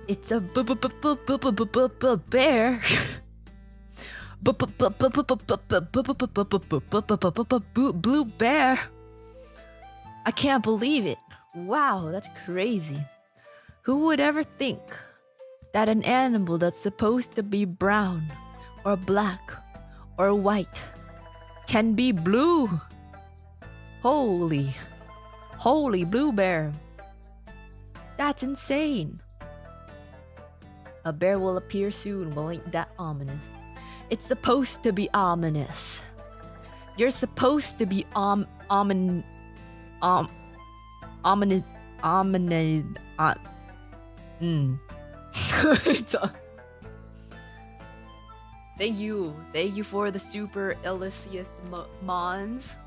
It's a bear. Blue bear. I can't believe it. Wow, that's crazy. Who would ever think that an animal that's supposed to be brown or black or white can be blue? Holy blue bear. That's insane. A bear will appear soon. Well, ain't that ominous? It's supposed to be ominous. You're supposed to be ominous. Thank you for the super illustrious mons.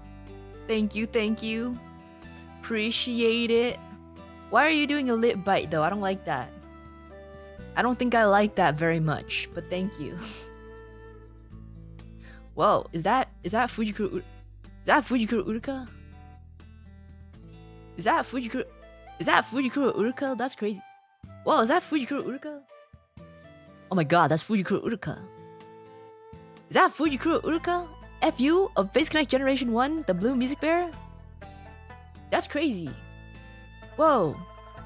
Thank you. Appreciate it. Why are you doing a lip bite though? I don't like that. I don't think I like that very much, but thank you. Whoa, is that Fujikura? Is that Fujikura Uruka? Is that Fujikura Uruka? That's crazy. Whoa, is that Fujikura Uruka? Oh my god, that's Fujikura Uruka. Is that Fujikura Uruka? FU of Face Connect Generation 1, the blue music bear? That's crazy. Whoa.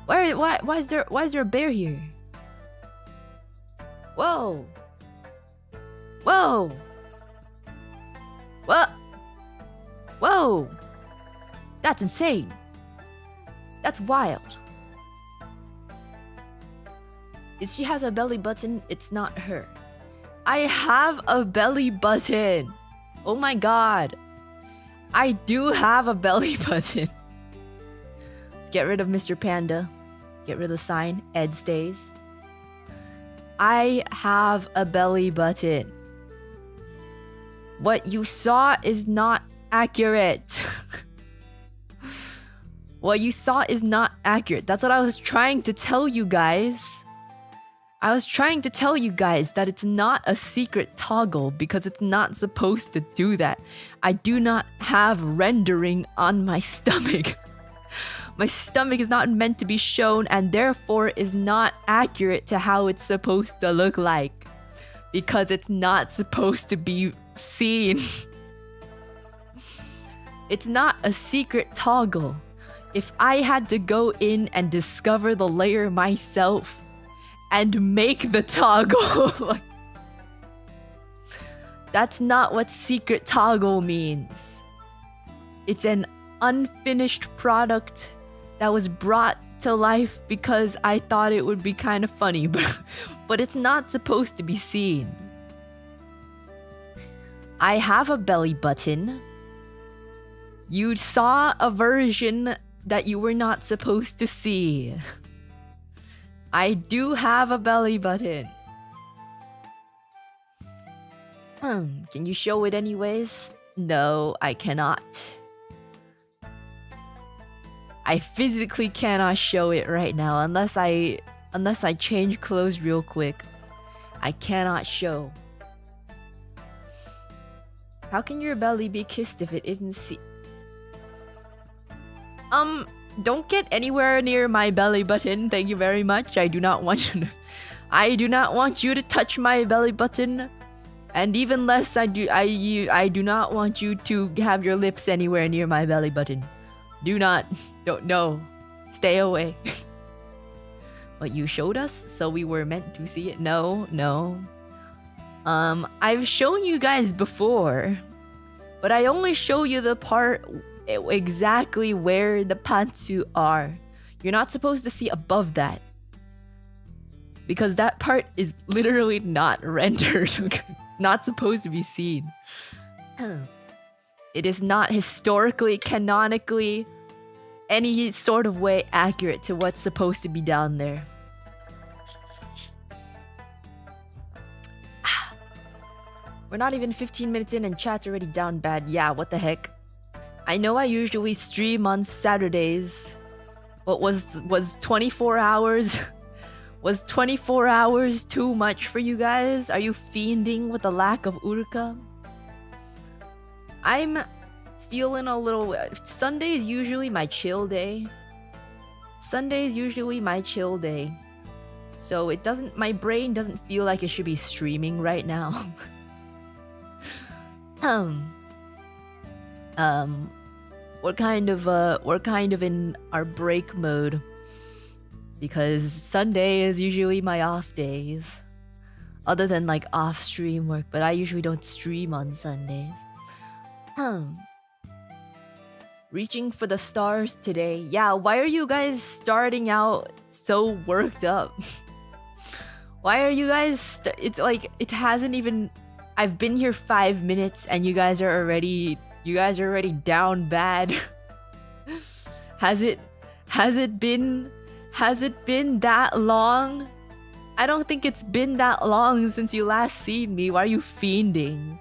Why is there a bear here? Whoa. What? Whoa. That's insane. That's wild. If she has a belly button, it's not her. I have a belly button. Oh my god. I do have a belly button. Let's get rid of Mr. Panda. Get rid of the sign. Ed stays. I have a belly button. What you saw is not accurate. What you saw is not accurate. That's what I was trying to tell you guys. I was trying to tell you guys that it's not a secret toggle because it's not supposed to do that. I do not have rendering on my stomach. My stomach is not meant to be shown and therefore is not accurate to how it's supposed to look like. Because it's not supposed to be seen. It's not a secret toggle. If I had to go in and discover the layer myself and make the toggle, that's not what secret toggle means. It's an unfinished product that was brought to life because I thought it would be kind of funny, but it's not supposed to be seen. I have a belly button. You saw a version that you were not supposed to see. I do have a belly button. Can you show it anyways? No, I cannot. I physically cannot show it right now unless I change clothes real quick. I cannot show. How can your belly be kissed if it isn't don't get anywhere near my belly button. Thank you very much. I do not want you to touch my belly button. And even less I do not want you to have your lips anywhere near my belly button. Don't know. Stay away. But you showed us, so we were meant to see it. No. I've shown you guys before, but I only show you the part exactly where the pantsu are. You're not supposed to see above that, because that part is literally not rendered. It's not supposed to be seen. It is not historically, canonically any sort of way accurate to what's supposed to be down there. We're not even 15 minutes in and chat's already down bad. Yeah, what the heck? I know I usually stream on Saturdays. But was 24 hours? Was 24 hours too much for you guys? Are you fiending with the lack of Uruka? I'm feeling a little... Sunday is usually my chill day. Sunday is usually my chill day. So it doesn't... My brain doesn't feel like it should be streaming right now. We're kind of in our break mode. Because Sunday is usually my off days. Other than like off stream work, but I usually don't stream on Sundays. Reaching for the stars today. Yeah, why are you guys starting out so worked up? Why are you guys... It's like, it hasn't even... I've been here 5 minutes and you guys are already down bad. Has it been that long? I don't think it's been that long since you last seen me. Why are you fiending?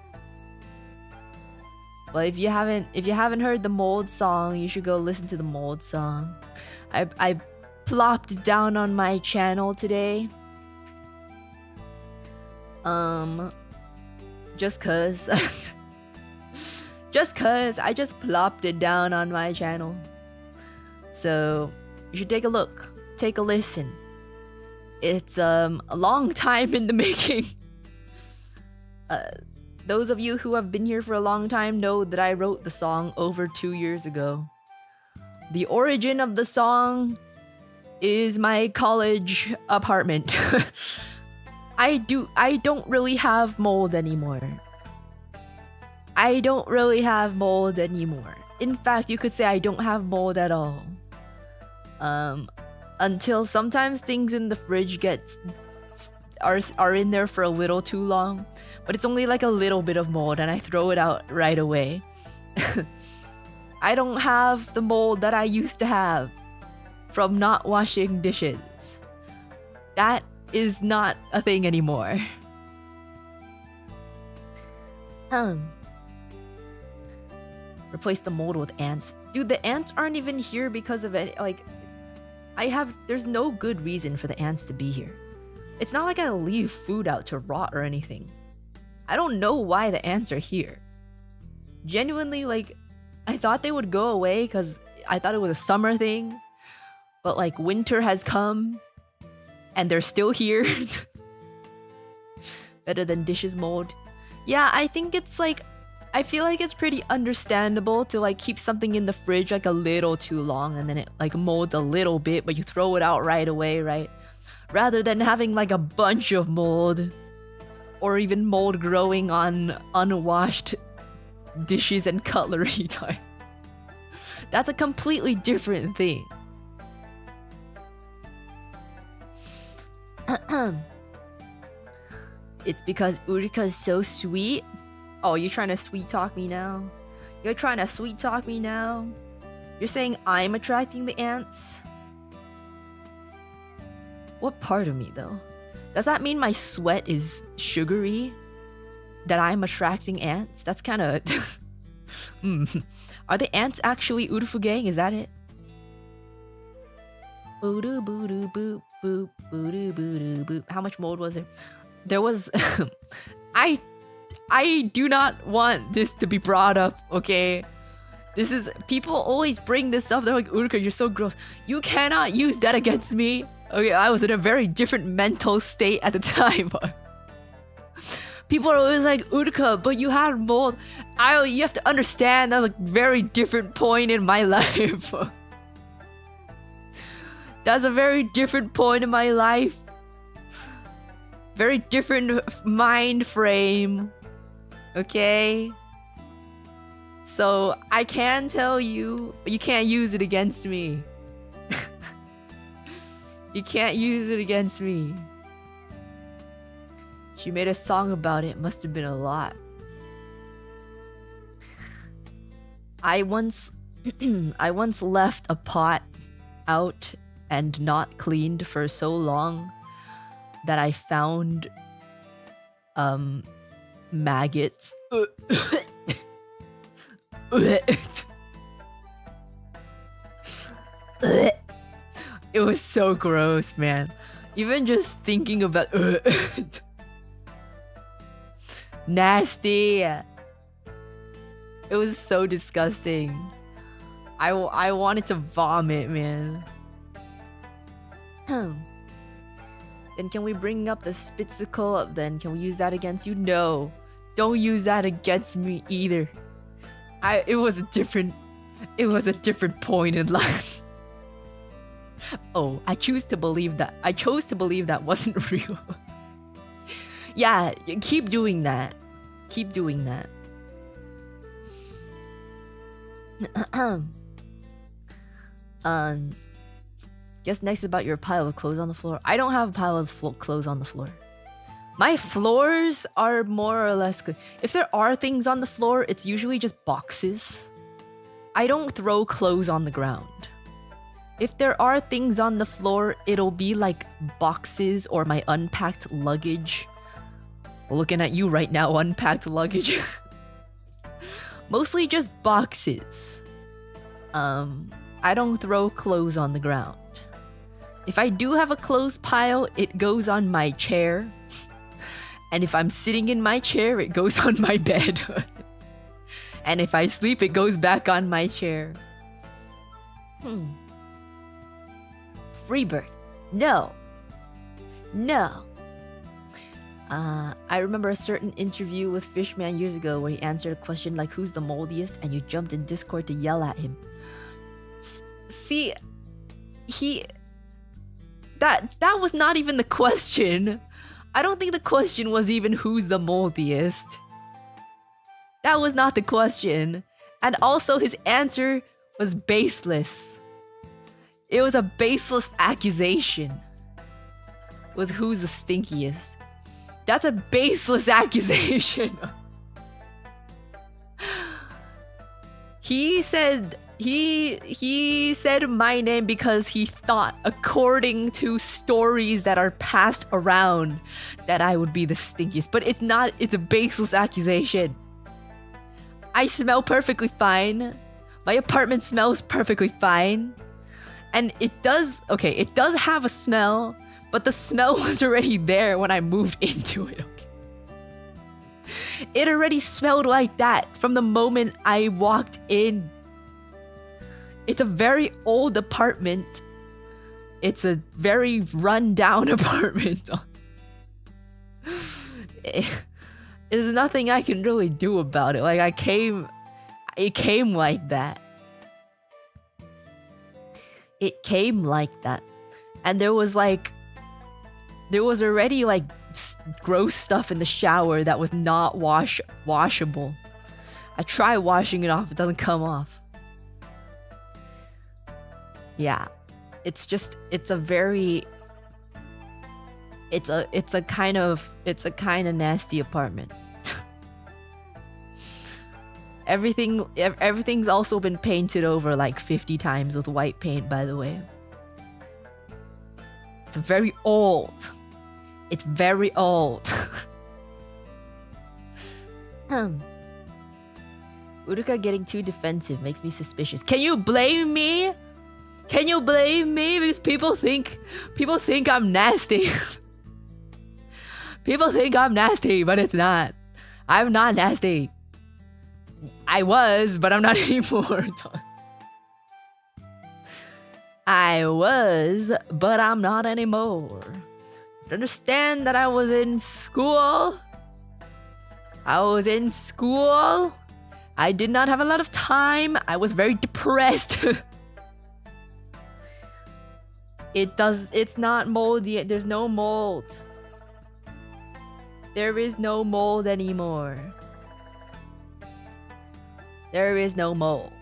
Well, if you haven't heard the Mold song, you should go listen to the Mold song. I plopped down on my channel today. Just cause I just plopped it down on my channel. So you should take a look, take a listen. It's a long time in the making. Those of you who have been here for a long time know that I wrote the song over 2 years ago. The origin of the song is my college apartment. I don't really have mold anymore. In fact, you could say I don't have mold at all. Until sometimes things in the fridge are in there for a little too long, but it's only like a little bit of mold and I throw it out right away. I don't have the mold that I used to have from not washing dishes. That is not a thing anymore. Replace the mold with ants. Dude, the ants aren't even here because of it. Like, there's no good reason for the ants to be here. It's not like I leave food out to rot or anything. I don't know why the ants are here. Genuinely, like, I thought they would go away because I thought it was a summer thing. But like, winter has come and they're still here. Better than dishes mold. Yeah, I think it's like, I feel like it's pretty understandable to like keep something in the fridge like a little too long and then it like molds a little bit, but you throw it out right away, right? Rather than having like a bunch of mold or even mold growing on unwashed dishes and cutlery time. That's a completely different thing. It's because Uruka is so sweet. Oh, you're trying to sweet talk me now? You're saying I'm attracting the ants? What part of me, though? Does that mean my sweat is sugary? That I'm attracting ants? That's kind of... Are the ants actually Urufu gang? Is that it? Boo-doo, boo-doo, boop, boop, boo-doo, boo-doo, boop. How much mold was there? There was... I do not want this to be brought up, okay? This is... People always bring this up. They're like, Uruka, you're so gross. You cannot use that against me. Okay, I was in a very different mental state at the time. People are always like, Uruka, but you had mold. You have to understand that was a very different point in my life. That's a very different point in my life. Very different mind frame. Okay? So, I can tell you, but you can't use it against me. You can't use it against me. She made a song about it. Must have been a lot. I once I once left a pot out and not cleaned for so long that I found maggots. It was so gross, man. Even just thinking about nasty. It was so disgusting. I wanted to vomit, man. Then can we bring up the Spitzicle? Then can we use that against you? No. Don't use that against me either. It was a different point in life. Oh, I chose to believe that wasn't real. Yeah, keep doing that. Keep doing that. Guess next about your pile of clothes on the floor. I don't have a pile of clothes on the floor. My floors are more or less good. If there are things on the floor, it's usually just boxes. I don't throw clothes on the ground. If there are things on the floor, it'll be like boxes or my unpacked luggage. Looking at you right now, unpacked luggage. Mostly just boxes. I don't throw clothes on the ground. If I do have a clothes pile, it goes on my chair. And if I'm sitting in my chair, it goes on my bed. And if I sleep, it goes back on my chair. Freebird. No. No. I remember a certain interview with Fishman years ago where he answered a question like, who's the moldiest? And you jumped in Discord to yell at him. See, that was not even the question. I don't think the question was even who's the moldiest. That was not the question. And also his answer was baseless. It was a baseless accusation. It was who's the stinkiest. That's a baseless accusation. He said my name because he thought, according to stories that are passed around, that I would be the stinkiest. But it's not, it's a baseless accusation. I smell perfectly fine. My apartment smells perfectly fine. And it does have a smell, but the smell was already there when I moved into it, okay? It already smelled like that from the moment I walked in. It's a very old apartment. It's a very run-down apartment. There's nothing I can really do about it. Like, it came like that. It came like that. And there was already like gross stuff in the shower that was not washable. I try washing it off, it doesn't come off. Yeah. It's a kind of nasty apartment. Everything's also been painted over like 50 times with white paint, by the way. It's very old. It's very old. Uruka getting too defensive makes me suspicious. Can you blame me? Can you blame me? Because people think I'm nasty. People think I'm nasty, but it's not. I'm not nasty. I was, but I'm not anymore. I was, but I'm not anymore. Understand that I was in school. I did not have a lot of time. I was very depressed. It's not moldy. There's no mold. There is no mold anymore. There is no mold.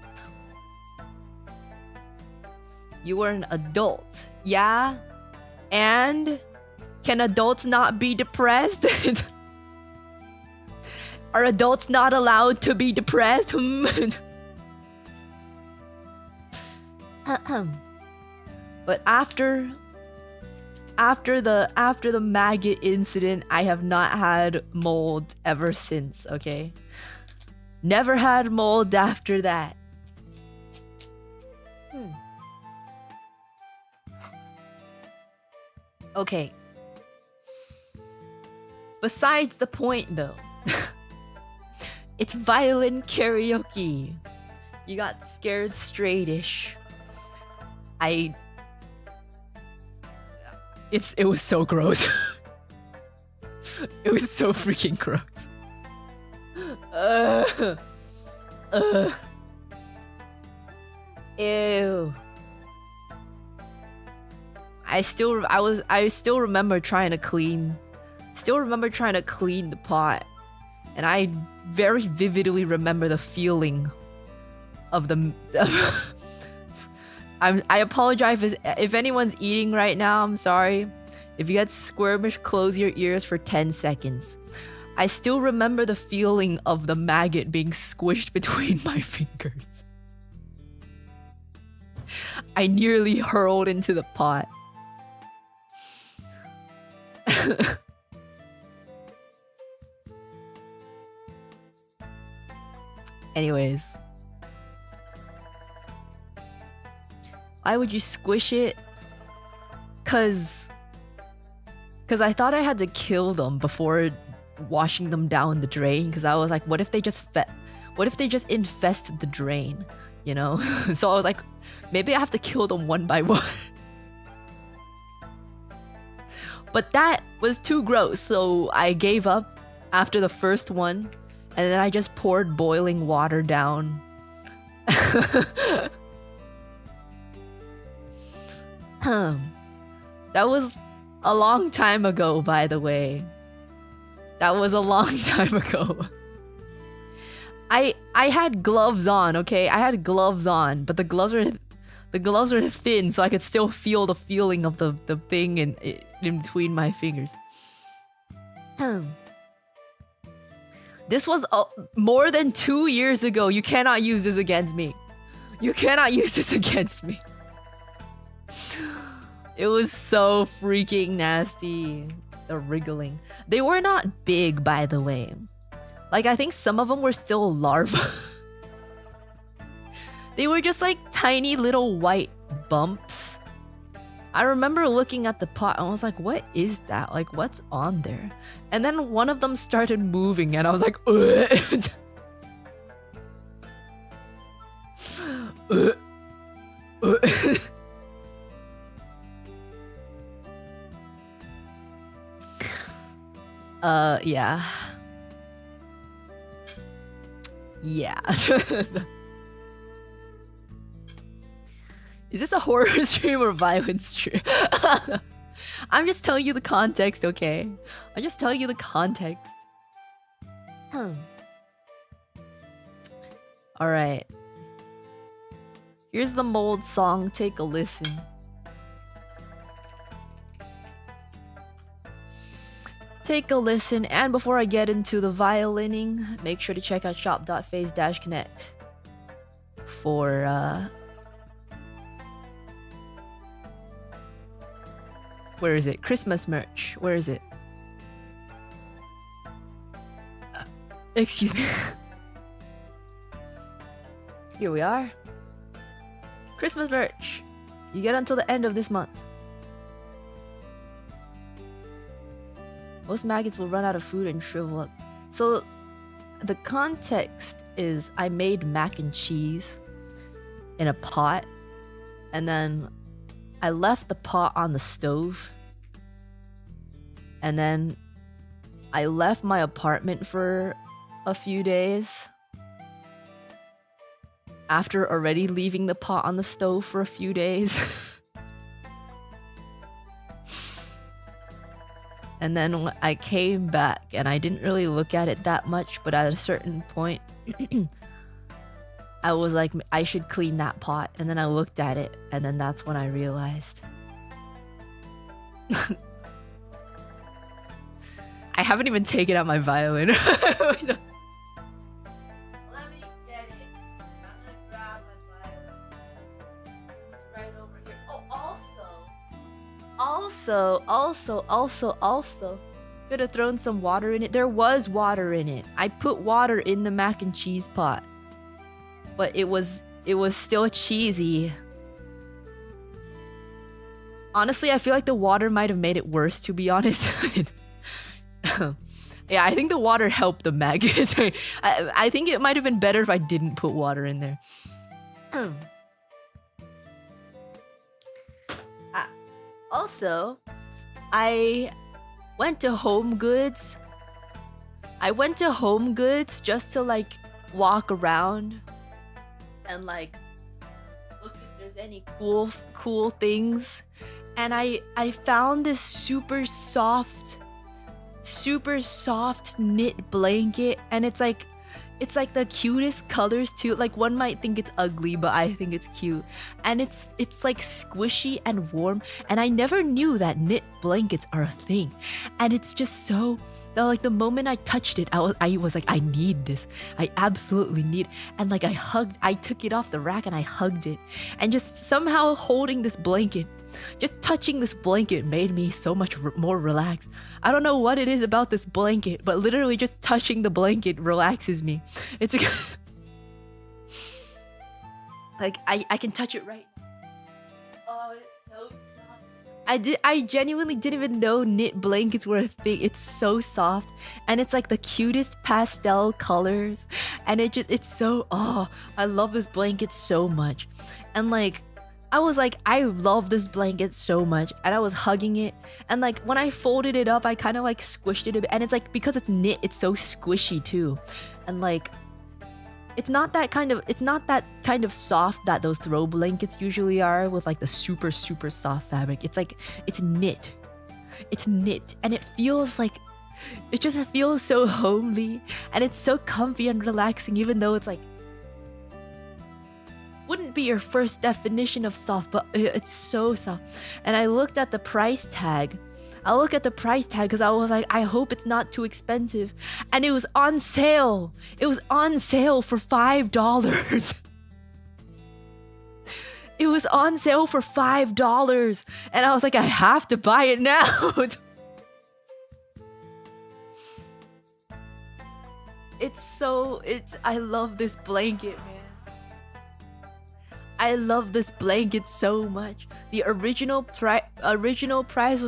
You were an adult, yeah? And can adults not be depressed? Are adults not allowed to be depressed? But after the maggot incident, I have not had mold ever since, okay? Never had mold after that. Okay. Besides the point though. It's violin karaoke. You got scared straight-ish. It was so gross. It was so freaking gross. Ew. I still remember trying to clean the pot, and I very vividly remember the feeling of the I apologize if anyone's eating right now. I'm sorry. If you get squirmish, close your ears for 10 seconds. I still remember the feeling of the maggot being squished between my fingers. I nearly hurled into the pot. Anyways. Why would you squish it? Cause I thought I had to kill them before washing them down the drain. Cause I was like, what if they just infest the drain? You know? So I was like, maybe I have to kill them one by one. But that was too gross, so I gave up after the first one, and then I just poured boiling water down. That was a long time ago, by the way. That was a long time ago. I had gloves on, okay? I had gloves on, but the gloves are thin, so I could still feel the feeling of the thing in between my fingers. This was more than 2 years ago. You cannot use this against me. You cannot use this against me. It was so freaking nasty. The wriggling. They were not big, by the way. Like, I think some of them were still larvae. They were just like tiny little white bumps. I remember looking at the pot and I was like, what is that? Like, what's on there? And then one of them started moving and I was like, yeah. Yeah. Is this a horror stream or violence stream? I'm just telling you the context, okay? I'm just telling you the context. Alright. Here's the mold song. Take a listen. Take a listen, and before I get into the violining, make sure to check out shop.phase-connect for where is it? Christmas merch. Where is it? Excuse me. Here we are. Christmas merch. You get until the end of this month. Most maggots will run out of food and shrivel up. So, the context is I made mac and cheese in a pot, and then I left the pot on the stove, and then I left my apartment for a few days after already leaving the pot on the stove for a few days. And then I came back and I didn't really look at it that much, but at a certain point I was like, I should clean that pot. And then I looked at it and then that's when I realized. I haven't even taken out my violin. Let me get it. I'm gonna grab my violin. Also, could have thrown some water in it. There was water in it. I put water in the mac and cheese pot, but it was still cheesy. Honestly, I feel like the water might have made it worse, to be honest. Yeah, I think the water helped the mac. I think it might have been better if I didn't put water in there. Also, I went to Home Goods. I went to Home Goods just to like walk around and like look if there's any cool things. And I found this super soft knit blanket, and it's like the cutest colors too. Like, one might think it's ugly, but I think it's cute. And it's like squishy and warm, and I never knew that knit blankets are a thing. And it's just so, like, the moment I touched it, I was like, I need this. I absolutely need. And like, I took it off the rack and I hugged it. And just somehow holding this blanket, just touching this blanket made me so much more relaxed. I don't know what it is about this blanket, but literally just touching the blanket relaxes me. It's like I can touch it right now. Oh, it's so soft. I genuinely didn't even know knit blankets were a thing. It's so soft, and it's like the cutest pastel colors, and it's so, I love this blanket so much. And like, I was like, I love this blanket so much, and I was hugging it, and like when I folded it up, I kind of like squished it a bit, and it's like, because it's knit, it's so squishy too. And like, it's not that kind of soft that those throw blankets usually are, with like the super soft fabric. It's like, it's knit, and it feels like, it just feels so homely, and it's so comfy and relaxing, even though it's like, wouldn't be your first definition of soft, but it's so soft. And I looked at the price tag. Because I was like, I hope it's not too expensive. And it was on sale. It was on sale for $5. It was on sale for $5. And I was like, I have to buy it now. I love this blanket, man. I love this blanket so much. The original price was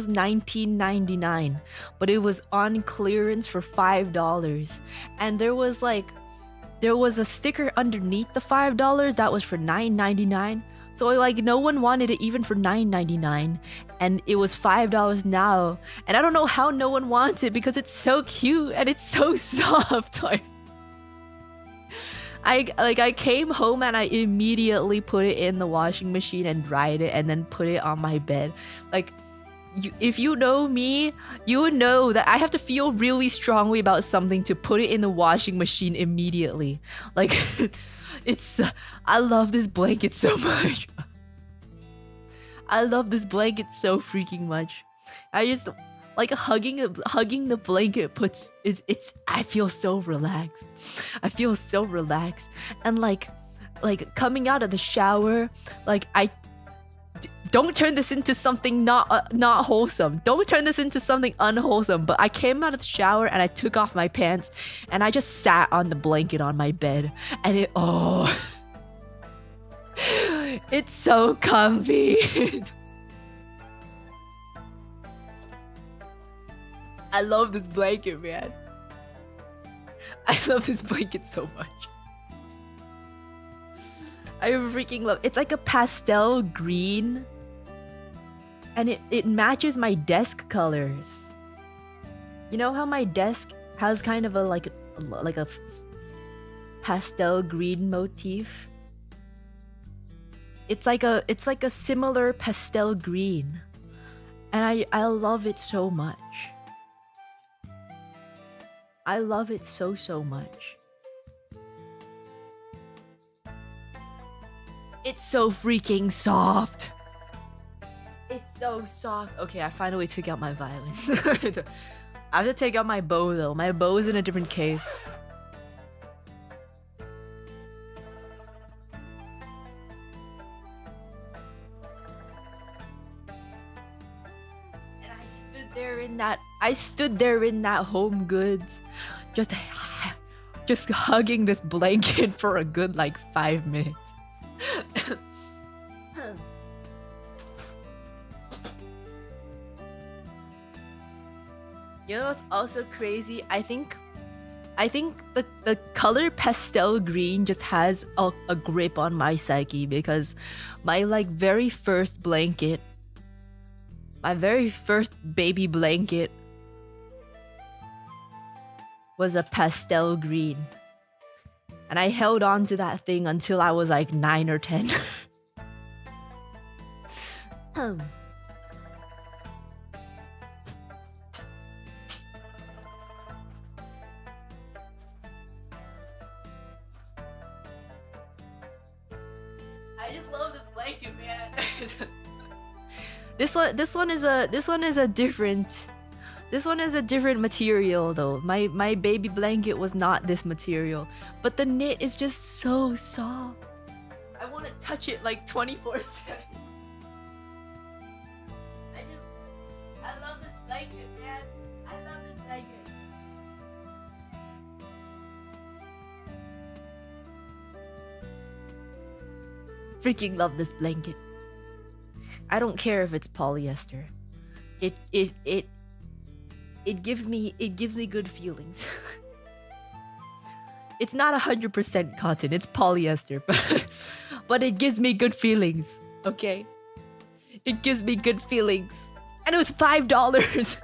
$19.99, but it was on clearance for $5. And there was a sticker underneath the $5 that was for $9.99. So like, no one wanted it even for $9.99, and it was $5 now. And I don't know how no one wants it, because it's so cute and it's so soft. I came home and I immediately put it in the washing machine and dried it, and then put it on my bed. Like, if you know me, you would know that I have to feel really strongly about something to put it in the washing machine immediately. Like, I love this blanket so much. I love this blanket so freaking much. I just, like, hugging the blanket I feel so relaxed. And like coming out of the shower, like, don't turn this into something not wholesome. Don't turn this into something unwholesome. But I came out of the shower and I took off my pants and I just sat on the blanket on my bed, and it's so comfy. I love this blanket, man. I love this blanket so much. I freaking love it. It's like a pastel green, and it matches my desk colors. You know how my desk has kind of a pastel green motif? It's like a similar pastel green, and I love it so much. I love it so much. It's so freaking soft. It's so soft. Okay, I finally took out my violin. I have to take out my bow though. My bow is in a different case. stood there in that Home Goods, just hugging this blanket for a good like 5 minutes. You know what's also crazy? I think the color pastel green just has a grip on my psyche, because my like very first blanket, my very first baby blanket was a pastel green. And I held on to that thing until I was like 9 or 10. I just love this blanket, man. This one is a different material though. My baby blanket was not this material, but the knit is just so soft. I want to touch it like 24/7. I love this blanket, man. I love this blanket. Freaking love this blanket. I don't care if it's polyester. It gives me good feelings. It's not 100% cotton, it's polyester, but it gives me good feelings, okay? It gives me good feelings. And it was $5.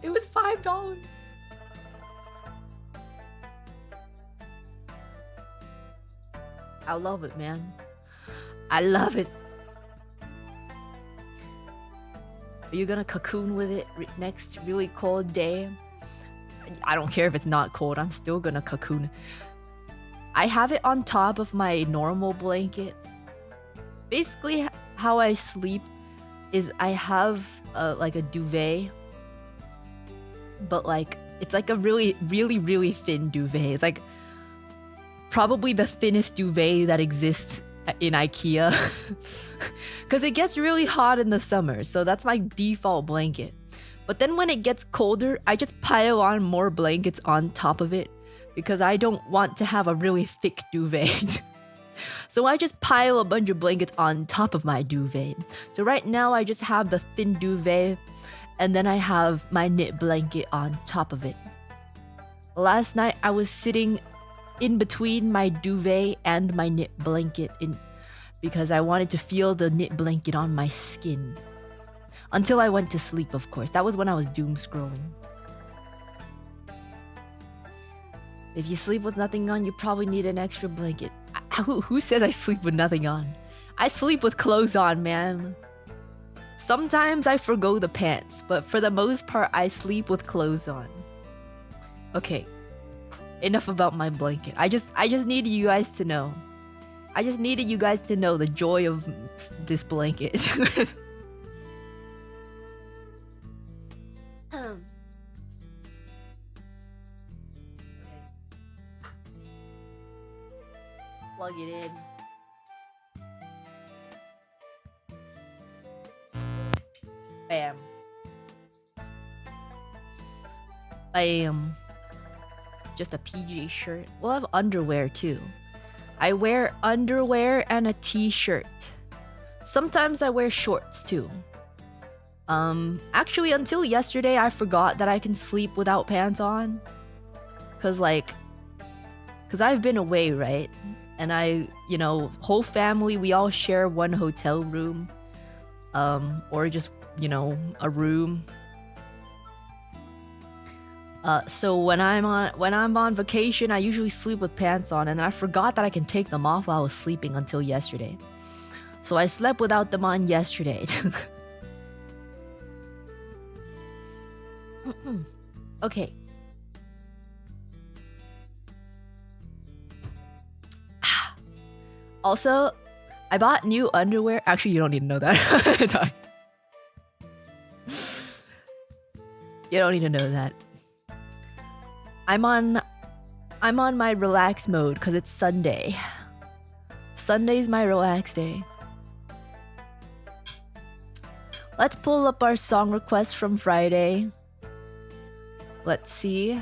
It was $5. I love it, man. I love it. Are you gonna cocoon with it next really cold day? I don't care if it's not cold, I'm still gonna cocoon. I have it on top of my normal blanket. Basically, how I sleep is I have like a duvet, but like it's like a really thin duvet. It's like probably the thinnest duvet that exists in IKEA. Because it gets really hot in the summer, so that's my default blanket. But then when it gets colder, I just pile on more blankets on top of it, because I don't want to have a really thick duvet. So I just pile a bunch of blankets on top of my duvet. So right now I just have the thin duvet, and then I have my knit blanket on top of it. Last night I was sitting in between my duvet and my knit blanket because I wanted to feel the knit blanket on my skin. Until I went to sleep, of course. That was when I was doom scrolling. If you sleep with nothing on, you probably need an extra blanket. Who says I sleep with nothing on? I sleep with clothes on, man. Sometimes I forgo the pants, but for the most part, I sleep with clothes on. Okay. Enough about my blanket. I just needed you guys to know. I just needed you guys to know the joy of this blanket. Plug it in. Bam. Bam. Just a PJ shirt. We'll have underwear too. I wear underwear and a t-shirt. Sometimes I wear shorts too. Actually until yesterday I forgot that I can sleep without pants on. Cause I've been away, right? And whole family, we all share one hotel room. Or just, a room. So when I'm on vacation, I usually sleep with pants on, and I forgot that I can take them off while I was sleeping until yesterday. So I slept without them on yesterday. Okay. Also, I bought new underwear. Actually, you don't need to know that. You don't need to know that. I'm on my relax mode because it's Sunday. Sunday's my relax day. Let's pull up our song request from Friday. Let's see.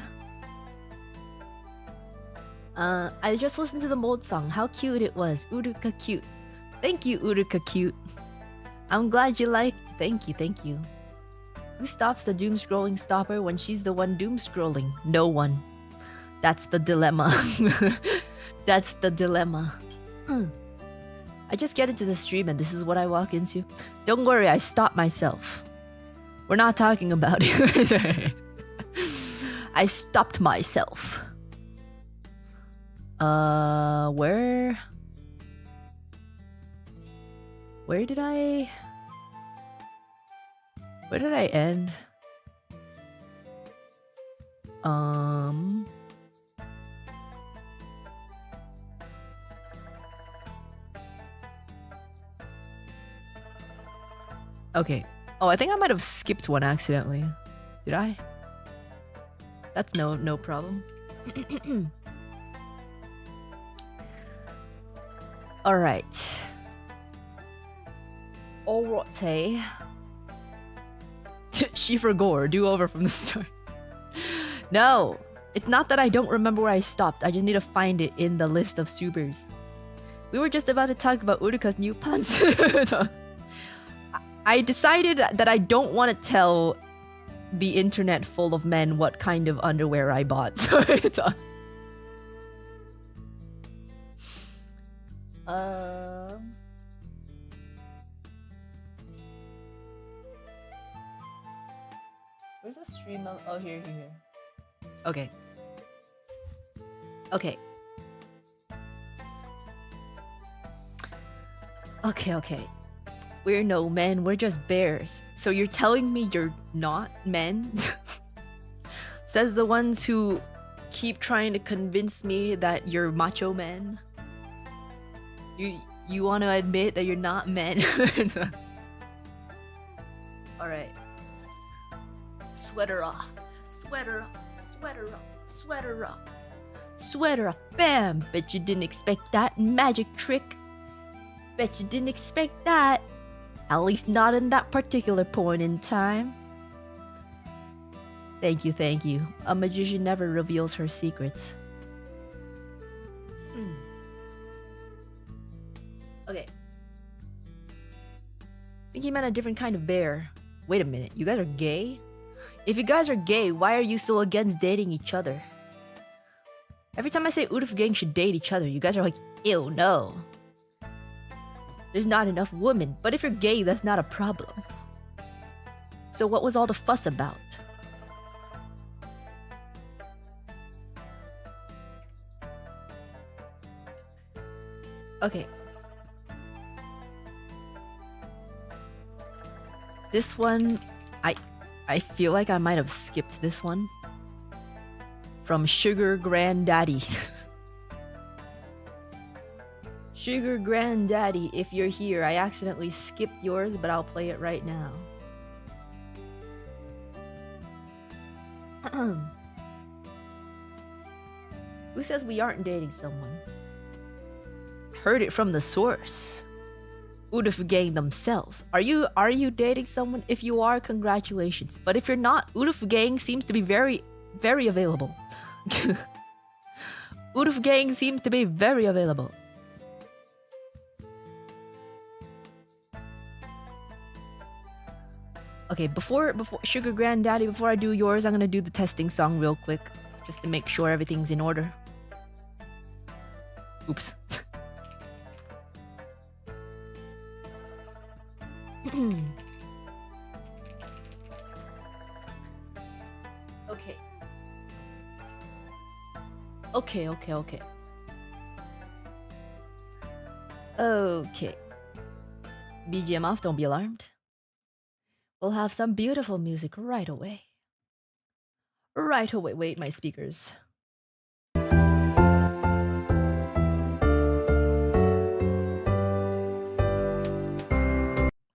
I just listened to the mold song. How cute it was. Uruka cute. Thank you, Uruka cute. I'm glad you liked. Thank you, thank you. Who stops the doom scrolling stopper when she's the one doom scrolling? No one. That's the dilemma. That's the dilemma. I just get into the stream and this is what I walk into. Don't worry, I stopped myself. We're not talking about it. I stopped myself. Where did I end? Okay. Oh, I think I might have skipped one accidentally. Did I? That's no problem. All right. Alright. Schiffer Gore, do over from the start. No, it's not that I don't remember where I stopped. I just need to find it in the list of supers. We were just about to talk about Uruka's new pants. I decided that I don't want to tell the internet full of men what kind of underwear I bought. So it's where's the stream? Oh, here. Okay. Okay. We're no men, we're just bears. So you're telling me you're not men? Says the ones who keep trying to convince me that you're macho men. You want to admit that you're not men? Alright. Sweater off. Sweater off. Bam! Bet you didn't expect that magic trick. Bet you didn't expect that. At least not in that particular point in time. Thank you. A magician never reveals her secrets. Okay. I think he meant a different kind of bear. Wait a minute, you guys are gay? If you guys are gay, why are you so against dating each other? Every time I say Uruf gang should date each other, you guys are like, ew, no. There's not enough women, but if you're gay, that's not a problem. So what was all the fuss about? Okay. This one, I feel like I might have skipped this one. From Sugar Granddaddy. Sugar Granddaddy, if you're here, I accidentally skipped yours, but I'll play it right now. Who says we aren't dating someone? Heard it from the source. Uduf Gang themselves. Are you dating someone? If you are, congratulations. But if you're not, Uduf Gang seems to be very, very available. Uduf Gang seems to be very available. Okay, before Sugar Granddaddy, before I do yours, I'm gonna do the testing song real quick, just to make sure everything's in order. Oops. Okay. BGM off, don't be alarmed. We'll have some beautiful music right away. Wait, my speakers.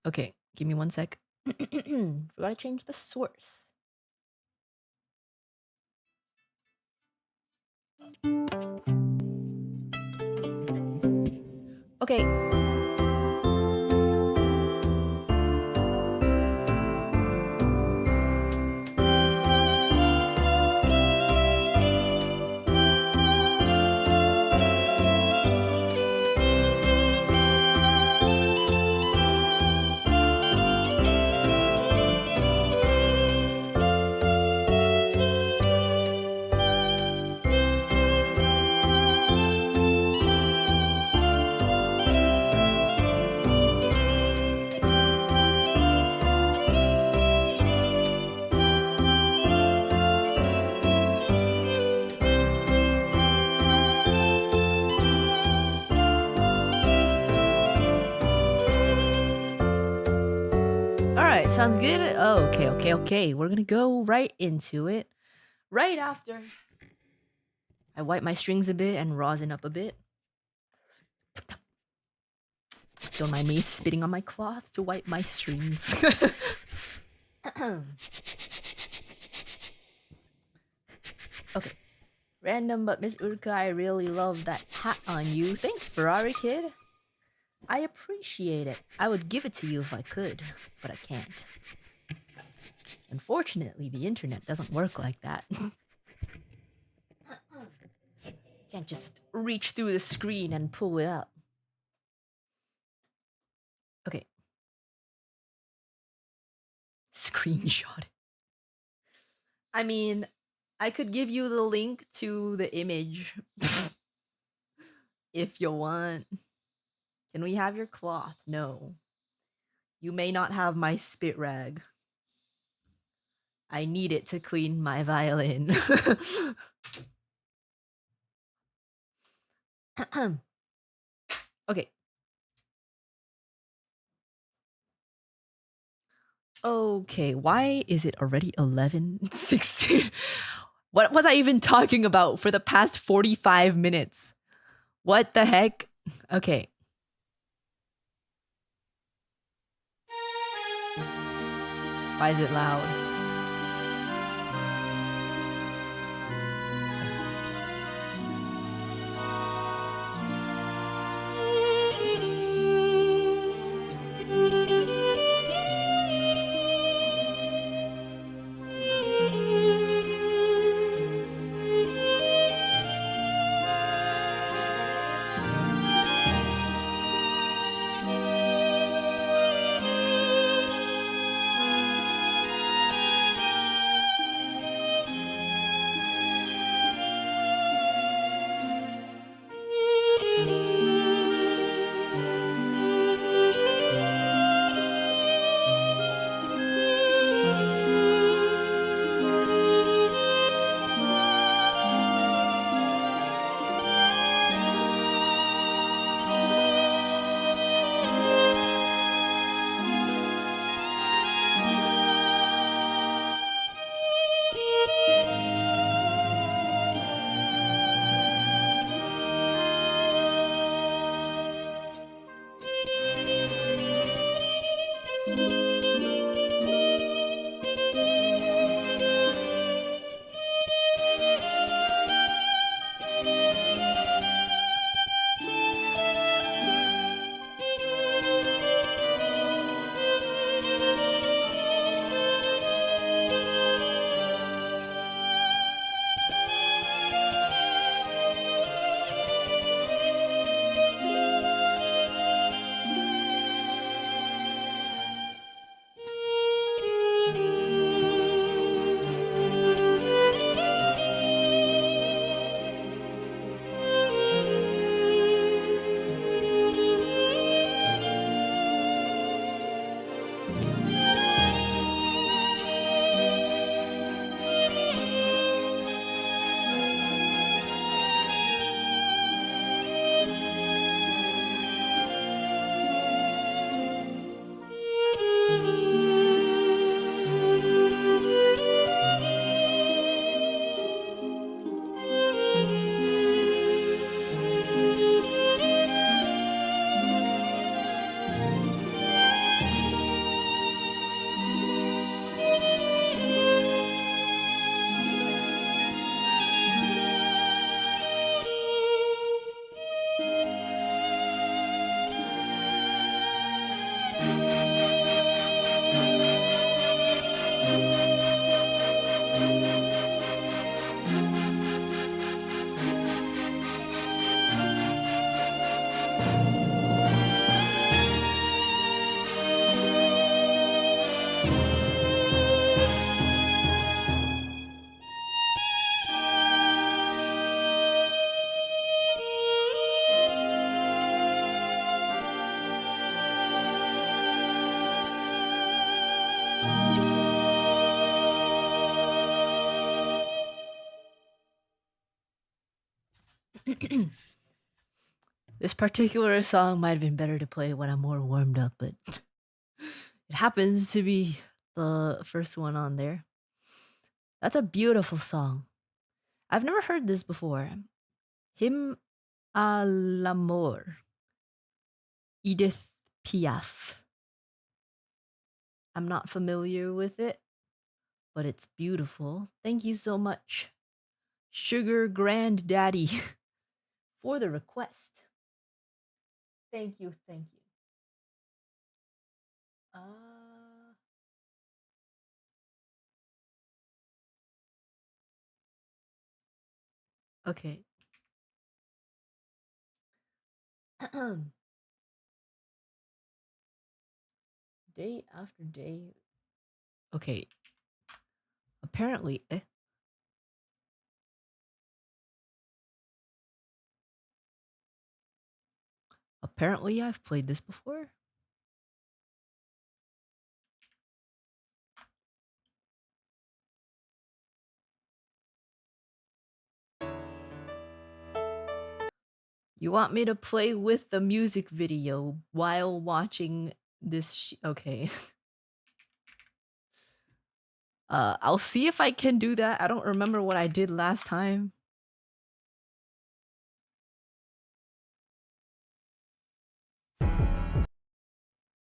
Okay, give me one sec. We gotta change the source. Okay. sounds good. Oh, okay. We're gonna go right into it. Right after I wipe my strings a bit and rosin up a bit. Don't mind me spitting on my cloth to wipe my strings. Okay. Random, but Miss Uruka, I really love that hat on you. Thanks, Ferrari Kid. I appreciate it. I would give it to you if I could, but I can't. Unfortunately, the internet doesn't work like that. Can't just reach through the screen and pull it up. Okay. Screenshot. I mean, I could give you the link to the image if you want. Can we have your cloth? No. You may not have my spit rag. I need it to clean my violin. Okay. Okay, why is it already 11:16? What was I even talking about for the past 45 minutes? What the heck? Okay. Why is it loud? This particular song might have been better to play when I'm more warmed up, but It happens to be the first one on there. That's a beautiful song. I've never heard this before. Hymn à l'amour, Edith Piaf. I'm not familiar with it, but it's beautiful. Thank you so much, Sugar Granddaddy, for the request. Thank you, thank you. Okay. Day after day. Okay. Apparently, apparently I've played this before. You want me to play with the music video while watching this? Okay. I'll see if I can do that. I don't remember what I did last time.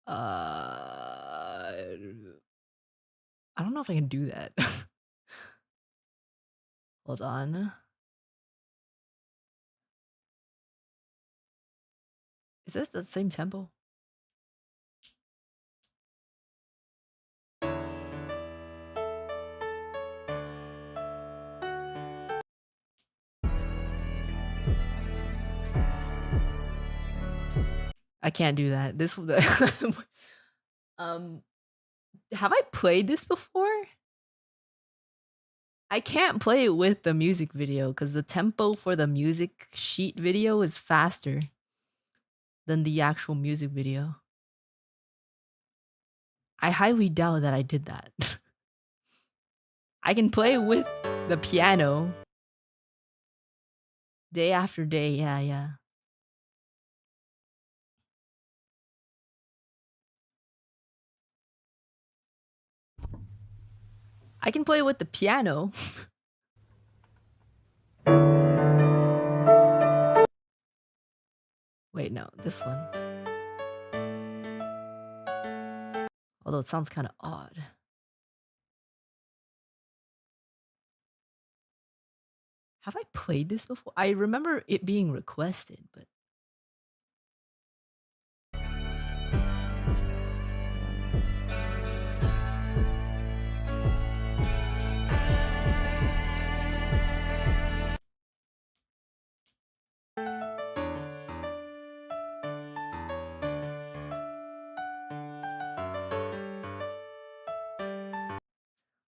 I don't know if I can do that. Hold on. Is this the same tempo? I can't do that. This have I played this before? I can't play it with the music video because the tempo for the music sheet video is faster than the actual music video. I highly doubt that I did that. I can play with the piano day after day. Yeah. I can play with the piano. Wait, no, this one. Although it sounds kind of odd. Have I played this before? I remember it being requested, but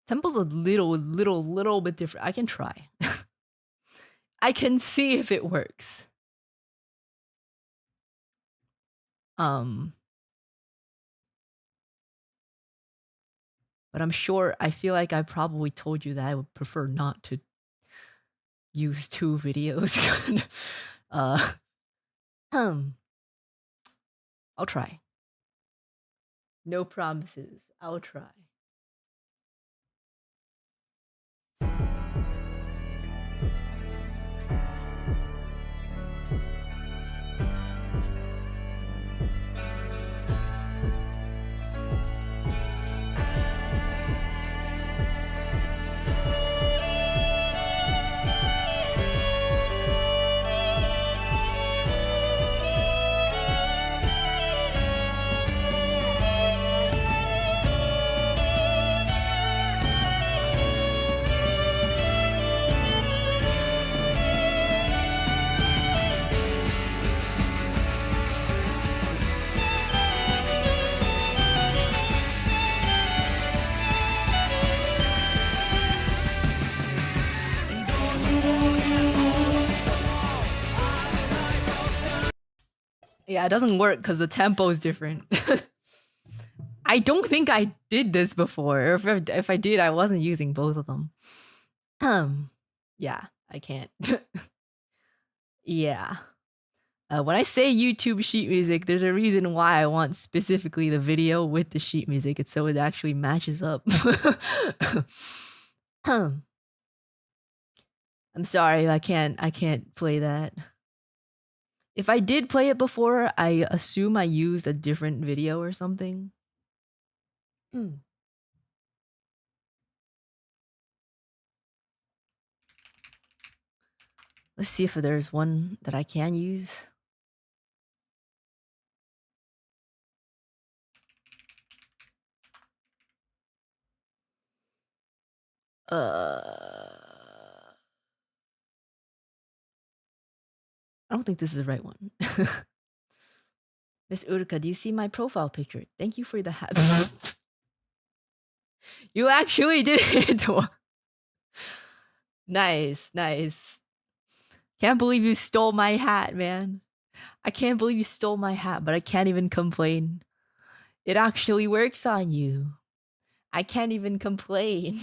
tempo's a little bit different. I can try. I can see if it works. But I'm sure, I feel like I probably told you that I would prefer not to use two videos. I'll try. No promises. I'll try. Yeah, it doesn't work because the tempo is different. I don't think I did this before. If I did, I wasn't using both of them. Yeah, I can't. Yeah. When I say YouTube sheet music, there's a reason why I want specifically the video with the sheet music. It's so it actually matches up. I'm sorry, I can't play that. If I did play it before, I assume I used a different video or something. Let's see if there's one that I can use. I don't think this is the right one. Miss Uruka, do you see my profile picture? Thank you for the hat. You actually did it. Nice, nice. Can't believe you stole my hat, man. I can't believe you stole my hat, but I can't even complain. It actually works on you. I can't even complain.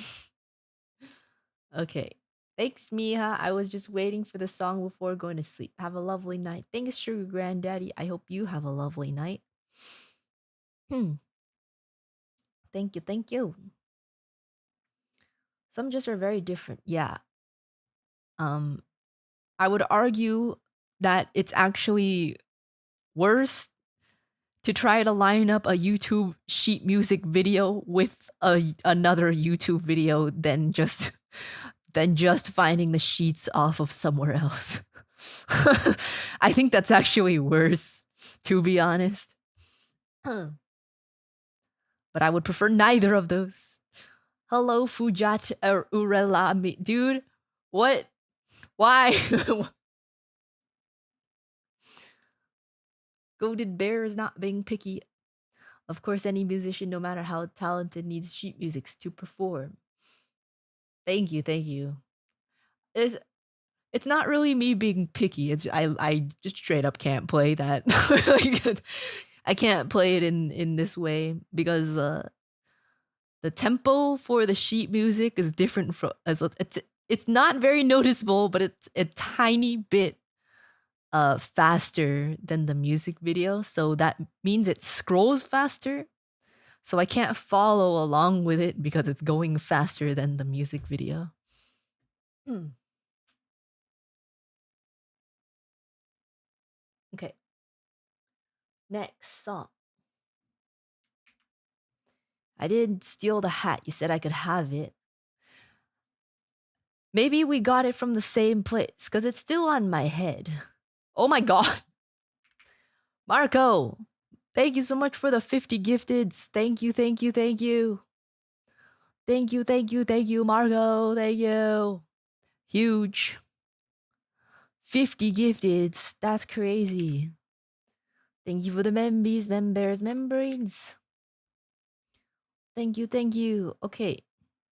Okay. Thanks, Miha. I was just waiting for the song before going to sleep. Have a lovely night. Thanks, Sugar Granddaddy. I hope you have a lovely night. Thank you, thank you. Some just are very different. Yeah. I would argue that it's actually worse to try to line up a YouTube sheet music video with another YouTube video than just finding the sheets off of somewhere else. I think that's actually worse, to be honest. But I would prefer neither of those. Hello, Fujikura Uruka, dude. What? Why? Goated Bear is not being picky. Of course, any musician, no matter how talented, needs sheet music to perform. Thank you, thank you. It's not really me being picky. It's I just straight up can't play that. I can't play it in this way because the tempo for the sheet music is different from it's not very noticeable, but it's a tiny bit faster than the music video, so that means it scrolls faster. So I can't follow along with it because it's going faster than the music video. Okay. Next song. I didn't steal the hat. You said I could have it. Maybe we got it from the same place because it's still on my head. Oh my god. Marco, thank you so much for the 50 gifteds. Thank you, thank you, thank you. Thank you, thank you, thank you, Marco. Thank you. Huge. 50 gifteds. That's crazy. Thank you for the members, membranes. Thank you, thank you. Okay.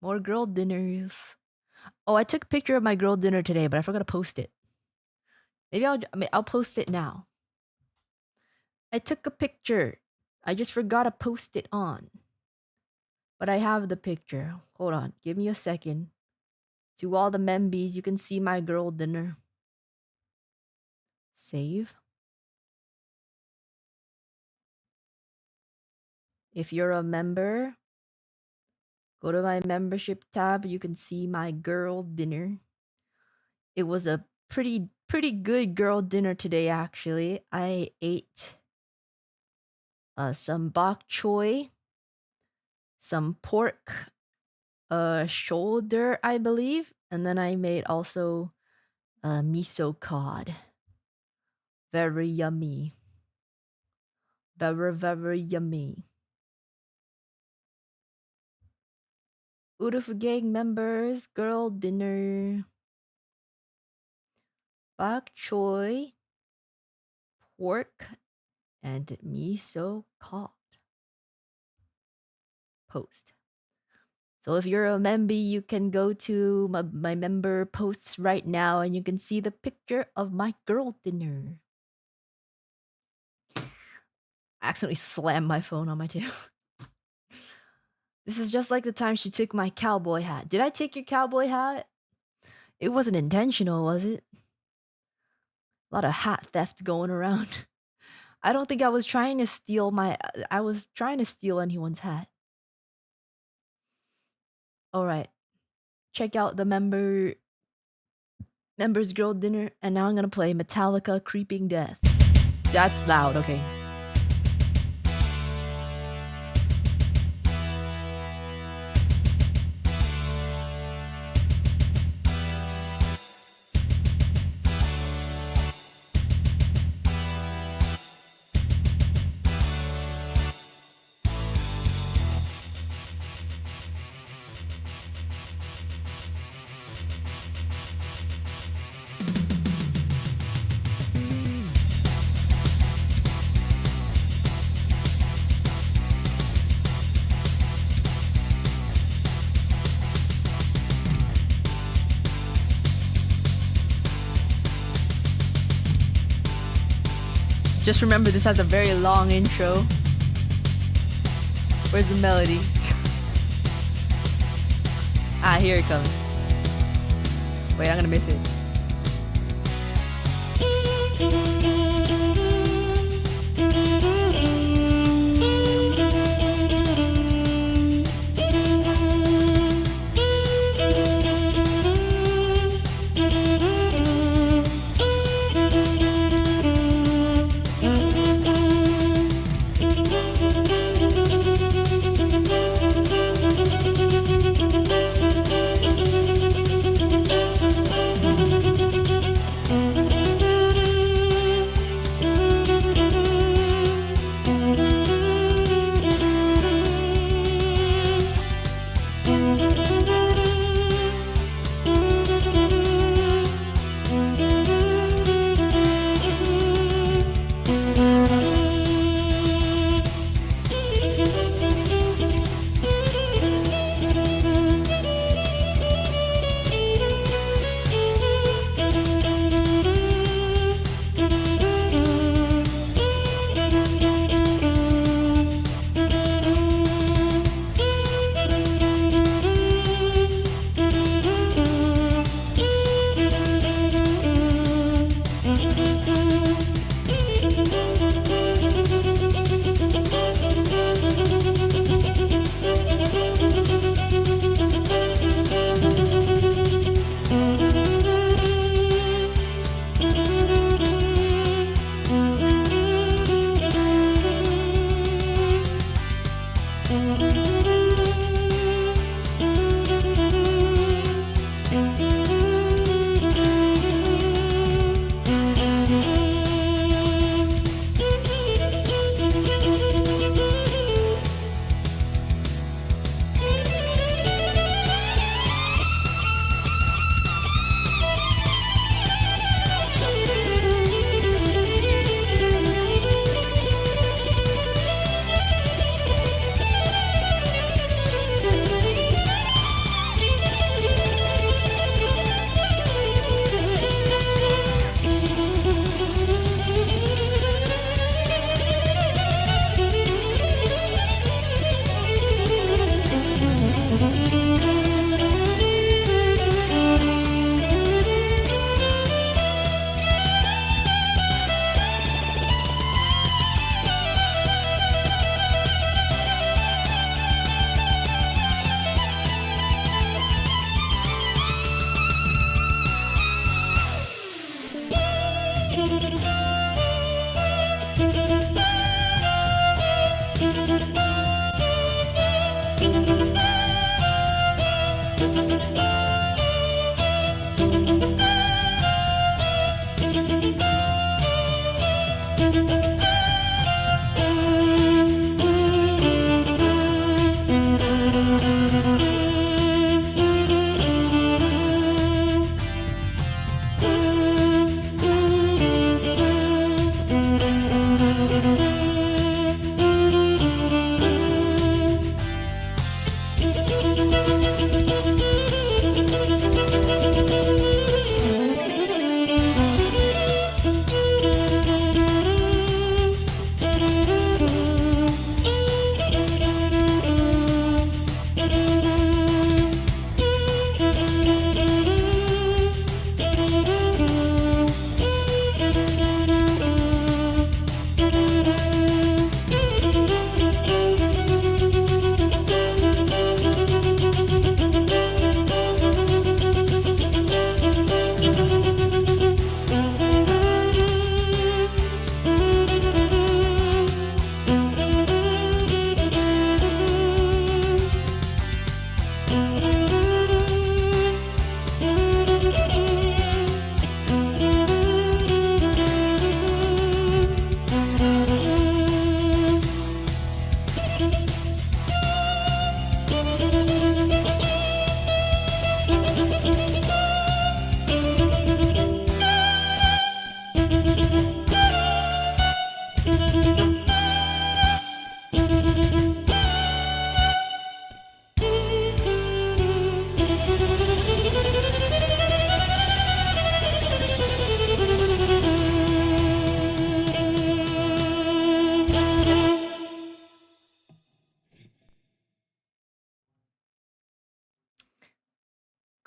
More girl dinners. Oh, I took a picture of my girl dinner today, but I forgot to post it. Maybe I'll post it now. I took a picture. I just forgot to post it on. But I have the picture. Hold on. Give me a second. To all the membies, you can see my girl dinner. Save. If you're a member, go to my membership tab. You can see my girl dinner. It was a pretty good girl dinner today, actually. I ate some bok choy, some pork shoulder, I believe, and then I made also miso cod. Very yummy. Very yummy. Urufu gang members, girl dinner. Bok choy, pork, and miso cod. Post. So if you're a member, you can go to my member posts right now and you can see the picture of my girl dinner. I accidentally slammed my phone on my table. This is just like the time she took my cowboy hat. Did I take your cowboy hat? It wasn't intentional, was it? A lot of hat theft going around. I don't think I was trying to steal I was trying to steal anyone's hat. All right. Check out the members girl dinner, and now I'm gonna play Metallica Creeping Death. That's loud, okay. Just remember, this has a very long intro. Where's the melody? Ah, here it comes. Wait, I'm gonna miss it.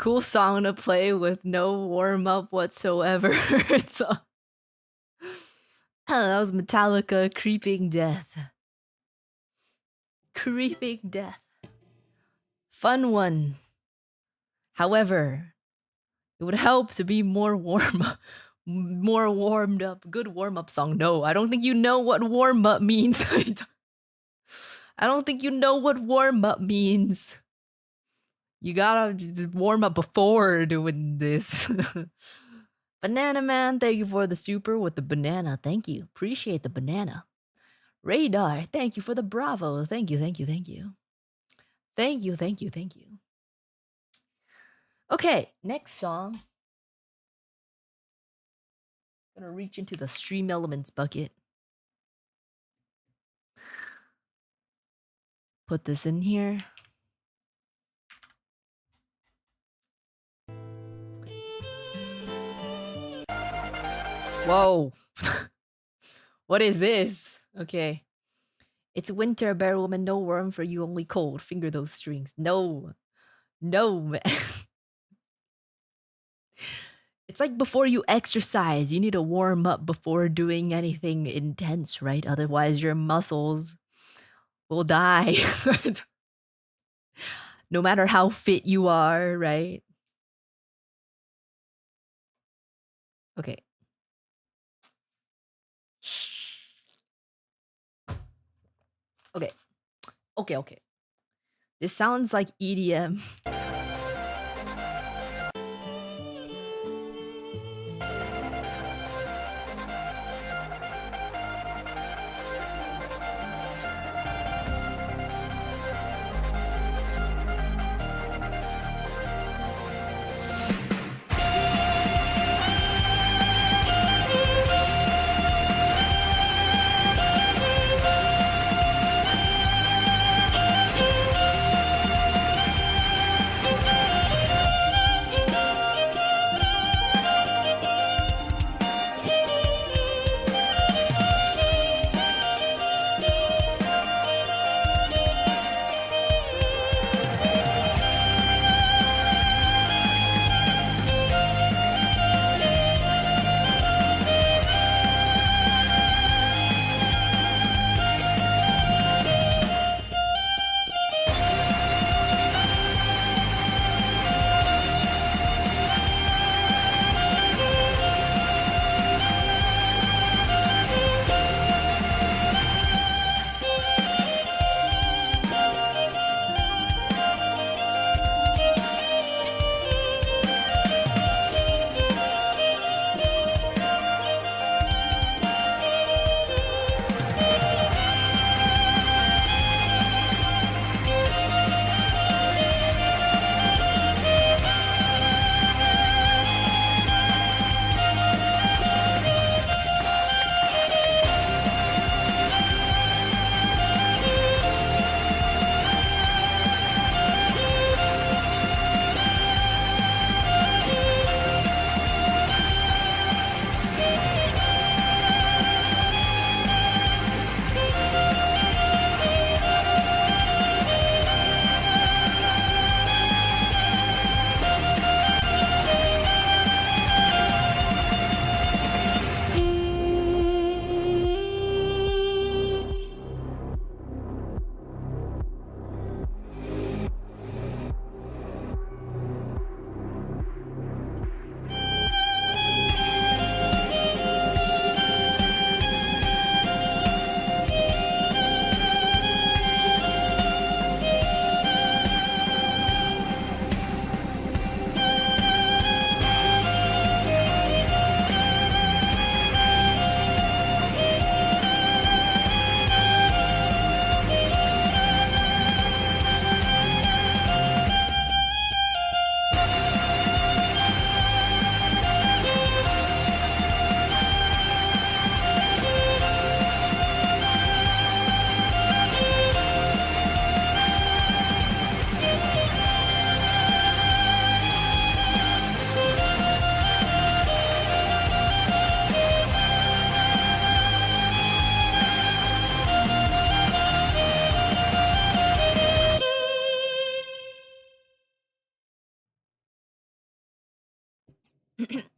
Cool song to play with no warm up whatsoever. It's a... that was Metallica, Creeping Death. Creeping Death. Fun one. However, it would help to be more more warmed up. Good warm up song. No, I don't think you know what warm up means. I don't think you know what warm up means. You gotta just warm up before doing this. Banana Man, thank you for the super with the banana. Thank you. Appreciate the banana. Radar, thank you for the bravo. Thank you, thank you, thank you. Thank you, thank you, thank you. Okay, next song. Gonna reach into the stream elements bucket. Put this in here. Whoa. What is this? Okay. It's winter, bear woman, no worm for you, only cold. Finger those strings. No. No, man. It's like before you exercise, you need to warm up before doing anything intense, right? Otherwise, your muscles will die. No matter how fit you are, right? Okay. Okay. Okay, okay. This sounds like EDM.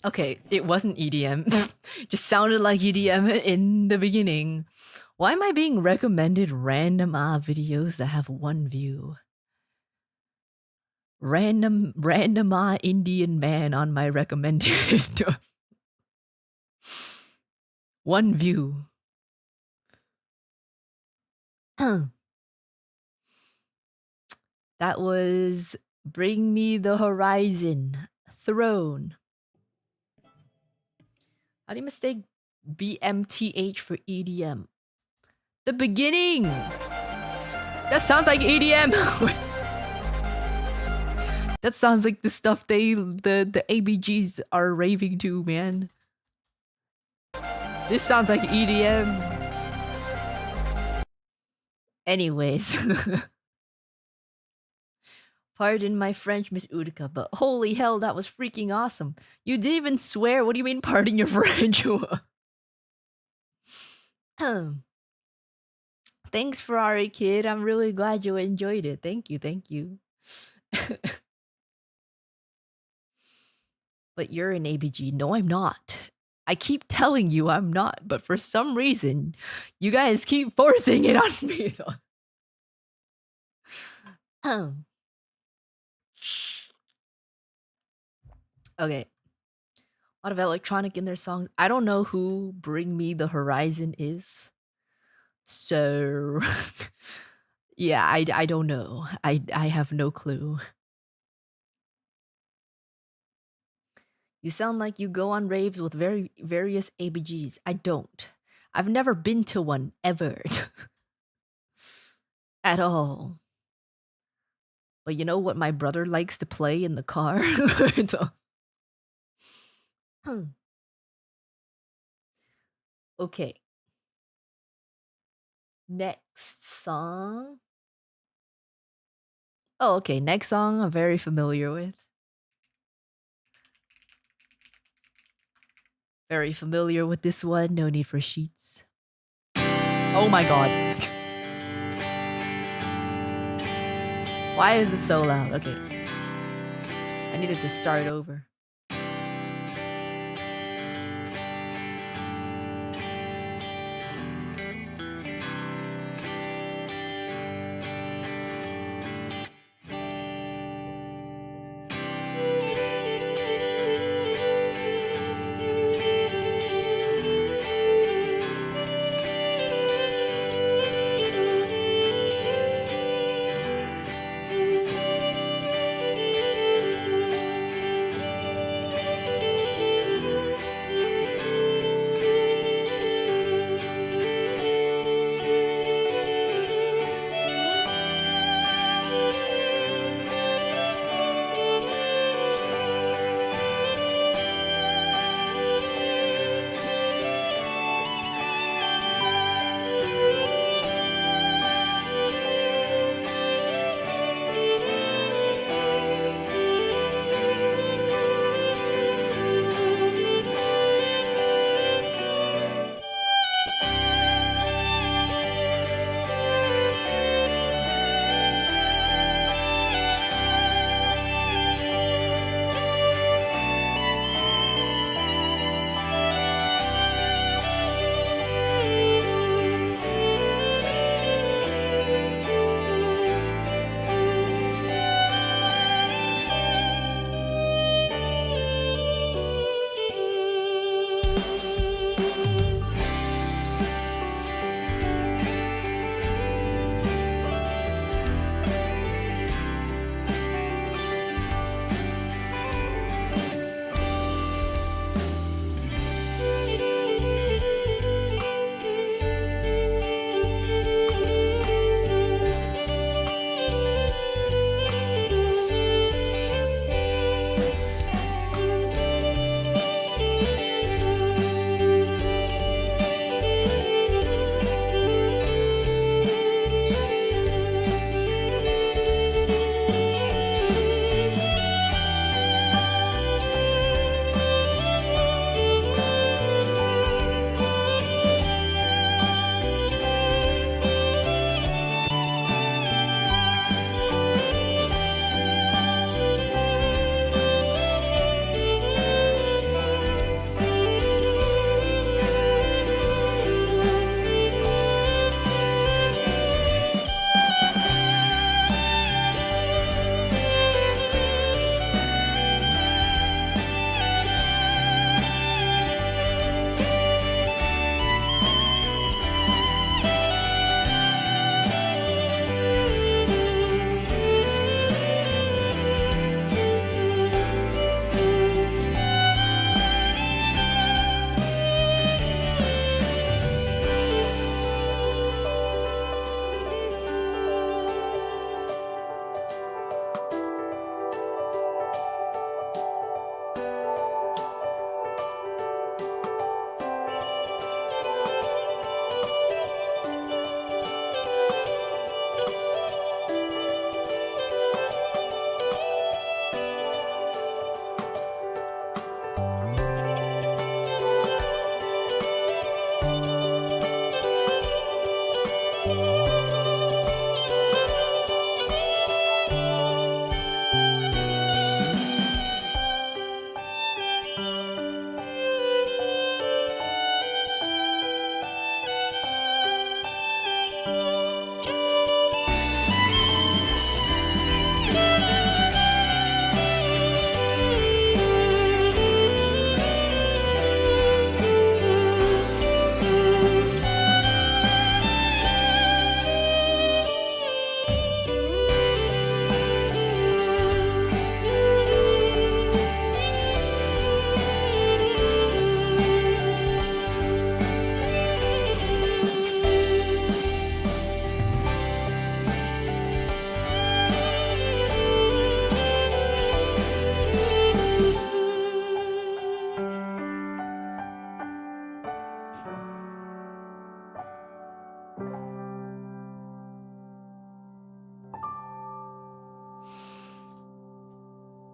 Okay, it wasn't EDM. Just sounded like EDM in the beginning. Why am I being recommended random videos that have one view? Random Indian man on my recommended one view. That was Bring Me the Horizon Throne. How do you mistake BMTH for EDM? The beginning! That sounds like EDM! That sounds like the stuff the ABGs are raving to, man. This sounds like EDM. Anyways. Pardon my French, Miss Uruka, but holy hell, that was freaking awesome. You didn't even swear. What do you mean, pardon your French? Thanks, Ferrari Kid. I'm really glad you enjoyed it. Thank you, thank you. But you're an ABG. No, I'm not. I keep telling you I'm not, but for some reason, you guys keep forcing it on me. Okay. A lot of electronic in their songs. I don't know who Bring Me the Horizon is. So yeah, I don't know. I have no clue. You sound like you go on raves with various ABGs. I don't. I've never been to one ever. At all. But you know what my brother likes to play in the car? Okay. Next song. Oh, okay. Next song I'm very familiar with. Very familiar with this one. No need for sheets. Oh my god. Why is this so loud? Okay. I needed to start over.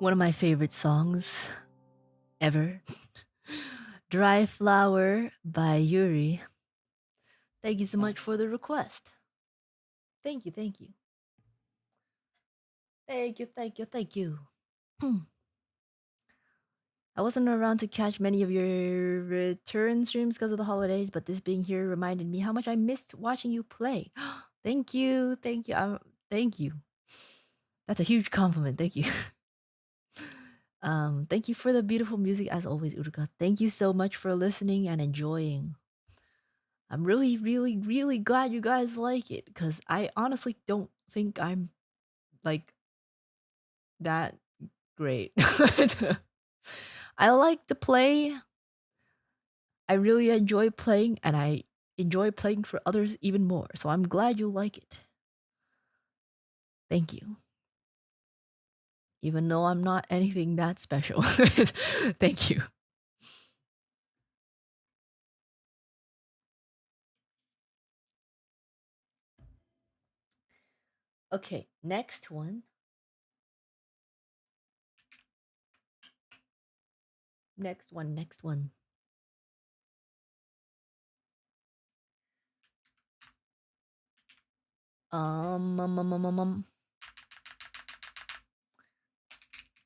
One of my favorite songs ever. Dry Flower by Yuri. Thank you so much for the request. Thank you, thank you. Thank you, thank you, thank you. I wasn't around to catch many of your return streams because of the holidays, but this being here reminded me how much I missed watching you play. Thank you, thank you, thank you. That's a huge compliment. Thank you. Thank you for the beautiful music as always, Uruka. Thank you so much for listening and enjoying. I'm really, really, really glad you guys like it because I honestly don't think I'm like that great. I like to play. I really enjoy playing, and I enjoy playing for others even more. So I'm glad you like it. Thank you. Even though I'm not anything that special. Thank you. Okay, next one. Next one, next one. Um, um, um, um, um, um.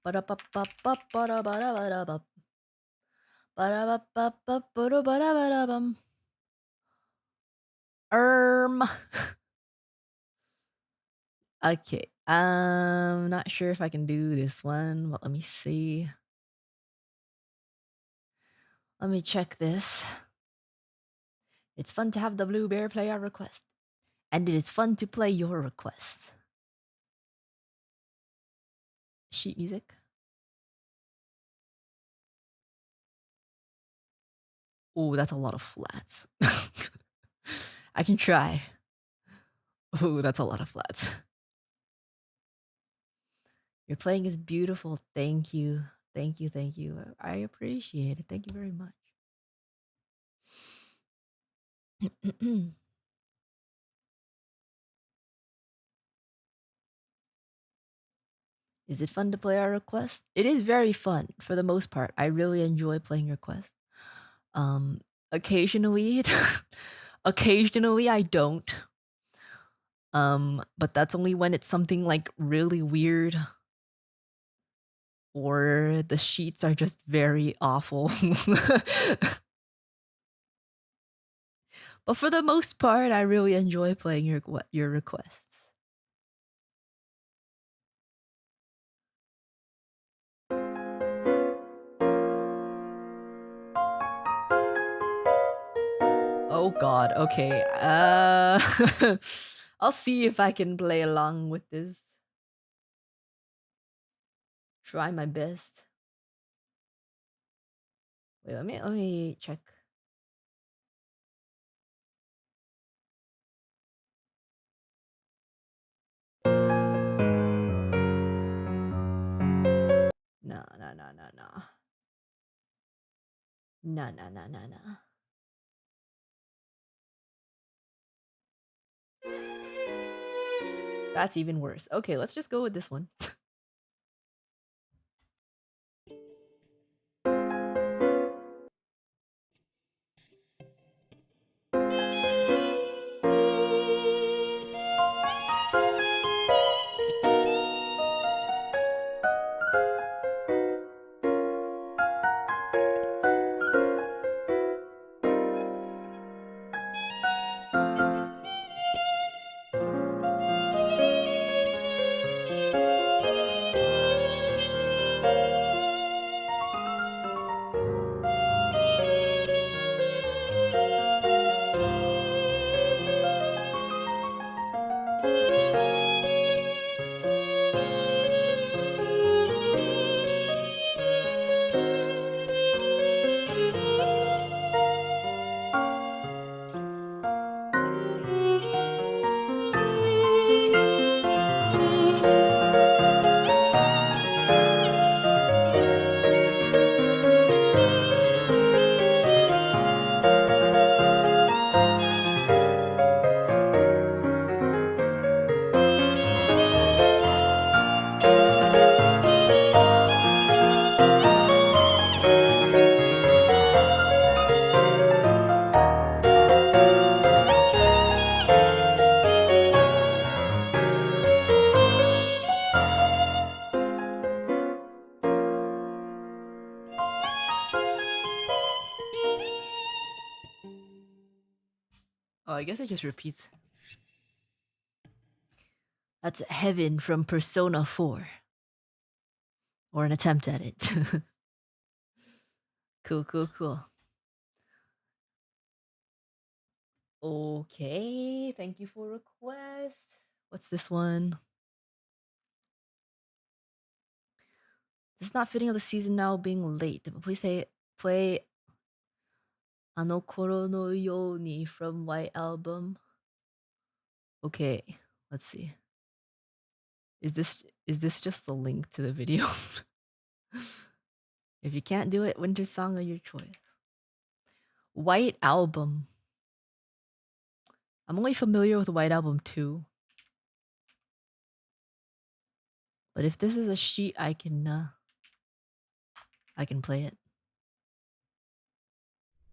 Ba-da-ba-ba-ba-ba-da-ba-da-ba-da-ba. Ba-da-ba-ba-ba-ba-da-ba-da-ba-da-bum. Okay. Not sure if I can do this one, but let me see. Let me check this. It's fun to have the Blue Bear play our request. And it is fun to play your request. Sheet music. Oh, that's a lot of flats. I can try. Oh, that's a lot of flats. Your playing is beautiful. Thank you. Thank you. Thank you. I appreciate it. Thank you very much. Is it fun to play our request? It is very fun for the most part. I really enjoy playing requests. Occasionally, occasionally I don't. But that's only when it's something like really weird or the sheets are just very awful. But for the most part, I really enjoy playing your requests. Oh god, okay. I'll see if I can play along with this. Try my best. Wait, let me check. No, no, no, no, no. No, no, no, no, no. That's even worse. Okay, let's just go with this one. Oh, I guess it just repeats. That's Heaven from Persona 4. Or an attempt at it. Cool, cool, cool. Okay, thank you for request. What's this one? This is not fitting of the season now being late. But please say play Ano Koro no Yo ni from White Album. Okay, let's see. Is this just the link to the video? If you can't do it, winter song of your choice. White Album. I'm only familiar with White Album 2. But if this is a sheet, I can play it.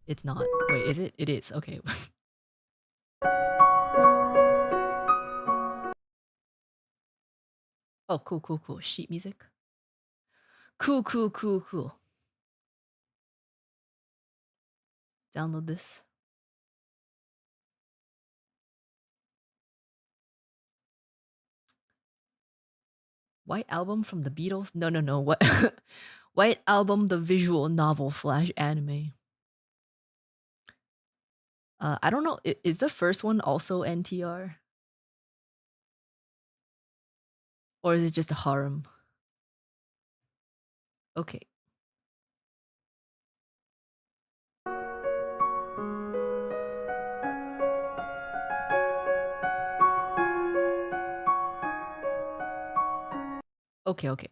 It's not. Wait, is it? It is. Okay. Oh, cool, cool, cool. Sheet music. Cool, cool, cool, cool. Download this. White Album from the Beatles? No. What? White Album, the visual novel / anime. I don't know. Is the first one also NTR? Or is it just a harem? Okay. Okay.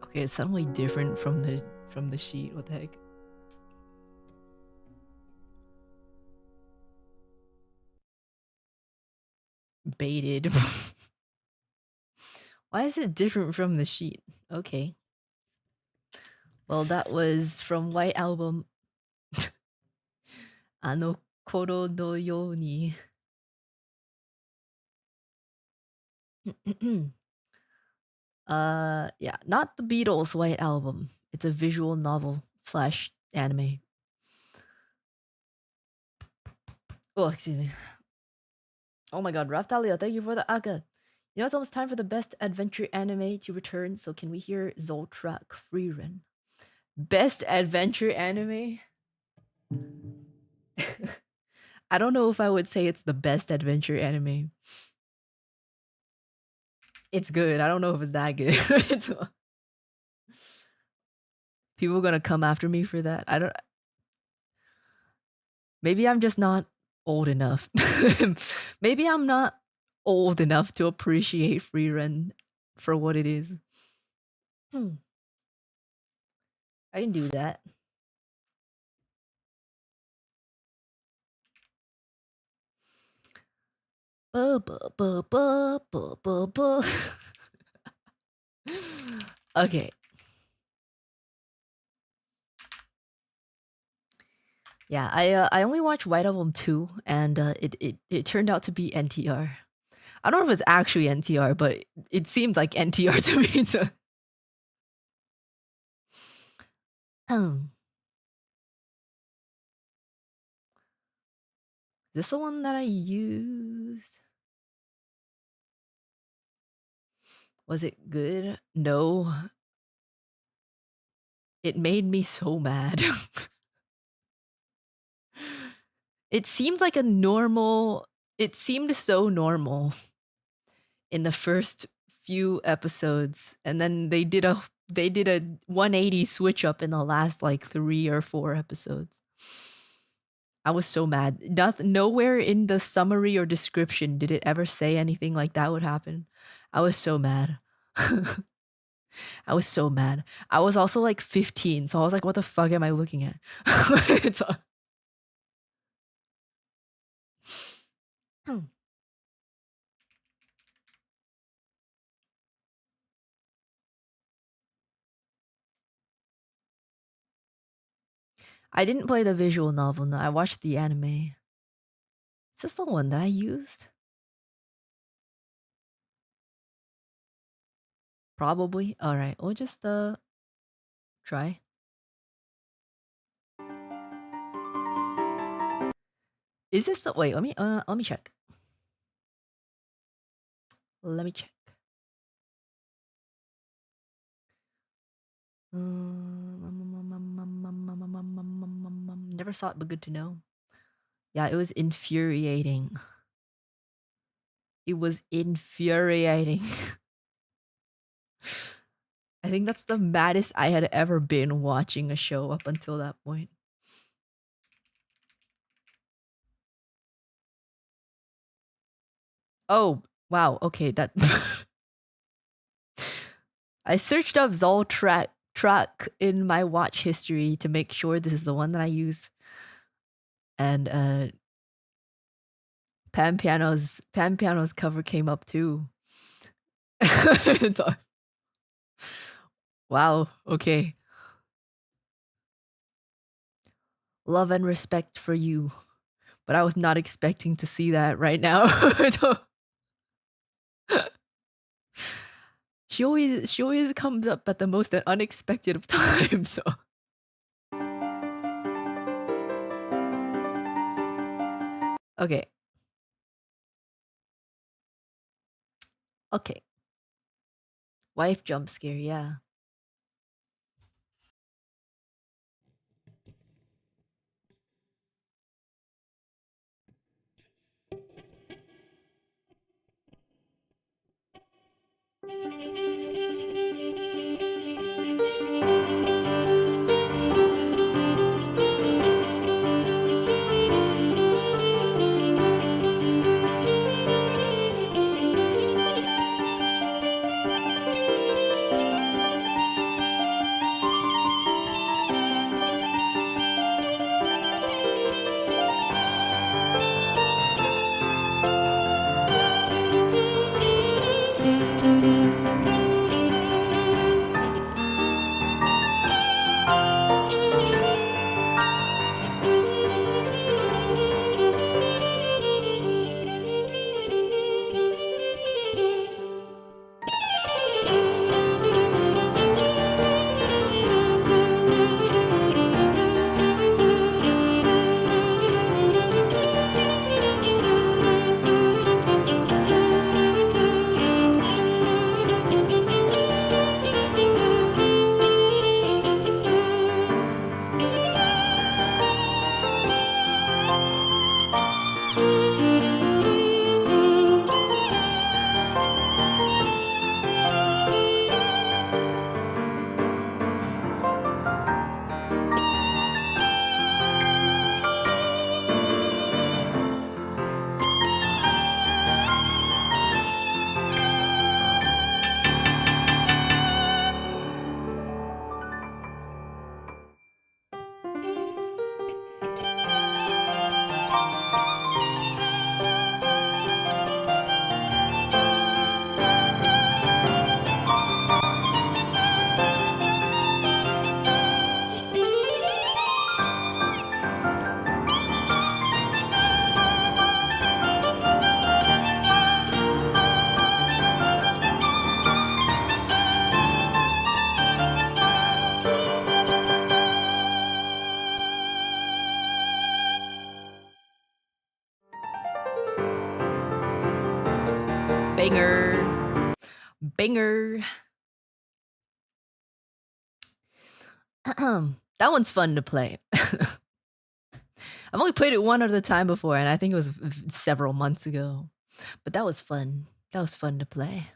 Okay, it's suddenly different from the sheet. What the heck? Baited. Why is it different from the sheet? Okay. Well, that was from White Album. Ano Koro no Yo ni. Yeah, not the Beatles' White Album. It's a visual novel / anime. Oh, excuse me. Oh my god, Raftalia, thank you for the aga. You know, it's almost time for the best adventure anime to return, so can we hear Zoltrak Freerun? Best adventure anime? I don't know if I would say it's the best adventure anime. It's good. I don't know if it's that good. People are gonna come after me for that. Maybe I'm just not old enough. Maybe I'm not old enough to appreciate free rent for what it is. Hmm. I can do that. Okay. Yeah, I only watched White Album 2 and it turned out to be NTR. I don't know if it's actually NTR, but it seemed like NTR to me. So. Um, is this the one that I used? Was it good? No. It made me so mad. It seemed like a normal. It seemed so normal in the first few episodes, and then they did a 180 switch up in the last like 3 or 4 episodes. I was so mad. Nowhere in the summary or description did it ever say anything like that would happen. I was so mad. I was so mad. I was also like 15, so I was like, what the fuck am I looking at? It's Hmm. I didn't play the visual novel, no. I watched the anime. Is this the one that I used? Probably. Alright, we'll just try. Is this the wait, let me check. Let me check. Never saw it, but good to know. Yeah, it was infuriating. It was infuriating. I think that's the maddest I had ever been watching a show up until that point. Oh, wow. Okay, that I searched up Zol track in my watch history to make sure this is the one that I use. And Pan Piano's cover came up too. Wow, okay. Love and respect for you. But I was not expecting to see that right now. She always comes up at the most unexpected of times. So. Okay. Okay. Wife jump scare, yeah. Banger. Banger. That one's fun to play. I've only played it one other time before, and I think it was several months ago. But that was fun. That was fun to play.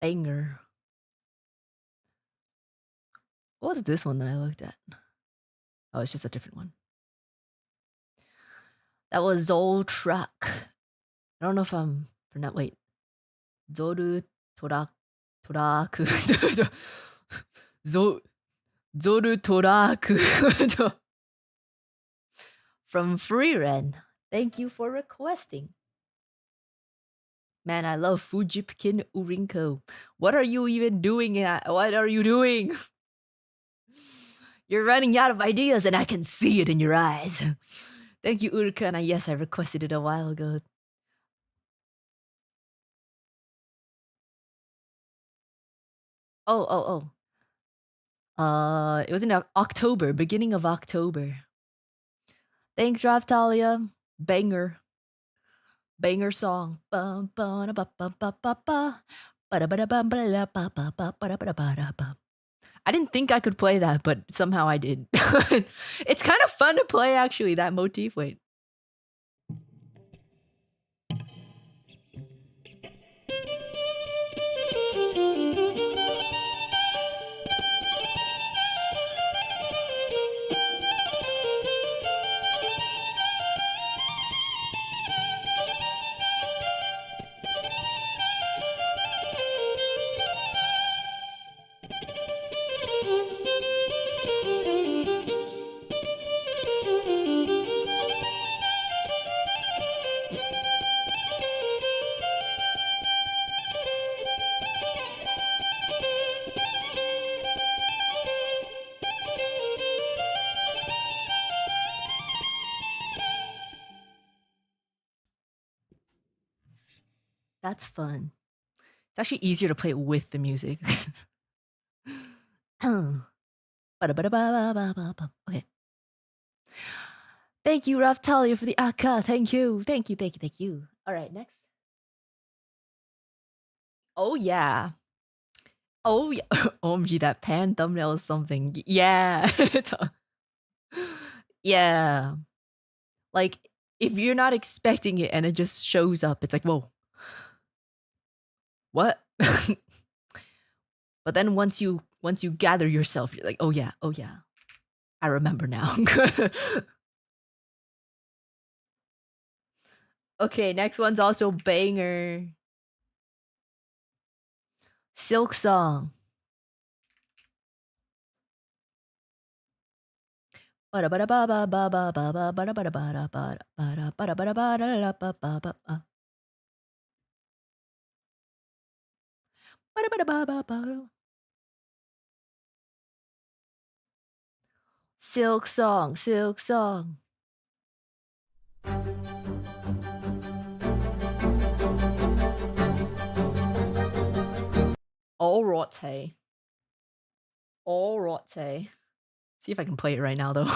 Banger. What was this one that I looked at? Oh, it's just a different one. That was Zol Truck. I don't know if I'm wait. Zoru Toraku. Zoru Toraku. From Freeren. Thank you for requesting. Man, I love Fujikura Uruka. What are you even doing? What are you doing? You're running out of ideas and I can see it in your eyes. Thank you, Uruka. And yes, I requested it a while ago. Oh. It was in October, beginning of October. Thanks, Raftalia. Banger. Banger song. I didn't think I could play that, but somehow I did. It's kind of fun to play, actually, that motif. Wait. That's fun. It's actually easier to play it with the music. Okay. Thank you, Raftalia, for the akaaaaa. Thank you. All right, next. Oh, yeah. Oh, yeah. OMG, that pan thumbnail is something. Yeah. Yeah. Like, if you're not expecting it and it just shows up, it's like, whoa. What? But then once you gather yourself, you're like, oh yeah, I remember now. Okay, next one's also banger. Silk Song. Silk Song. All right. See if I can play it right now, though.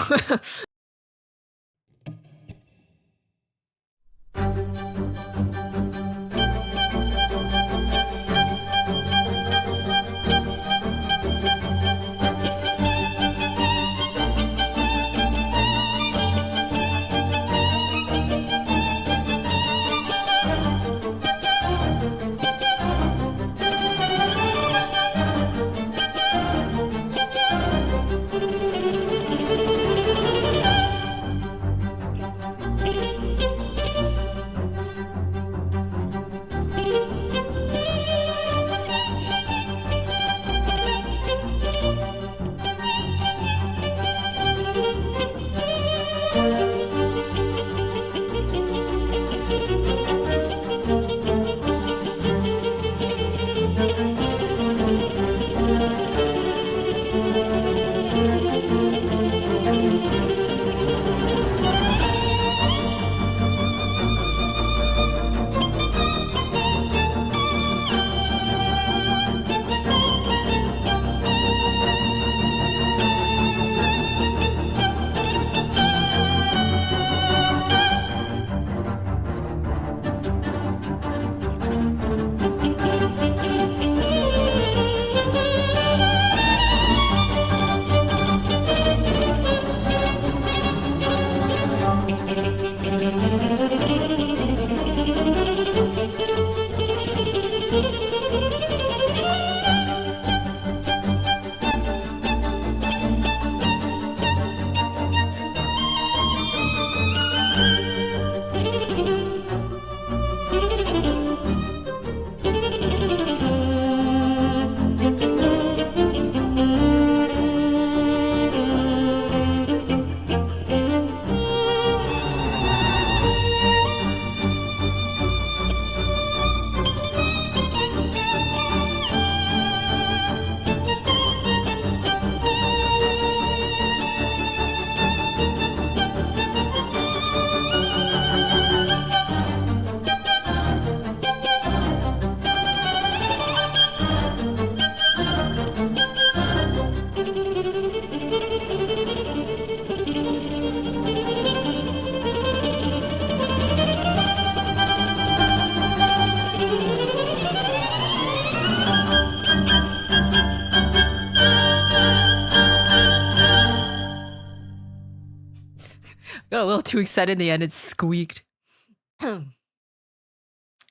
Got a little too excited in the end. It squeaked.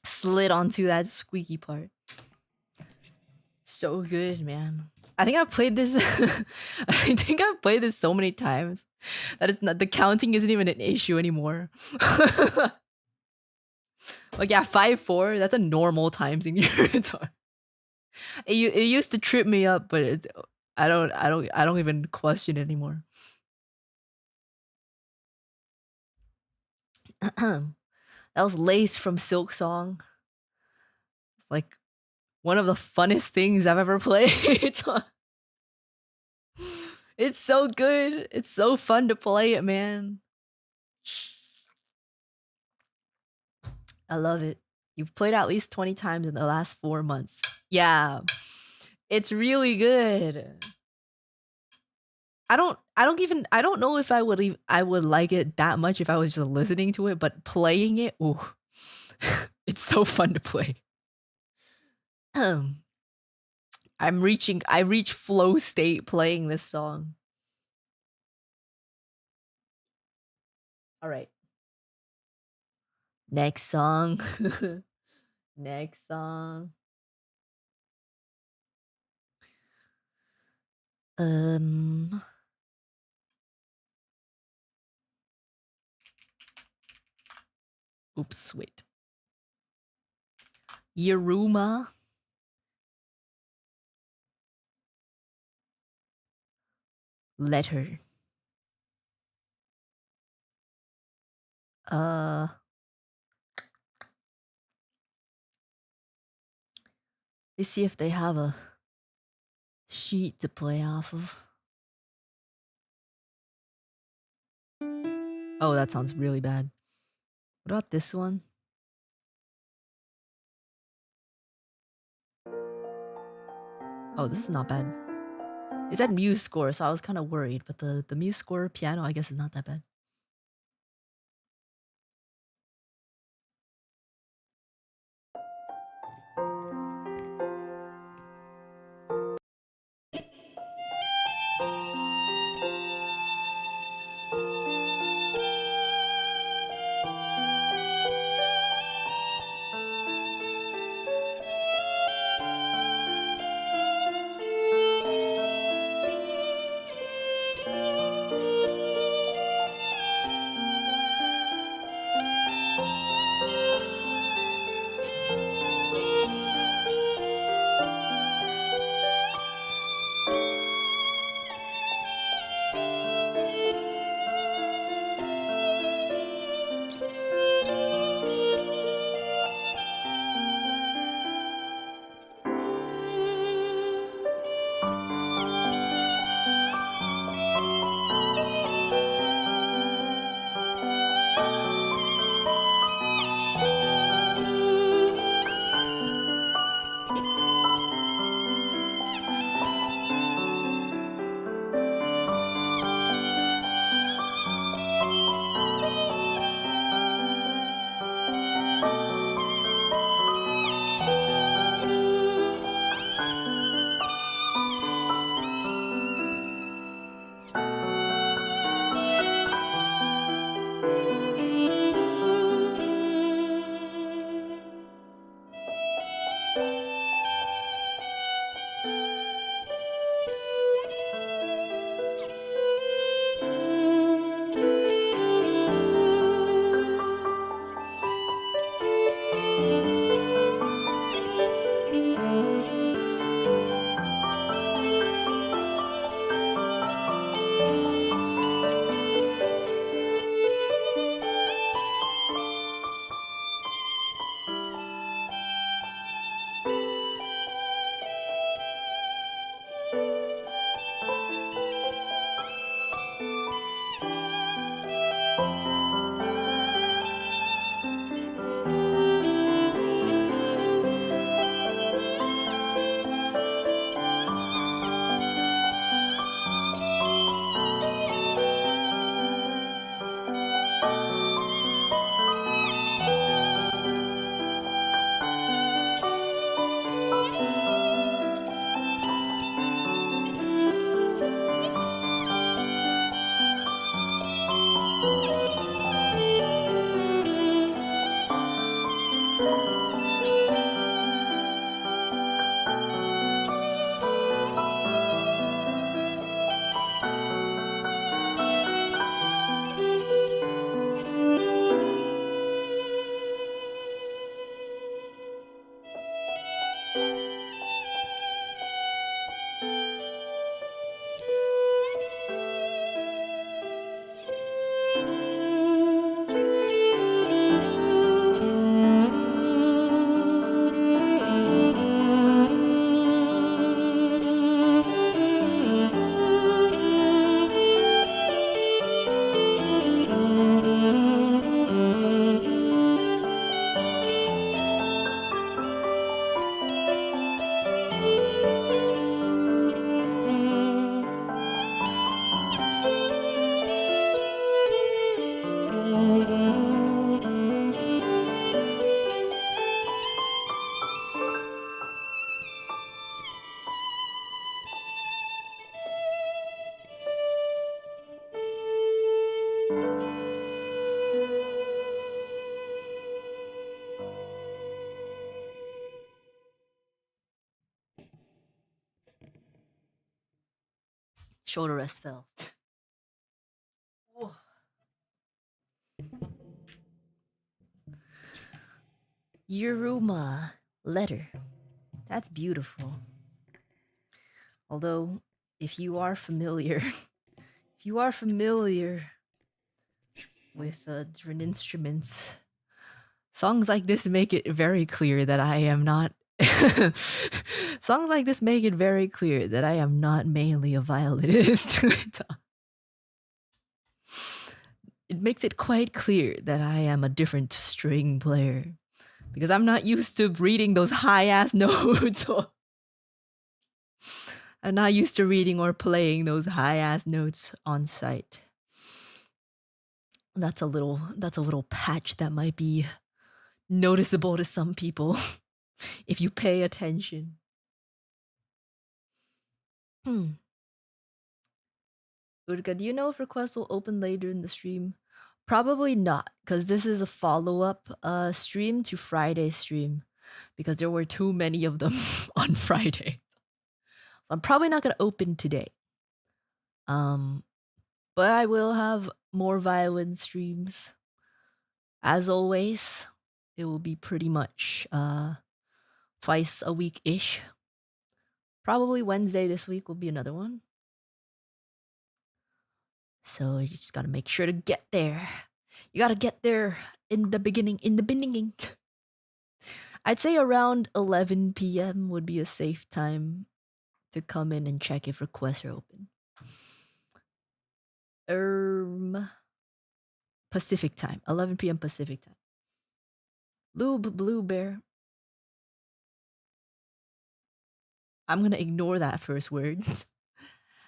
Slid onto that squeaky part. So good, man. I think I've played this. I think I've played this so many times that it's not, the counting isn't even an issue anymore. Like yeah, 5/4. That's a normal times in your guitar. It used to trip me up, but it's I don't even question it anymore. That was Lace from Silk Song. Like one of the funnest things I've ever played. It's so good. It's so fun to play it, man. I love it. You've played at least 20 times in the last 4 months. Yeah. It's really good. I don't know if I would like it that much if I was just listening to it, but playing it, ooh. It's so fun to play. I reach flow state playing this song. All right. Next song. Next song. Oops, wait. Yeruma. Letter. Let's see if they have a sheet to play off of. Oh, that sounds really bad. What about this one? Oh, this is not bad. It said Muse score, so I was kind of worried, but the Muse score piano, I guess, is not that bad. Shoulder rest fell. Yuruma letter. That's beautiful. Although, if you are familiar, if you are familiar with different instruments, songs like this make it very clear that I am not. Songs like this make it very clear that I am not mainly a violinist. It makes it quite clear that I am a different string player because I'm not used to reading those high ass notes. I'm not used to reading or playing those high ass notes on site. That's a little patch that might be noticeable to some people if you pay attention. Urka, do you know if requests will open later in the stream? Probably not, because this is a follow-up stream to Friday's stream, because there were too many of them on Friday. So I'm probably not gonna open today. But I will have more violin streams. As always, it will be pretty much twice a week-ish. Probably Wednesday this week will be another one. So you just gotta make sure to get there. You gotta get there in the beginning. I'd say around 11 p.m. would be a safe time to come in and check if requests are open. Pacific time. 11 p.m. Pacific time. Blue bear. I'm gonna ignore that first word.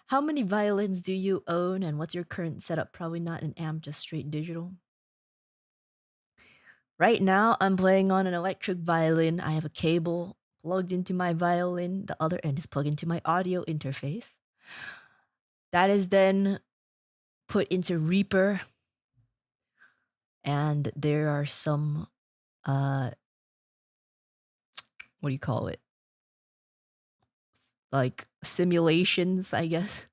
How many violins do you own and what's your current setup? Probably not an amp, just straight digital. Right now, I'm playing on an electric violin. I have a cable plugged into my violin. The other end is plugged into my audio interface. That is then put into Reaper. And there are some, what do you call it? Like simulations, I guess.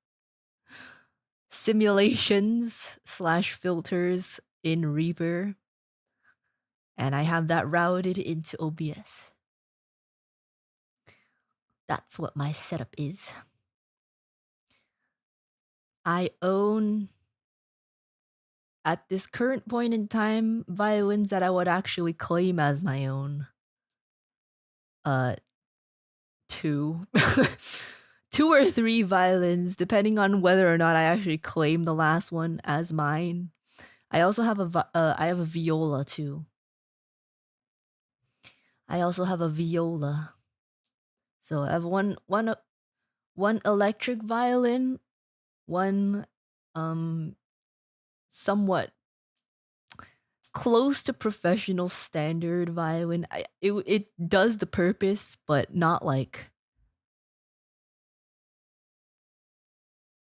Simulations / filters in Reaper. And I have that routed into OBS. That's what my setup is. I own, at this current point in time, violins that I would actually claim as my own. 2. 2 or 3 violins, depending on whether or not I actually claim the last one as mine. I also have I have a viola too. I also have a viola. So I have one electric violin, one somewhat close to professional standard violin. It does the purpose, but not like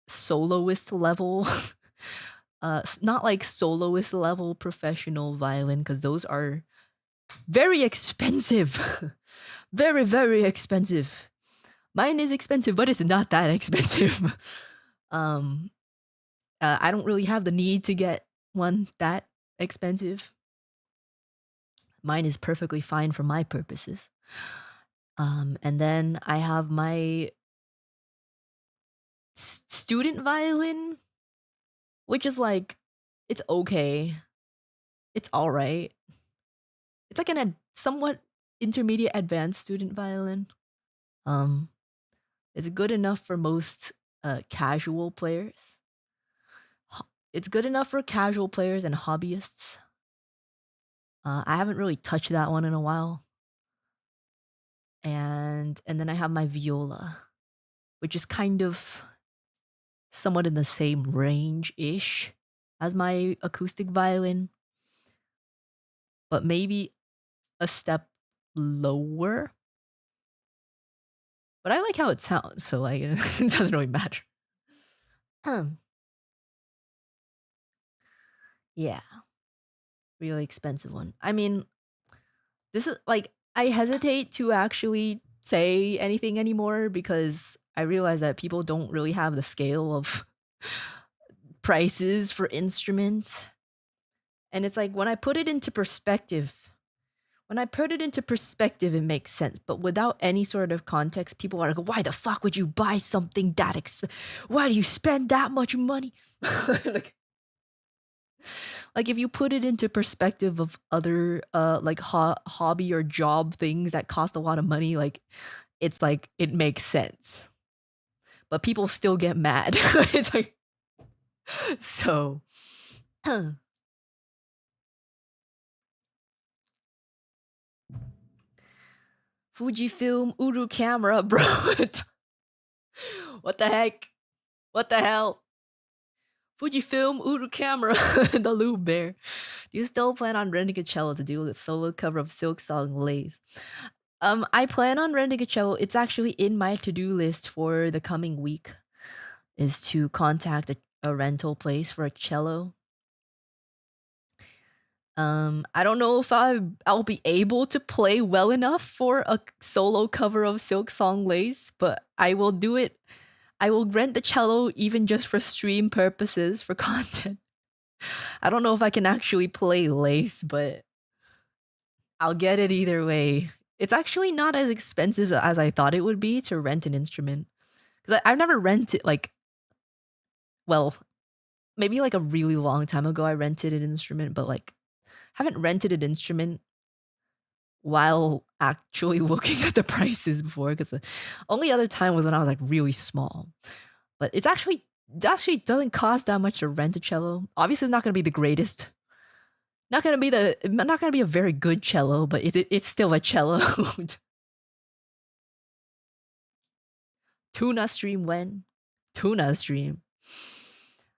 soloist level. Not like soloist level professional violin, because those are very expensive. Very, very expensive. Mine is expensive, but it's not that expensive. I don't really have the need to get one that expensive. Mine is perfectly fine for my purposes. And then I have my student violin, which is like, it's okay. It's all right. It's like an somewhat intermediate advanced student violin. It's good enough for most casual players. It's good enough for casual players and hobbyists. I haven't really touched that one in a while. And then I have my viola, which is kind of somewhat in the same range-ish as my acoustic violin, but maybe a step lower. But I like how it sounds, so like it doesn't really matter. Yeah, really expensive one. I mean, this is like I hesitate to actually say anything anymore because I realize that people don't really have the scale of prices for instruments. And it's like when I put it into perspective, it makes sense. But without any sort of context, people are like, why the fuck would you buy something that why do you spend that much money? like, like if you put it into perspective of other like hobby or job things that cost a lot of money, like it's like it makes sense. But people still get mad. It's like so Fujifilm Uru camera, bro. What the heck? What the hell? Fujifilm Uru camera, the Lube Bear. Do you still plan on renting a cello to do a solo cover of Silk Song Lace? I plan on renting a cello. It's actually in my to-do list for the coming week. Is to contact a rental place for a cello. I don't know if I'll be able to play well enough for a solo cover of Silk Song Lace, but I will do it. I will rent the cello even just for stream purposes for content. I don't know if I can actually play Lace, but I'll get it either way. It's actually not as expensive as I thought it would be to rent an instrument. Because I've never rented, like, well, maybe like a really long time ago I rented an instrument, but like, haven't rented an instrument while actually looking at the prices before. Because the only other time was when I was like really small. But it actually doesn't cost that much to rent a cello. Obviously, it's not going to be the greatest. Not gonna be a very good cello, but it's still a cello. Tuna stream when? Tuna stream.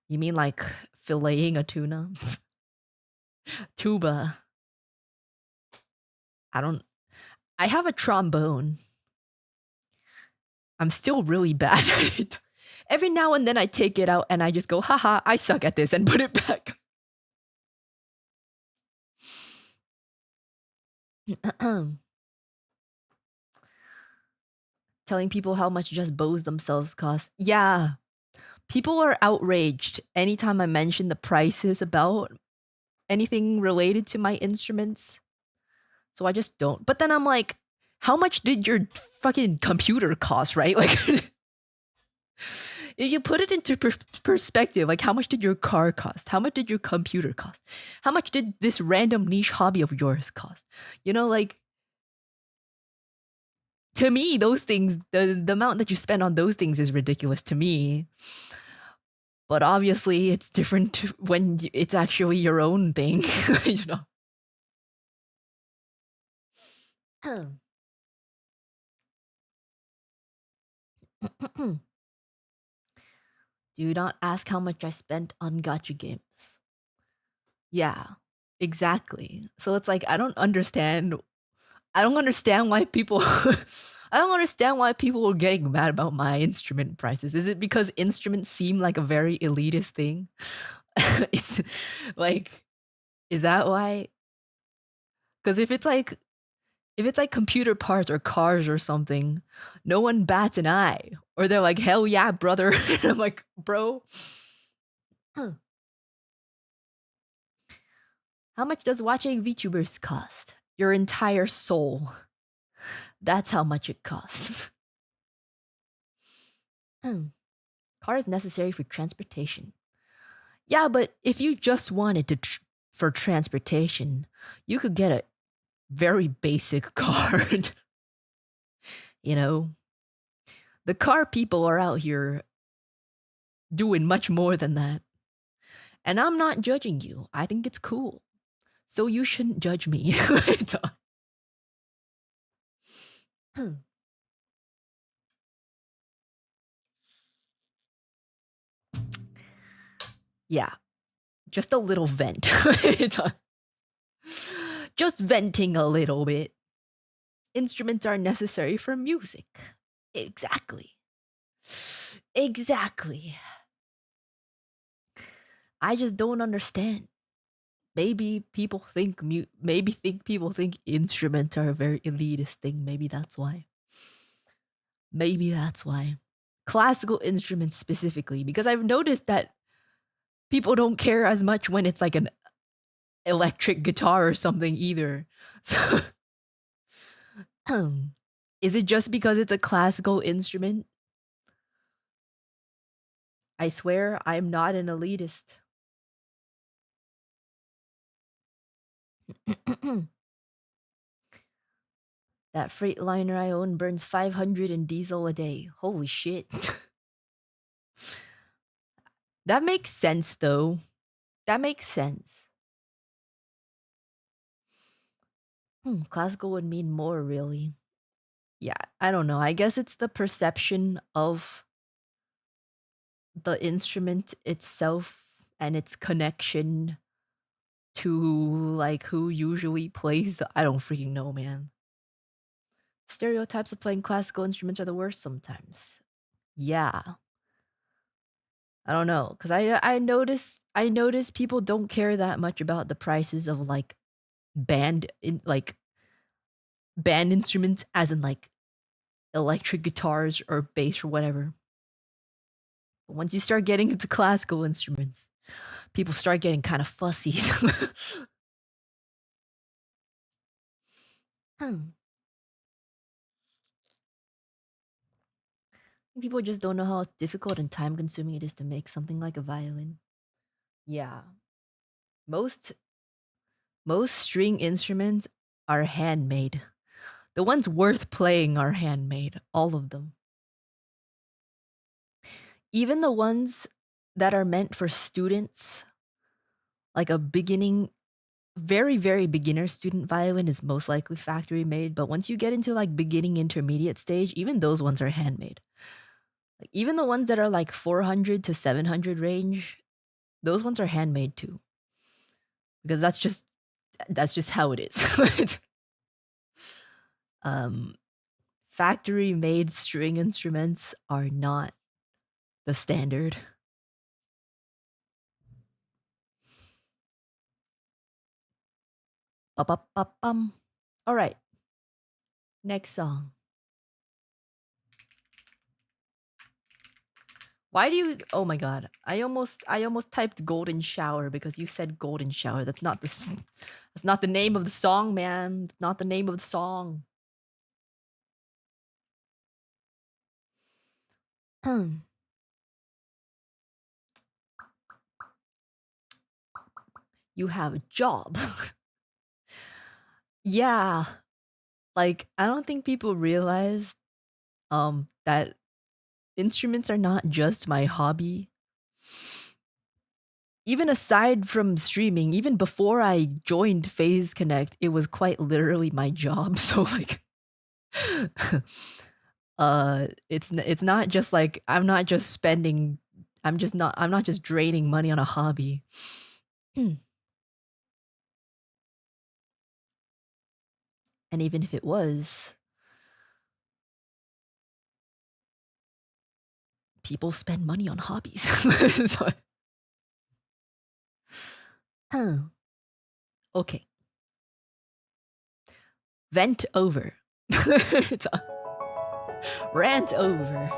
You mean like filleting a tuna? Tuba. I don't. I have a trombone. I'm still really bad at it. Every now and then I take it out and I just go, haha, I suck at this and put it back. Telling people how much just bows themselves cost. Yeah. People are outraged anytime I mention the prices about anything related to my instruments. So I just don't. But then I'm like, how much did your fucking computer cost, right? Like, if you put it into perspective, like, how much did your car cost? How much did your computer cost? How much did this random niche hobby of yours cost? You know, like, to me, those things, the amount that you spend on those things is ridiculous to me. But obviously, it's different when it's actually your own thing, you know? Do not ask how much I spent on gacha games. Yeah, exactly. So it's like I don't understand why people I don't understand why people were getting mad about my instrument prices. Is it because instruments seem like a very elitist thing? It's like, is that why? Because if it's like computer parts or cars or something, no one bats an eye. Or they're like, hell yeah, brother. And I'm like, bro. How much does watching VTubers cost? Your entire soul. That's how much it costs. Car is necessary for transportation. Yeah, but if you just wanted for transportation, you could get a very basic car. You know, the car people are out here doing much more than that. And I'm not judging you. I think it's cool. So you shouldn't judge me. Yeah, just a little vent. Just venting a little bit. Instruments are necessary for music. Exactly. Exactly. I just don't understand. maybe people think instruments are a very elitist thing. Maybe that's why. Maybe that's why. Classical instruments specifically, because I've noticed that people don't care as much when it's like an electric guitar or something either. So is it just because it's a classical instrument? I swear I'm not an elitist. That Freightliner I own burns 500 in diesel a day. Holy shit. That makes sense though. That makes sense. Classical would mean more, really. Yeah, I don't know. I guess it's the perception of the instrument itself and its connection to like who usually plays. I don't freaking know, man. Stereotypes of playing classical instruments are the worst sometimes. Yeah. I don't know, cuz I notice people don't care that much about the prices of like band instruments as in like electric guitars or bass or whatever. But once you start getting into classical instruments, people start getting kind of fussy. Hmm. People just don't know how difficult and time consuming it is to make something like a violin. Yeah. Most most string instruments are handmade. The ones worth playing are handmade, all of them. Even the ones that are meant for students, like a beginning very very beginner student violin is most likely factory made, but once you get into like beginning intermediate stage, even those ones are handmade. Like even the ones that are like 400 to 700 range, those ones are handmade too. Because that's just how it is. um Factory made string instruments are not the standard. Ba-ba-ba-bum. All right, next song. Why do you? Oh my god! I almost typed golden shower because you said golden shower. That's not the name of the song, man. Not the name of the song. You have a job. Yeah, like I don't think people realize that instruments are not just my hobby. Even aside from streaming, even before I joined Phase Connect, it was quite literally my job. So like it's not just like I'm not just draining money on a hobby. And even if it was, people spend money on hobbies. So, okay. Vent over. Rant over.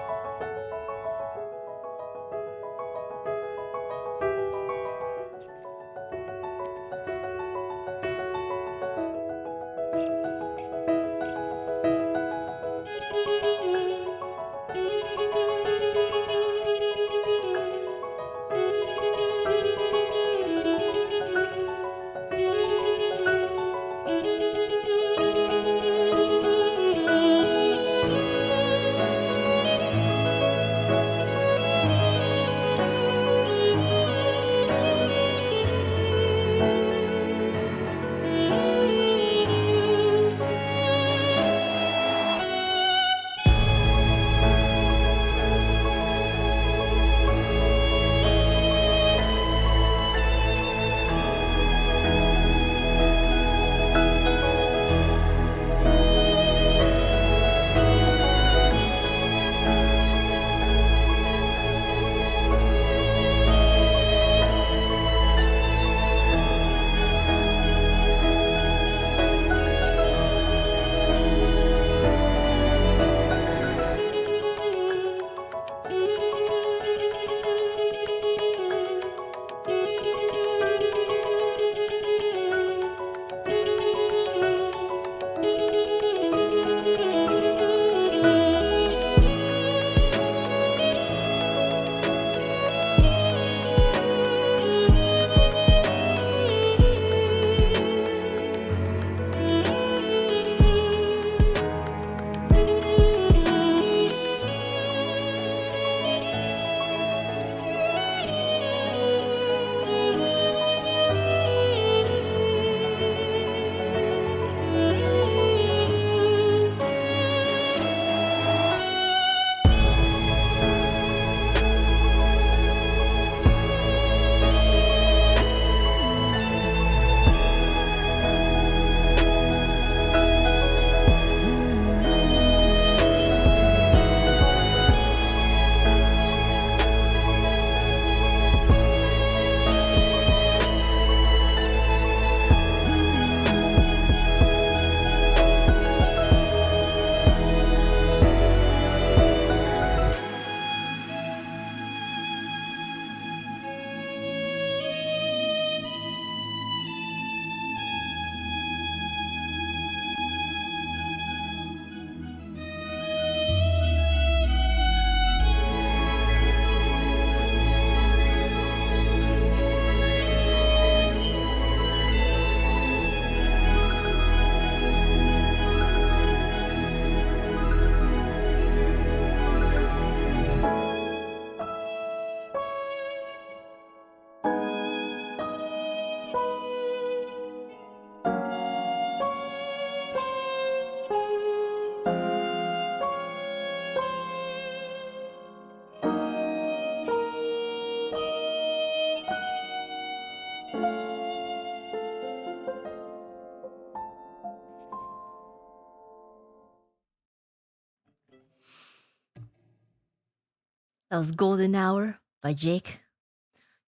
That was Golden Hour by Jake.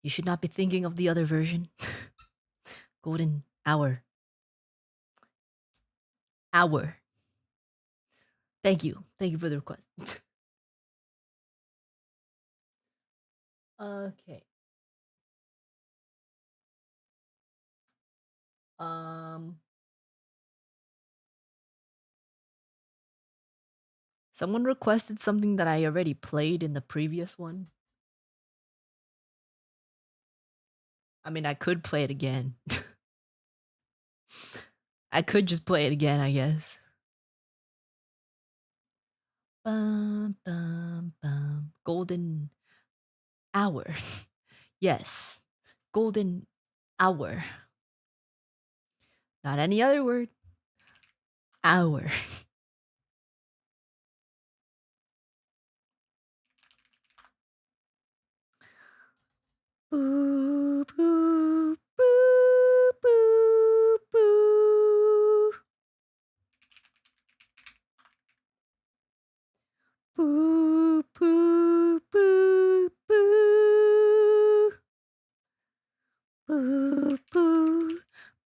You should not be thinking of the other version. Golden Hour. Hour. Thank you. Thank you for the request. Okay. Someone requested something that I already played in the previous one. I mean, I could play it again. I could just play it again, I guess. Bum, bum, bum. Golden Hour. Yes. Golden Hour. Not any other word. Hour. Boo, boo, boo, boo, boo. Boo, boo, boo, boo. Boo, boo,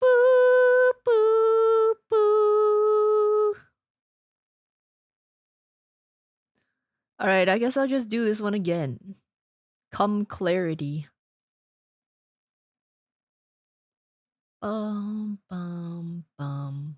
boo, boo, boo. All right, I guess I'll just do this one again. Come clarity. Bum, bum, bum.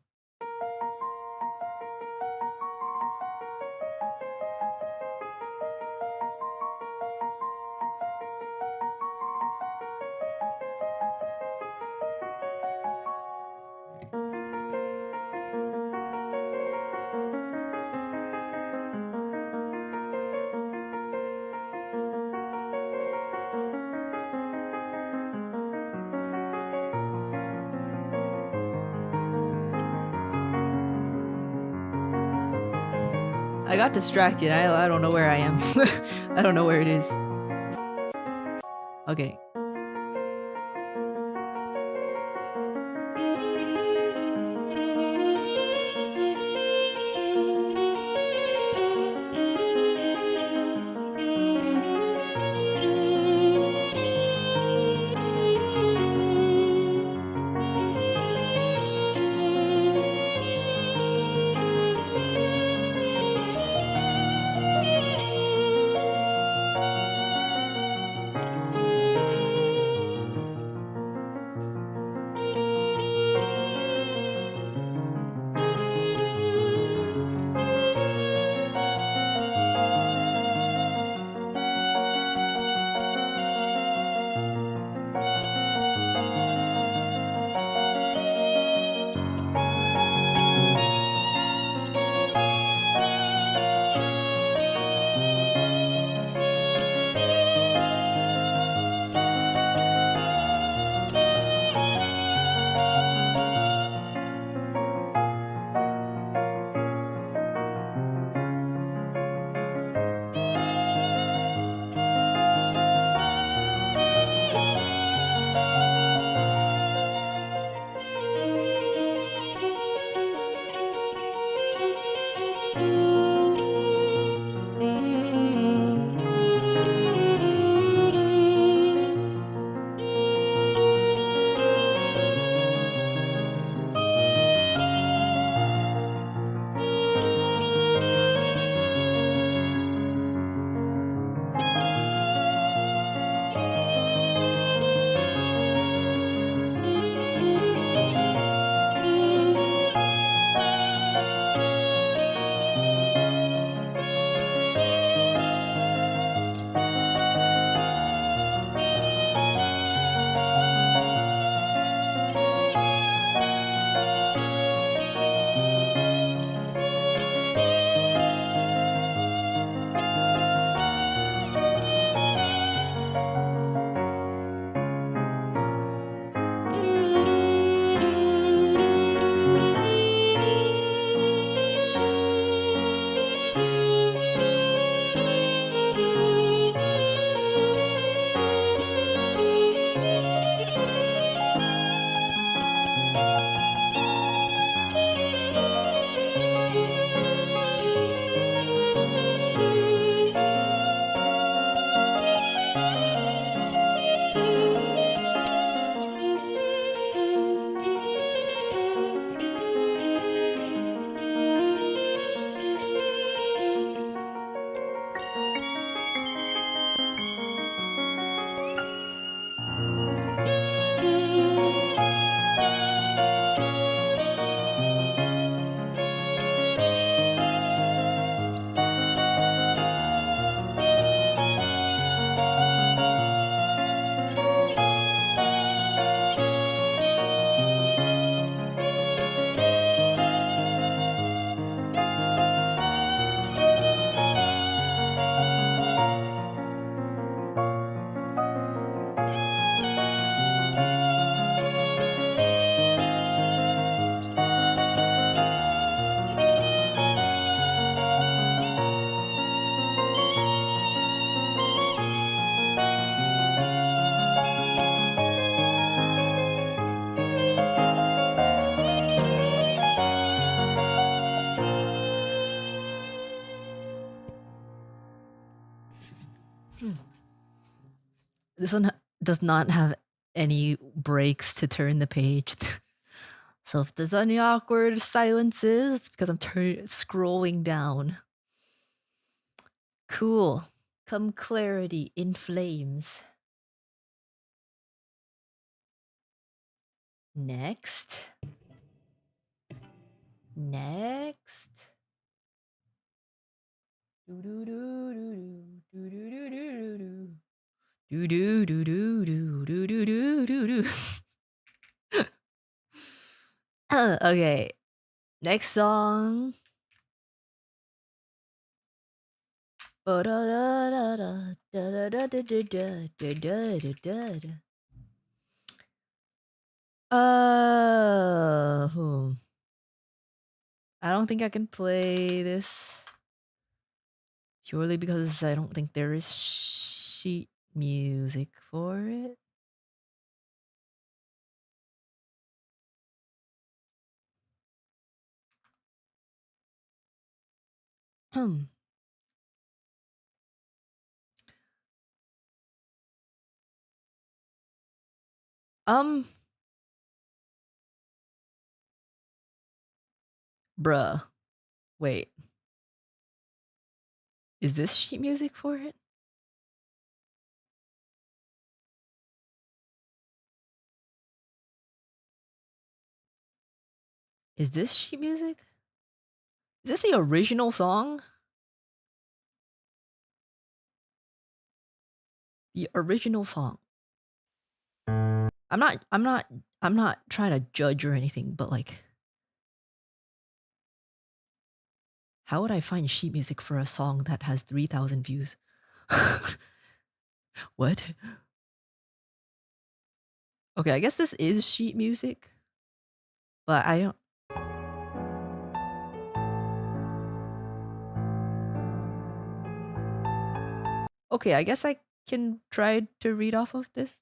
I got distracted. I don't know where I am. I don't know where it is. Okay. This one does not have any breaks to turn the page. So if there's any awkward silences, it's because I'm scrolling down. Cool. Come clarity in flames. Next. Next. Do do do do do do do do do do do do do do do do do do. Okay. Next song. I don't think I can play this purely because I don't think there is sheet music for it. Um, bruh. Wait. Is this sheet music for it? Is this sheet music? Is this the original song? The original song. I'm not trying to judge or anything, but like how would I find sheet music for a song that has 3,000 views? What? Okay, I guess this is sheet music. But I don't. Okay, I guess I can try to read off of this.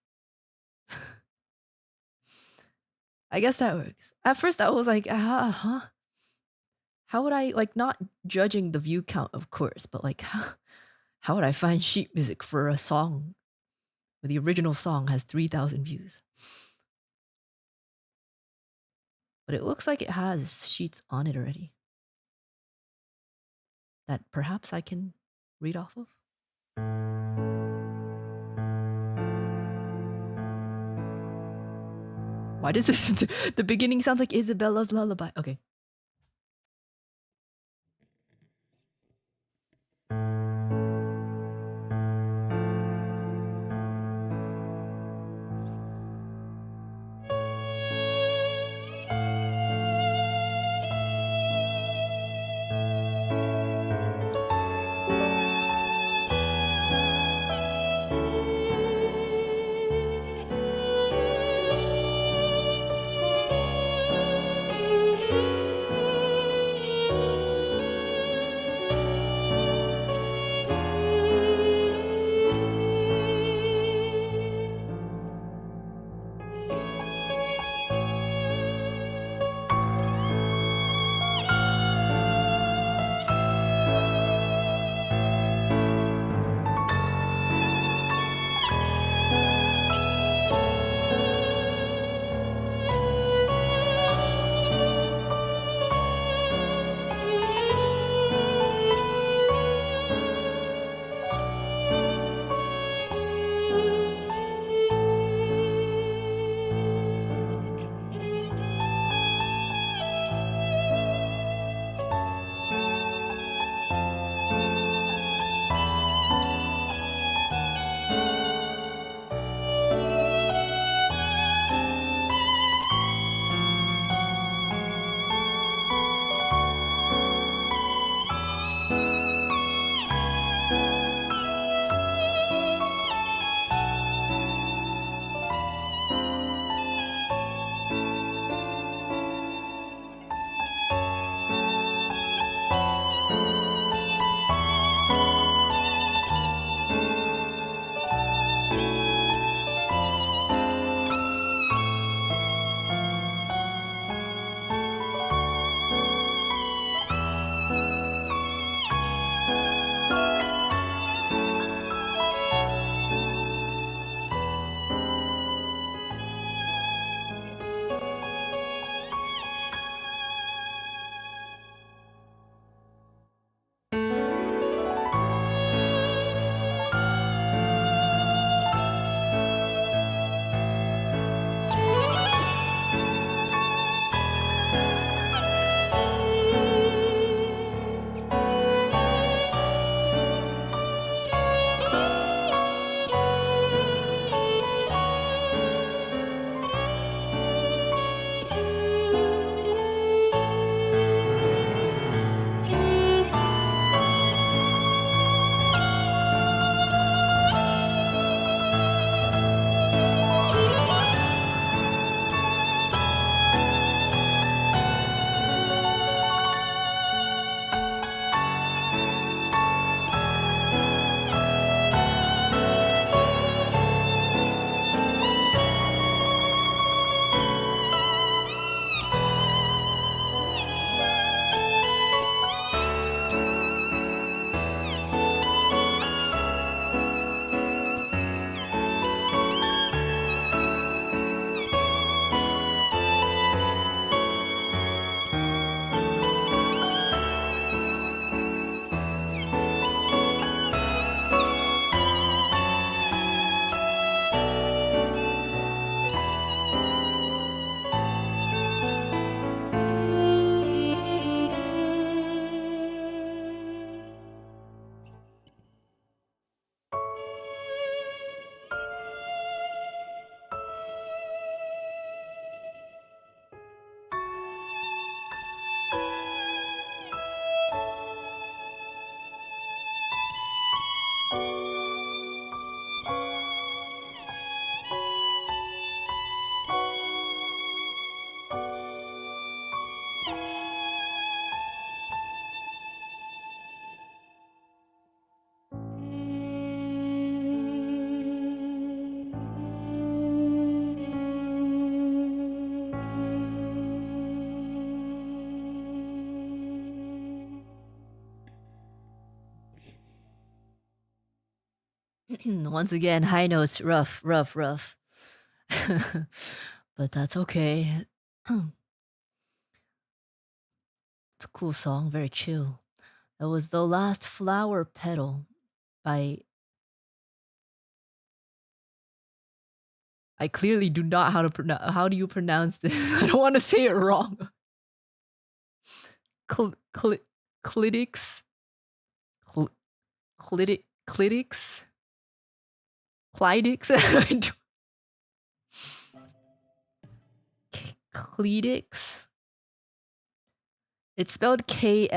I guess that works. At first, I was like, huh? How would I, like, not judging the view count, of course, but like, how would I find sheet music for a song where the original song has 3,000 views? But it looks like it has sheets on it already that perhaps I can read off of. Why does this, the beginning sounds like Isabella's lullaby? Okay. Once again, high notes, rough, rough, rough. But that's okay. It's a cool song, very chill. That was The Last Flower Petal by. I clearly do not how to pronounce. How do you pronounce this? I don't want to say it wrong. Clitics. Clitics. Clydix. Clydix. It's spelled Klydix.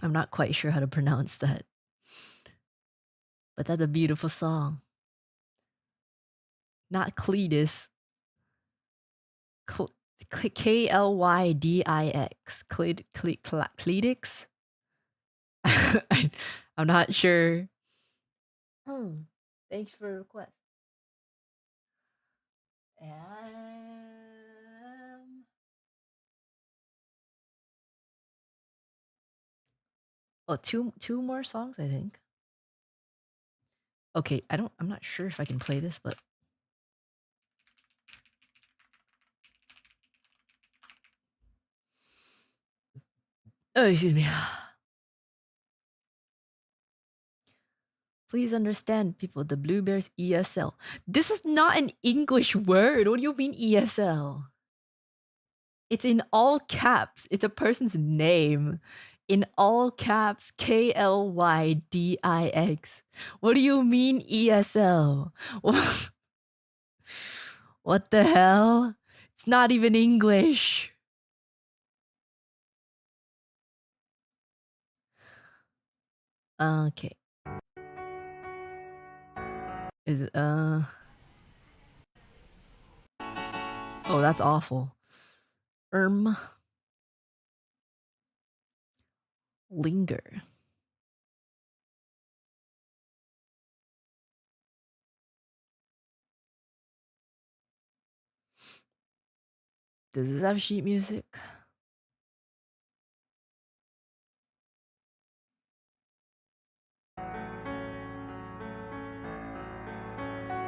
I'm not quite sure how to pronounce that. But that's a beautiful song. Not Cletus. Klydix. Clydix? I'm not sure. Thanks for the request. Oh, two more songs, I think. Okay, I'm not sure if I can play this, but oh, excuse me. Please understand, people, the Bluebears ESL. This is not an English word. What do you mean ESL? It's in all caps. It's a person's name. In all caps, Klydix. What do you mean ESL? What the hell? It's not even English. Okay. Is it oh, that's awful. Linger. Does this have sheet music?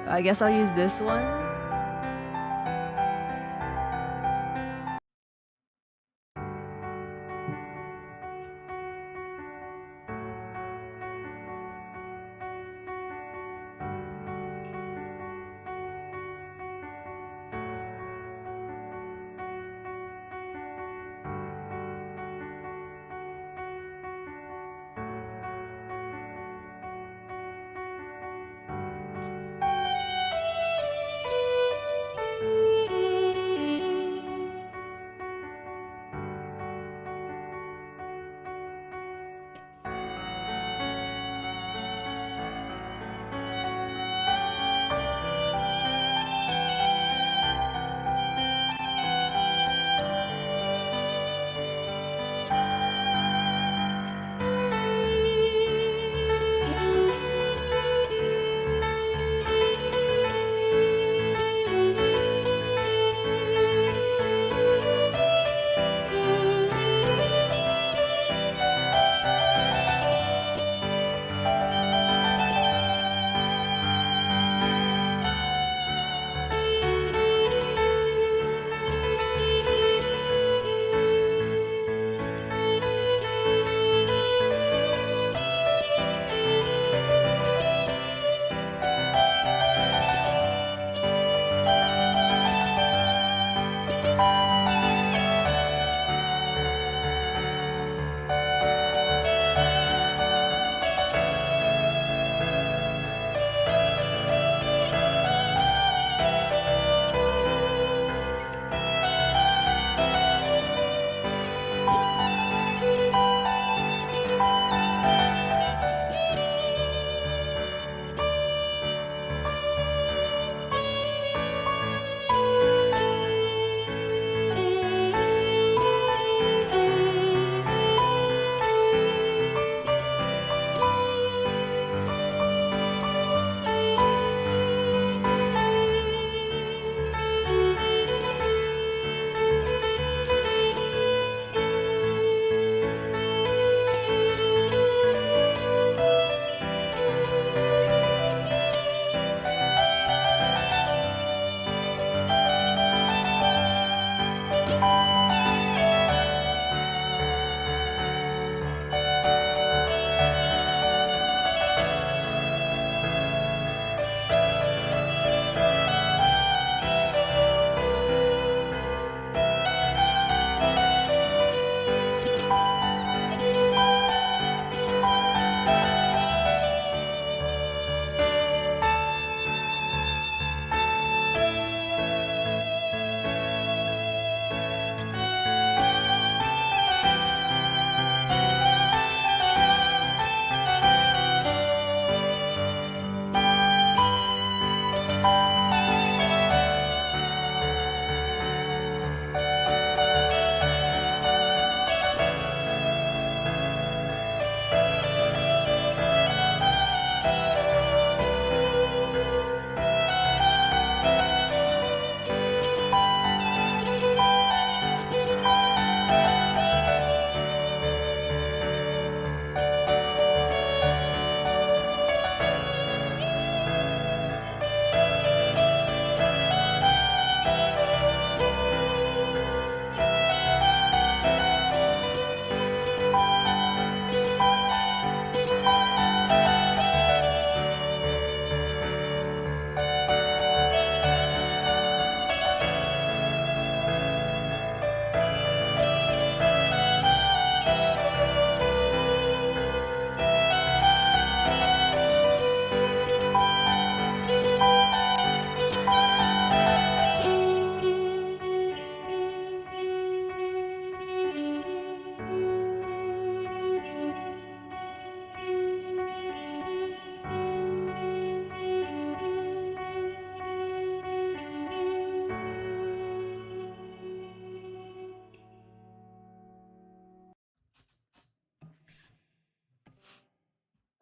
I guess I'll use this one.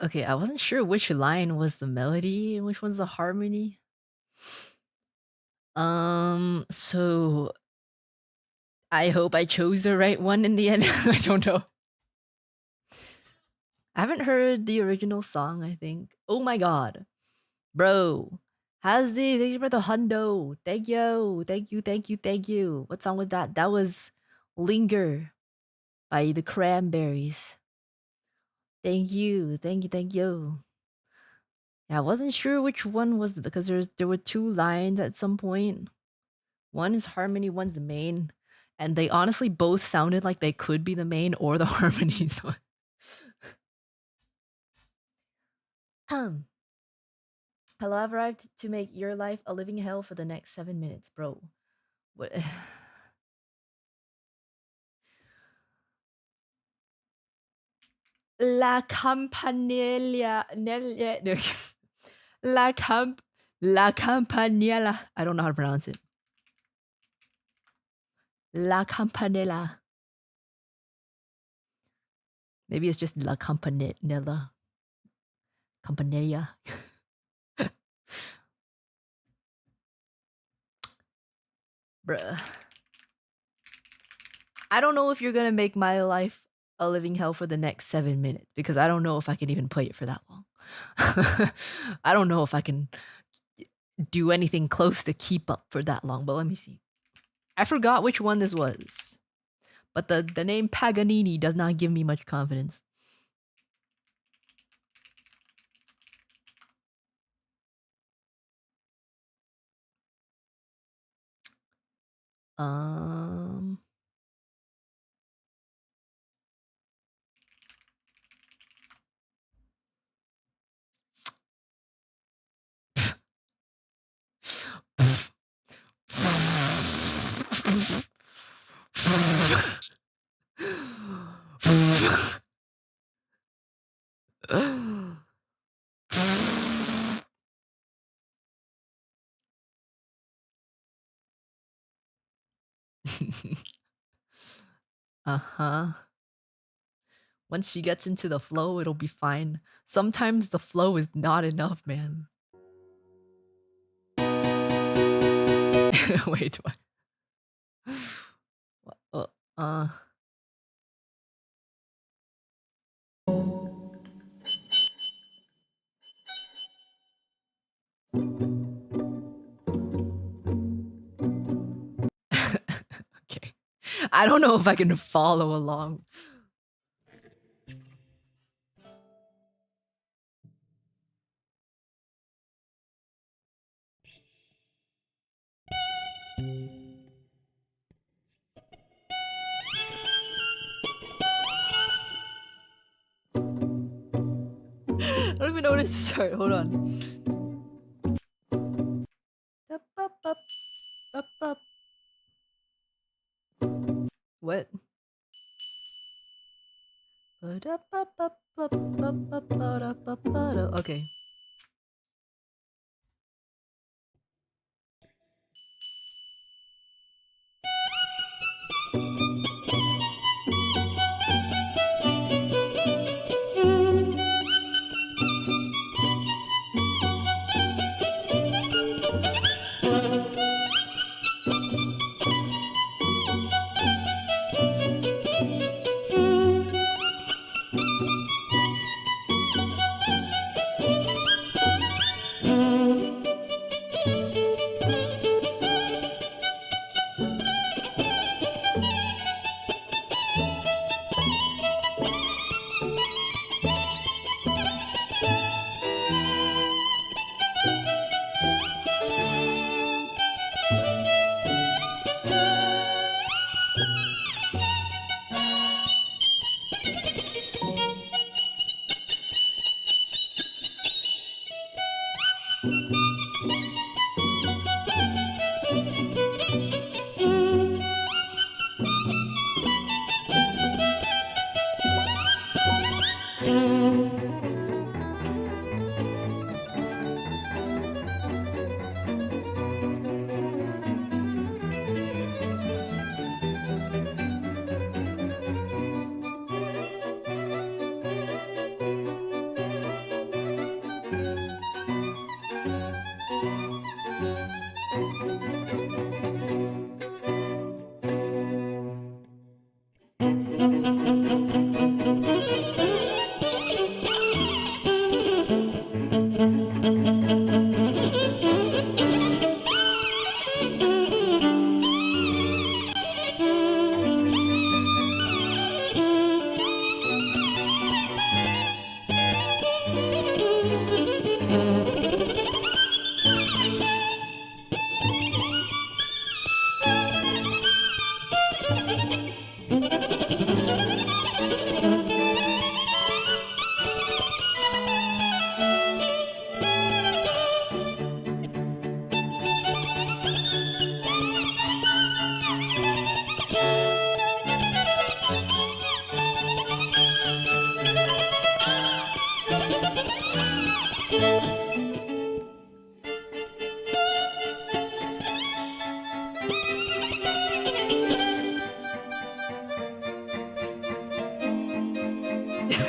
Okay, I wasn't sure which line was the melody and which one's the harmony. So I hope I chose the right one in the end. I don't know. I haven't heard the original song, I think. Oh my god. Bro. Hazy, thank you for the hundo. Thank you. Thank you. Thank you. Thank you. What song was that? That was Linger by the Cranberries. Thank you. Thank you. Thank you. Yeah, I wasn't sure which one was because there were two lines at some point. One is harmony, one's the main. And they honestly both sounded like they could be the main or the harmonies. um Hello, I've arrived to make your life a living hell for the next 7 minutes, bro. What? La Campanella. La Camp. La Campanella. I don't know how to pronounce it. La Campanella. Maybe it's just La Campanella. Campanella. Bruh. I don't know if you're gonna make my life a living hell for the next 7 minutes because I don't know if I can even play it for that long. I don't know if I can do anything close to keep up for that long, but let me see. I forgot which one this was, but the name Paganini does not give me much confidence. Um. Uh-huh. Once she gets into the flow, it'll be fine. Sometimes the flow is not enough, man. Wait, what? Uh. Okay. I don't know if I can follow along. I don't even know where to start. Hold on. What? Okay.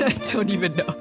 I don't even know.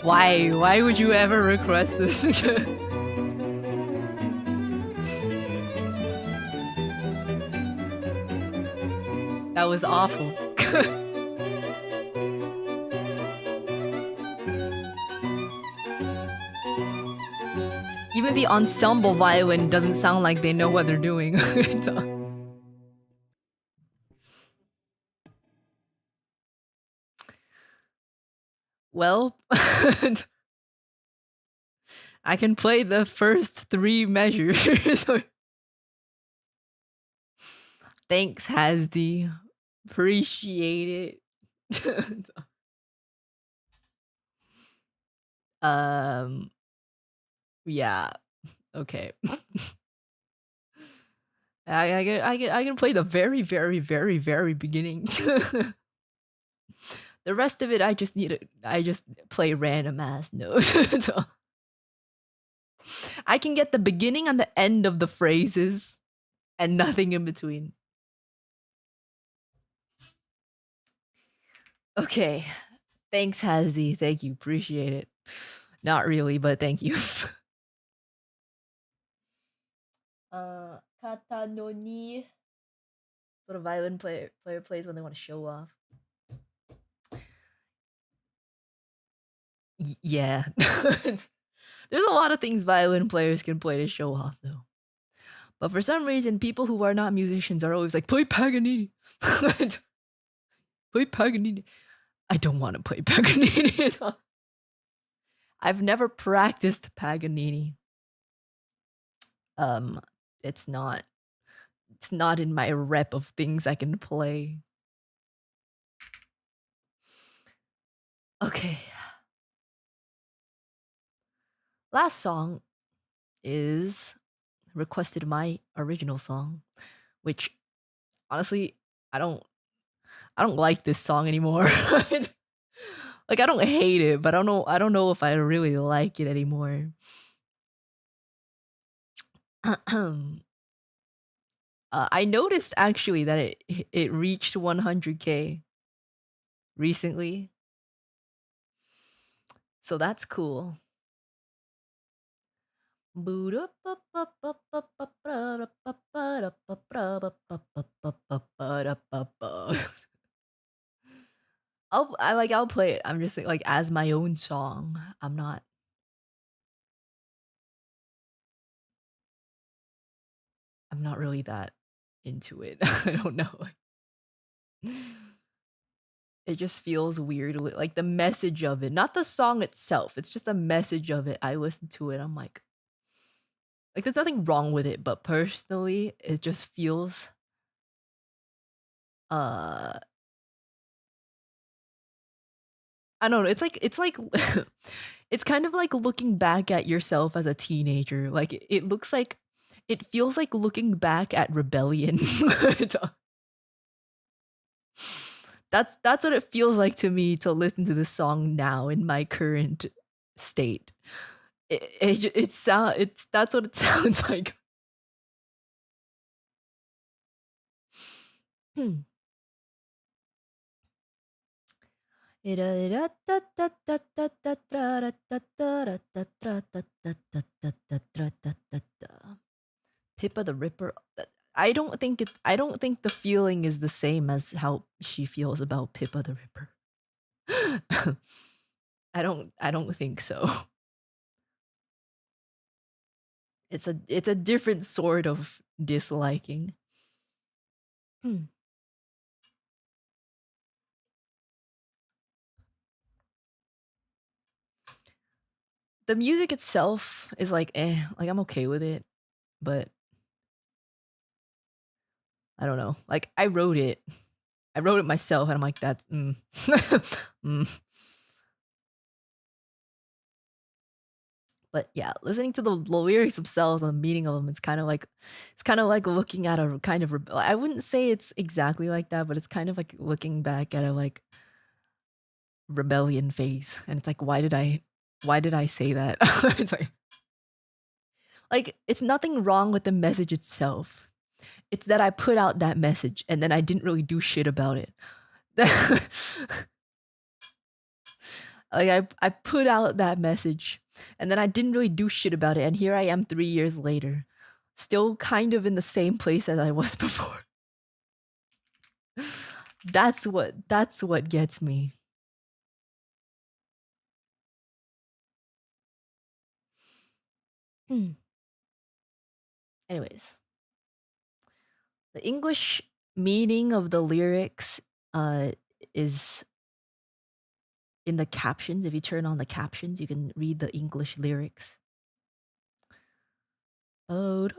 Why? Why would you ever request this? That was awful. Even the ensemble violin doesn't sound like they know what they're doing. Well, I can play the first 3 measures. Thanks, Hasdi. Appreciate it. Yeah. Okay. I can play the very, very, very, very beginning. The rest of it, I just play random ass notes. I can get the beginning and the end of the phrases and nothing in between. Okay. Thanks, Hazy. Thank you. Appreciate it. Not really, but thank you. Kata no ni. What a violin player plays when they want to show off. Yeah. There's a lot of things violin players can play to show off, though. But for some reason, people who are not musicians are always like, play Paganini. Play Paganini. I don't want to play Paganini. I've never practiced Paganini. It's not It's not in my rep of things I can play. Okay. Last song is requested my original song, which honestly, I don't I don't like this song anymore. Like I don't hate it, but I don't know if I really like it anymore. I noticed actually that it reached 100K recently. So that's cool. I'll play it. I'm just like as my own song. I'm not really that into it. I don't know. It just feels weird with like the message of it, not the song itself. It's just the message of it. I listen to it. I'm like there's nothing wrong with it, but personally, it just feels uh I don't know. It's like it's kind of like looking back at yourself as a teenager. Like it looks like it feels like looking back at rebellion. That's what it feels like to me to listen to this song now in my current state. It's that's what it sounds like. Hmm. Pippa the Ripper. I don't think the feeling is the same as how she feels about Pippa the Ripper. I don't think so. It's a different sort of disliking. Hmm. The music itself is like like I'm okay with it, but I don't know. Like I wrote it. I wrote it myself and I'm like that's mm. But yeah, listening to the lyrics themselves and the meaning of them, it's kind of like looking at a kind of I wouldn't say it's exactly like that, but it's kind of like looking back at a like rebellion phase, and it's like why did I say that? It's like it's nothing wrong with the message itself. It's that I put out that message and then I didn't really do shit about it. Like I put out that message and then I didn't really do shit about it, and here I am 3 years later, still kind of in the same place as I was before. That's what gets me. Hmm. Anyways, the English meaning of the lyrics uh is in the captions. If you turn on the captions, you can read the English lyrics. When'd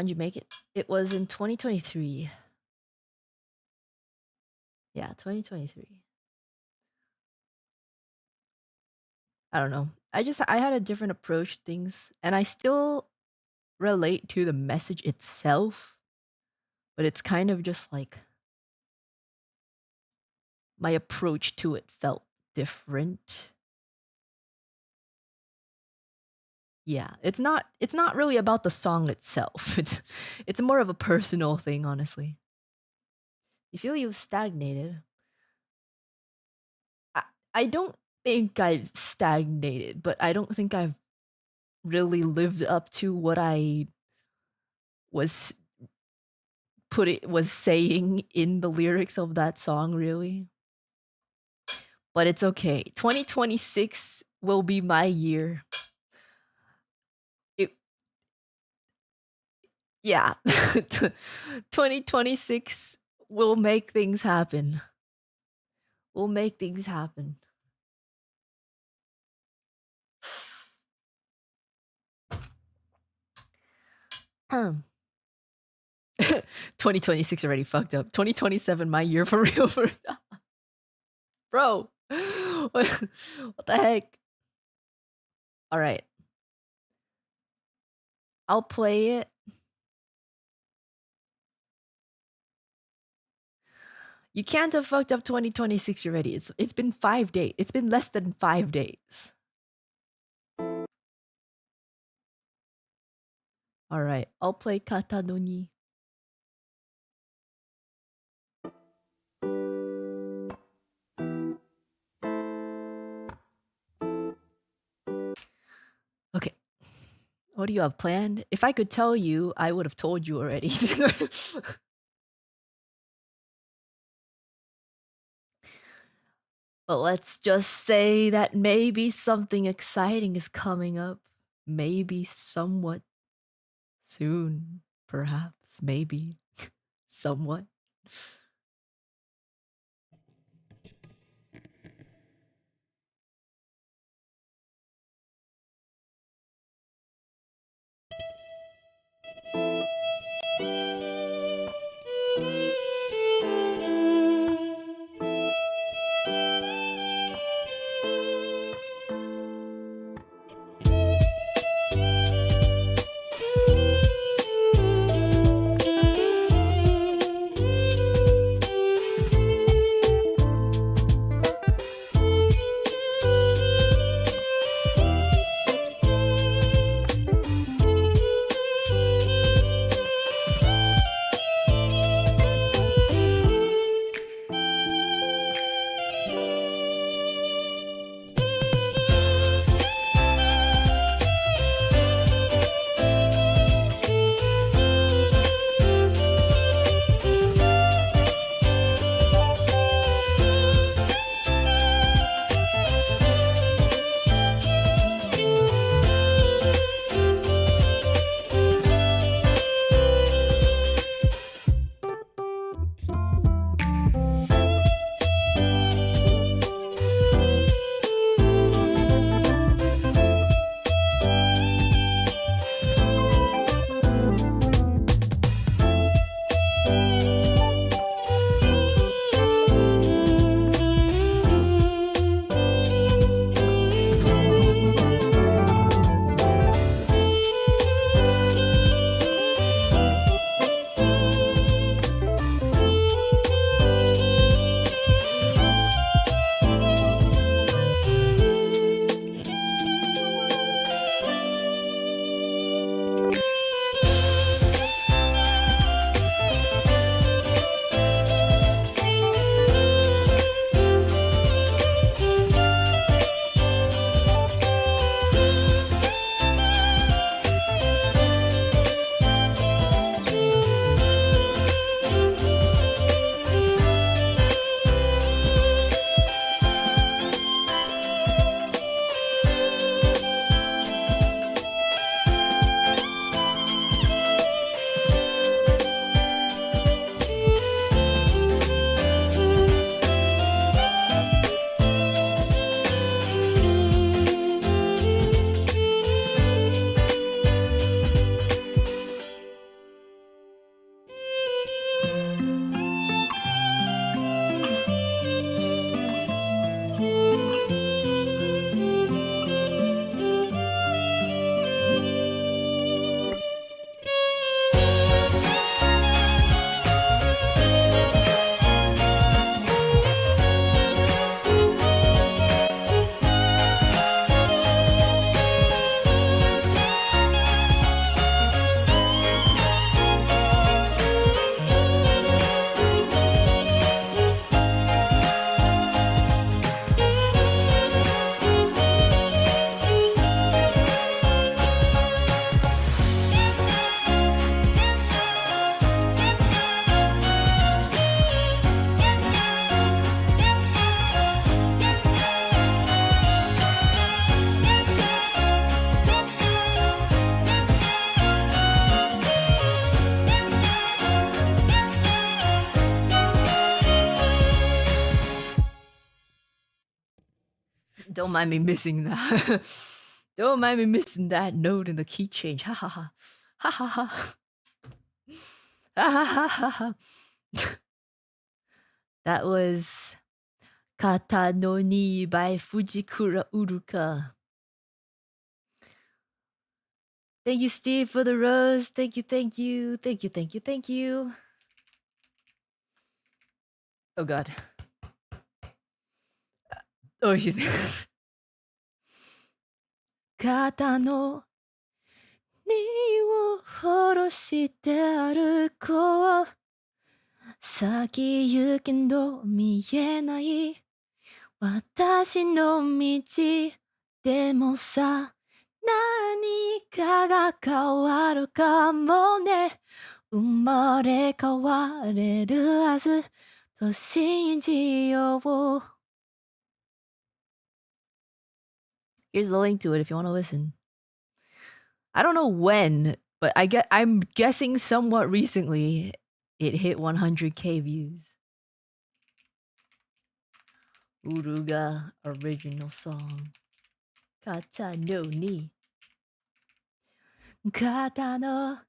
you make it? It was in 2023. Yeah, 2023. I don't know. I had a different approach to things, and I still relate to the message itself, but it's kind of just like my approach to it felt different. Yeah, it's not really about the song itself. It's more of a personal thing, honestly. You feel you've stagnated. I, I don't think I've stagnated, but I don't think I've really lived up to what I was was saying in the lyrics of that song, really. But it's okay. 2026 will be my year. It, yeah. 2026 will make things happen. We'll make things happen. Um, 2026 already fucked up. 2027, my year for real. Bro, what the heck? All right, I'll play it. You can't have fucked up 2026 already. It's been 5 days. It's been less than 5 days. All right, I'll play Kata no Ni. Okay. What do you have planned? If I could tell you, I would have told you already. But let's just say that maybe something exciting is coming up. Maybe somewhat soon. Perhaps. Maybe. Somewhat. Don't mind me missing that. Don't mind me missing that note in the key change. Ha ha ha. Ha ha ha. That was Kata no Ni by Fujikura Uruka. Thank you, Steve, for the rose. Thank you, thank you, thank you, thank you, thank you. Oh god. Oh, excuse me. Kata no ni wo horoshite aruko. Saki yukendo mienai. Watashi no michi. Demo sa. 何かが変わるかもね。生まれ変われるはずと信じよう。Here's the link to it if you want to listen. I don't know when, but I'm guessing somewhat recently it hit 100k views. Uruga original song. Kata no ni. Kata no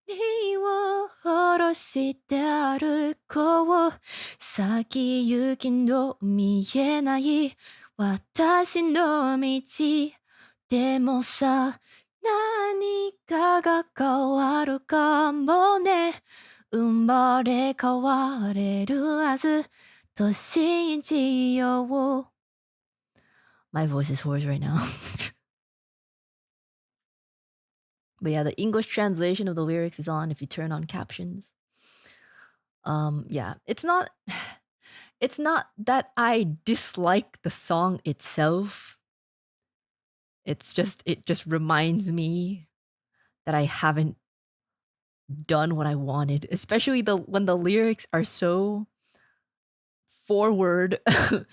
ni wo horoshite aruko. Saki yuki no mienai watashi no michi. Demo sa 何かが変わるかもね。生まれ変われるはずと信じよう。My voice is hoarse right now. But yeah, the English translation of the lyrics is on if you turn on captions. Yeah, it's not that I dislike the song itself. It just reminds me that I haven't done what I wanted, especially when the lyrics are so forward. The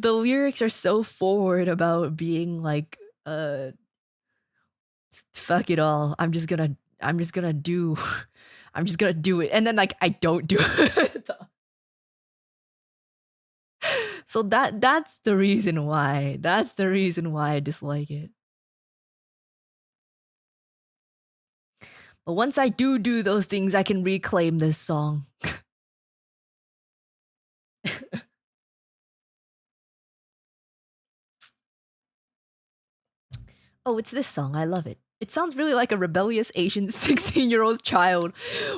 lyrics are so forward about being like, fuck it all. I'm just gonna do I'm just gonna do it. And then like I don't do it. So that's the reason why. That's the reason why I dislike it. But once I do those things, I can reclaim this song. Oh, it's this song. I love it. It sounds really like a rebellious Asian 16-year-old child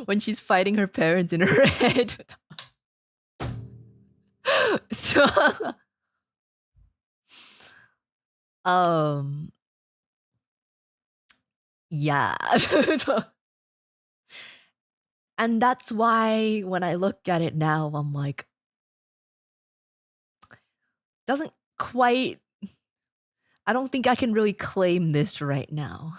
when she's fighting her parents in her head. So, yeah. And that's why when I look at it now, I'm like, doesn't quite. I don't think I can really claim this right now.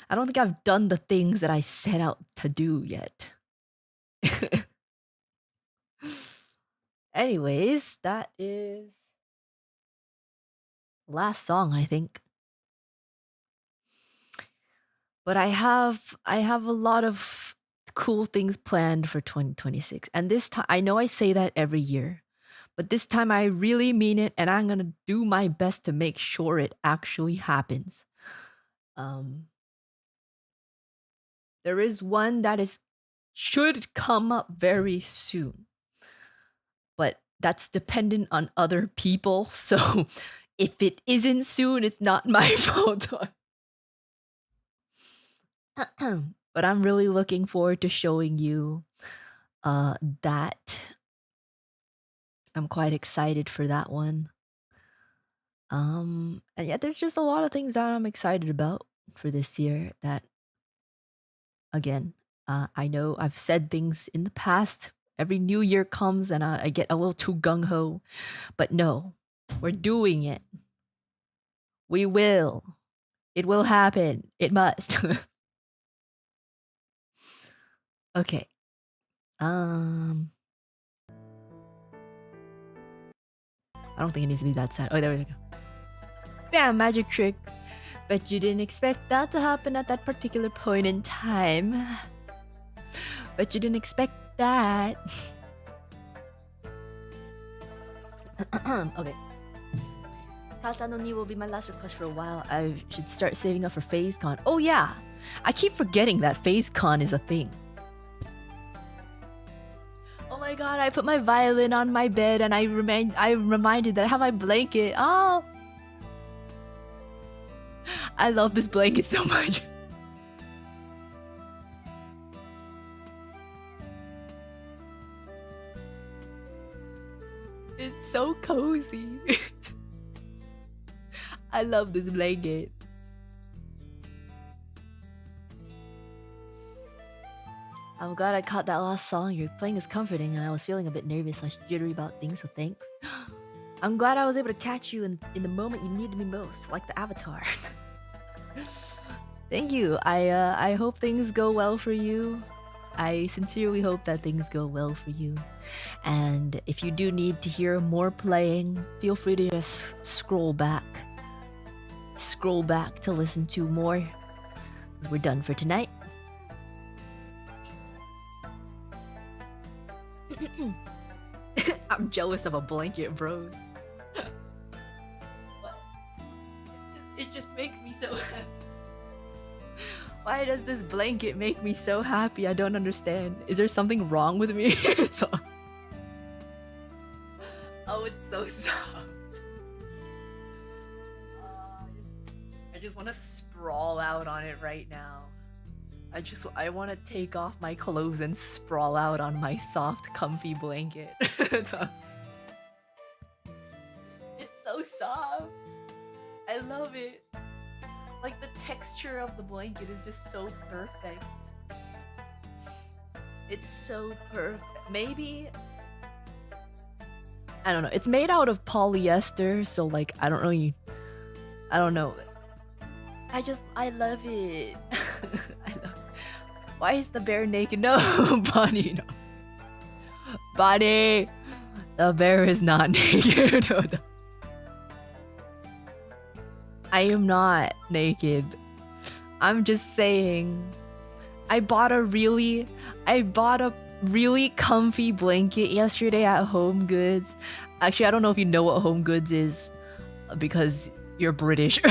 I don't think I've done the things that I set out to do yet. Anyways, that is last song, I think. But I have a lot of cool things planned for 2026. And this time, I know I say that every year, but this time I really mean it, and I'm gonna do my best to make sure it actually happens. There is one that should come up very soon, but that's dependent on other people. So if it isn't soon, it's not my fault. But I'm really looking forward to showing you that. I'm quite excited for that one. And yeah, there's just a lot of things that I'm excited about for this year that, again, I know I've said things in the past. Every new year comes and I get a little too gung-ho. But no, we're doing it. We will. It will happen. It must. Okay. I don't think it needs to be that sad. Oh, there we go. Bam, magic trick. Bet you didn't expect that to happen at that particular point in time. Bet you didn't expect that. Okay. Kata no Ni will be my last request for a while. I should start saving up for FazeCon. Oh yeah! I keep forgetting that FazeCon is a thing. Oh my god, I put my violin on my bed and I'm reminded that I have my blanket. Oh! I love this blanket so much. It's so cozy. I love this blanket. I'm glad I caught that last song. Your playing is comforting and I was feeling a bit nervous / jittery about things, so thanks. I'm glad I was able to catch you in the moment you needed me most, like the avatar. Thank you. I hope things go well for you. I sincerely hope that things go well for you. And if you do need to hear more playing, feel free to just scroll back. Scroll back to listen to more. 'Cause we're done for tonight. I'm jealous of a blanket, bros. It just makes me so happy. Why does this blanket make me so happy? I don't understand. Is there something wrong with me? Oh, it's so soft. I just want to sprawl out on it right now. I want to take off my clothes and sprawl out on my soft, comfy blanket. It's so soft. I love it. Like, the texture of the blanket is just so perfect. It's so perfect. Maybe... I don't know. It's made out of polyester, so like, I don't know. I love it. I love it. Why is the bear naked? No, Bonnie, no. Bonnie! The bear is not naked. I am not naked. I'm just saying. I bought a really comfy blanket yesterday at Home Goods. Actually, I don't know if you know what Home Goods is because you're British.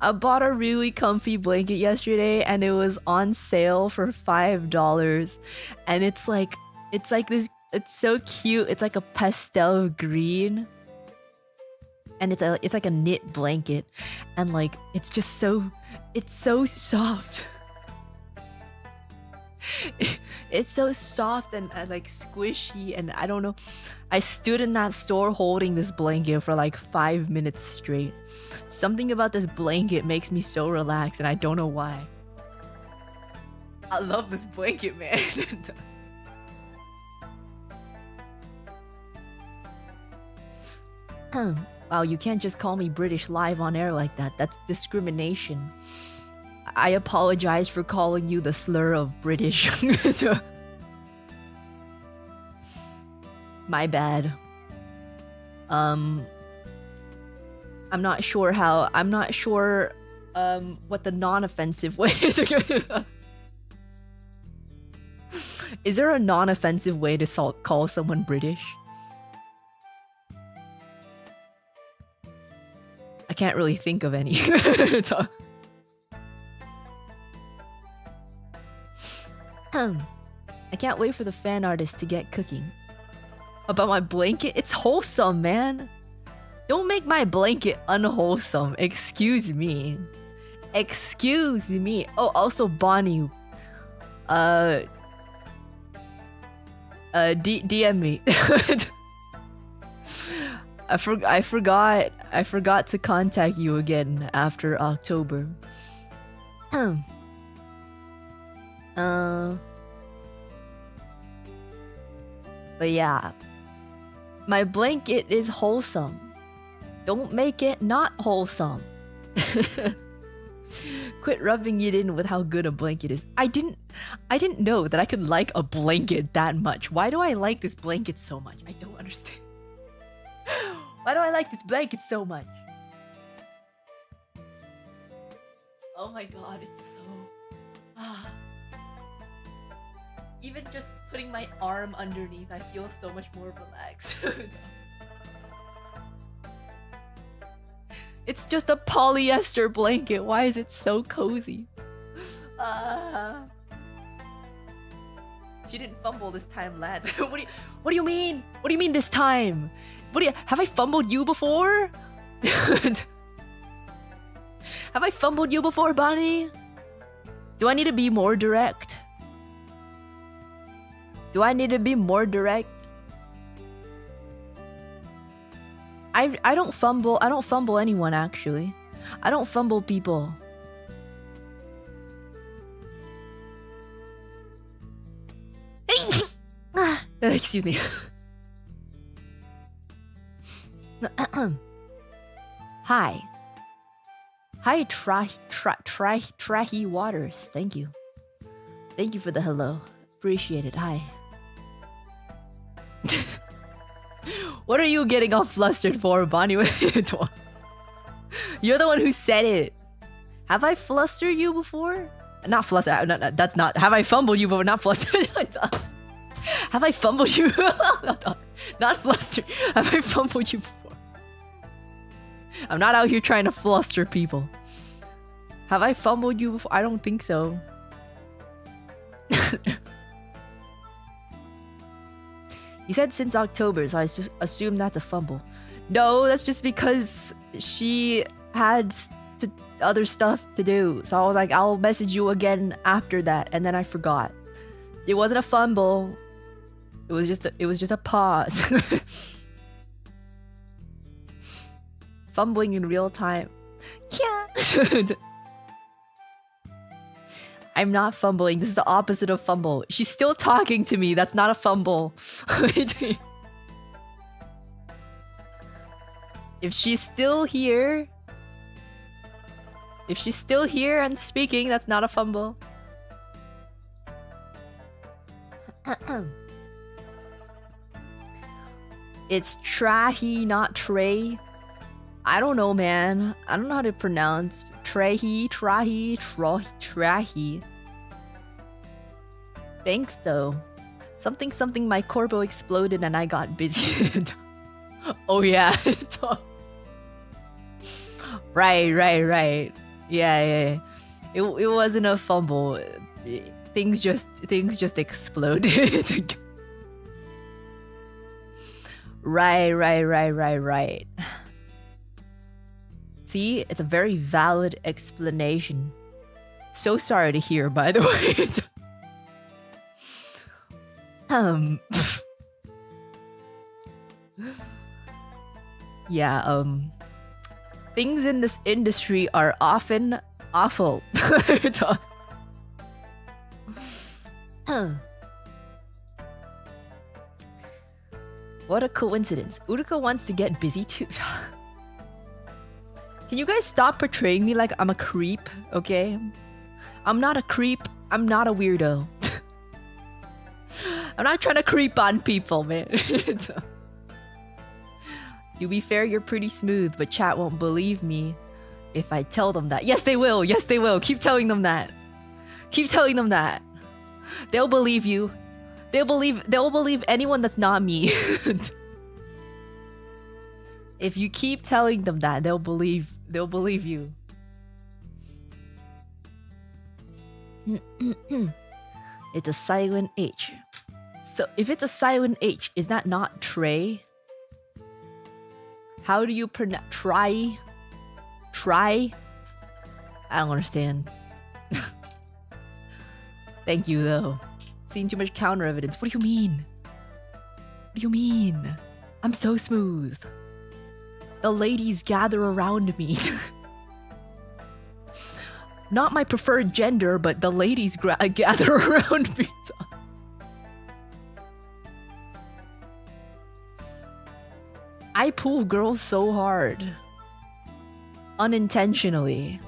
I bought a really comfy blanket yesterday and it was on sale for $5. And it's like this, it's so cute. It's like a pastel green. And it's like a knit blanket. And like, it's so soft. It's so soft and like squishy, and I don't know. I stood in that store holding this blanket for like 5 minutes straight. Something about this blanket makes me so relaxed, and I don't know why. I love this blanket, man. Wow, you can't just call me British live on air like that. That's discrimination. I apologize for calling you the slur of British. My bad. I'm not sure what the non-offensive way is. Is there a non-offensive way to call someone British? I can't really think of any. I can't wait for the fan artist to get cooking. About my blanket? It's wholesome, man. Don't make my blanket unwholesome. Excuse me. Excuse me. Oh, also Bonnie. DM me. I forgot to contact you again after October. But yeah, my blanket is wholesome. Don't make it not wholesome. Quit rubbing it in with how good a blanket is. I didn't know that I could like a blanket that much. Why do I like this blanket so much? I don't understand. Why do I like this blanket so much? Oh my god, it's so... Even just putting my arm underneath, I feel so much more relaxed. It's just a polyester blanket. Why is it so cozy? You didn't fumble this time, lads. What do you mean? What do you mean this time? Have I fumbled you before? Have I fumbled you before, Bonnie? Do I need to be more direct? Do I need to be more direct? I don't fumble. I don't fumble anyone, actually. I don't fumble people. Excuse me. Hi. Hi, Trahi Waters. Thank you. Thank you for the hello. Appreciate it. Hi. What are you getting all flustered for, Bonnie? You're the one who said it. Have I flustered you before? Not flustered. That's not. Have I fumbled you before? Not flustered. Have I fumbled you? Not flustered. Have I fumbled you before? I'm not out here trying to fluster people. Have I fumbled you before? I don't think so. He said since October, so I just assume that's a fumble. No, that's just because she had other stuff to do. So I was like, I'll message you again after that, and then I forgot. It wasn't a fumble. It was just a pause. Fumbling in real time. Yeah. I'm not fumbling. This is the opposite of fumble. She's still talking to me. That's not a fumble. If she's still here... If she's still here and speaking, that's not a fumble. It's Trahi, not Trey. I don't know, man. I don't know how to pronounce Trahi. Thanks, though. Something, my corpo exploded and I got busy. Oh, yeah. Right. Yeah. It wasn't a fumble. Things just exploded. Right. See, it's a very valid explanation. So sorry to hear, by the way. Yeah, things in this industry are often awful. What a coincidence. Uruka wants to get busy too. Can you guys stop portraying me like I'm a creep, okay? I'm not a creep. I'm not a weirdo. I'm not trying to creep on people, man. To be fair, you're pretty smooth, but chat won't believe me if I tell them that. Yes, they will. Yes, they will. Keep telling them that. Keep telling them that. They'll believe you. They'll believe anyone that's not me. If you keep telling them that, they'll believe you. It's a silent H. So if it's a silent H, is that not Trey? How do you pronounce try? Try? I don't understand. Thank you though. Seeing too much counter evidence. What do you mean? What do you mean? I'm so smooth. The ladies gather around me. Not my preferred gender, but the ladies gather around me. I pull girls so hard. Unintentionally.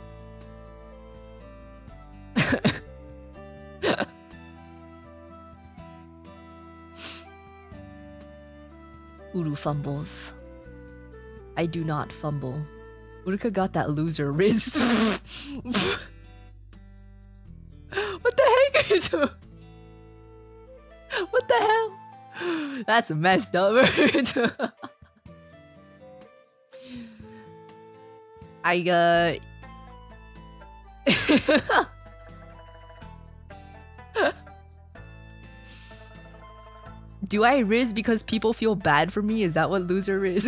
Uru fumbles. I do not fumble. Uruka got that loser wrist. What the heck are you doing? What the hell? That's messed up. Do I riz because people feel bad for me? Is that what loser is?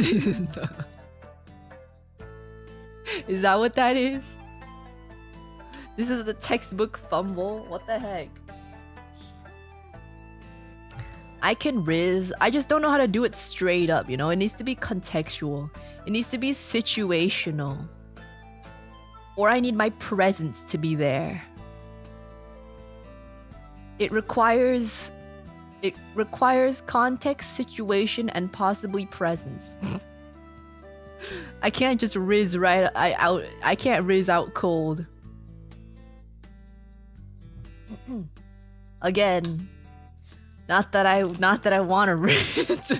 Is that what that is? This is the textbook fumble. What the heck? I can riz. I just don't know how to do it straight up, you know? It needs to be contextual. It needs to be situational. Or I need my presence to be there. It requires context, situation, and possibly presence. I can't just riz right out. I can't riz out cold. Again, not that I want to riz.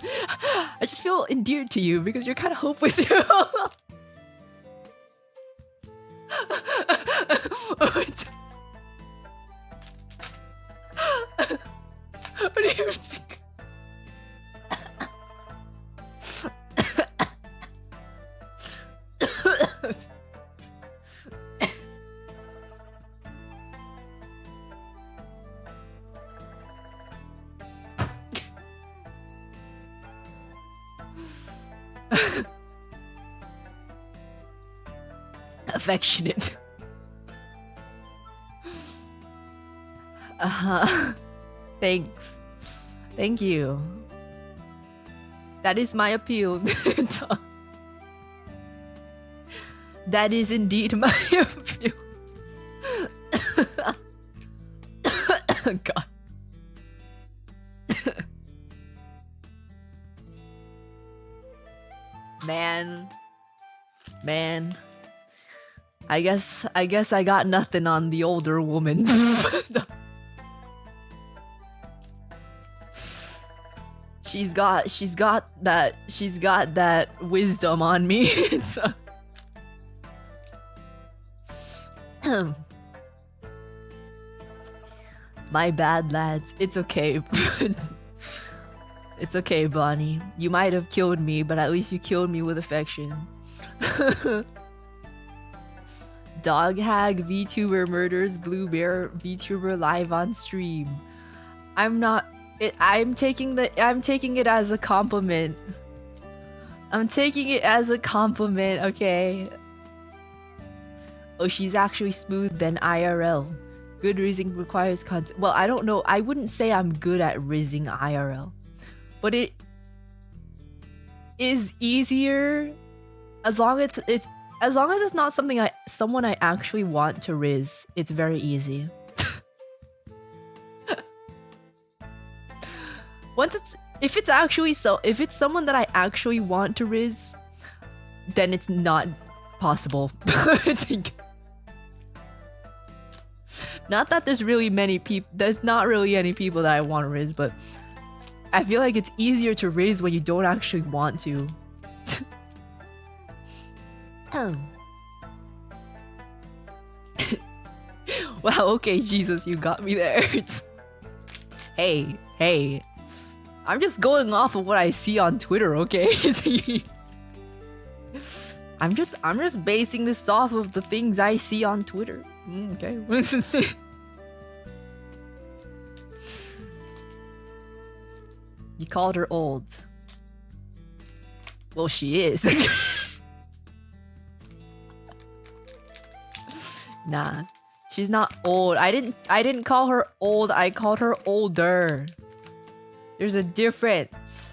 I just feel endeared to you because you're kind of hope with you. What do you think? Affectionate. Thanks. Thank you. That is my appeal. That is indeed my appeal. God. Man. I guess I got nothing on the older woman. She's got that wisdom on me. My bad, lads. It's okay. It's okay, Bonnie. You might have killed me, but at least you killed me with affection. Dog hag VTuber murders Blue Bear VTuber live on stream. I'm taking it as a compliment. I'm taking it as a compliment, okay? Oh, she's actually smooth than IRL. Good rizzing requires content. Well, I don't know. I wouldn't say I'm good at rizzing IRL. But it is easier as long as it's not something someone I actually want to riz. It's very easy. If it's someone that I actually want to riz, then it's not possible. Not that there's not really any people that I want to riz, but I feel like it's easier to riz when you don't actually want to. Wow, okay, Jesus, you got me there. Hey. I'm just going off of what I see on Twitter, okay? I'm just basing this off of the things I see on Twitter. Okay. You called her old. Well, she is. Nah, she's not old. I didn't call her old. I called her older. There's a difference.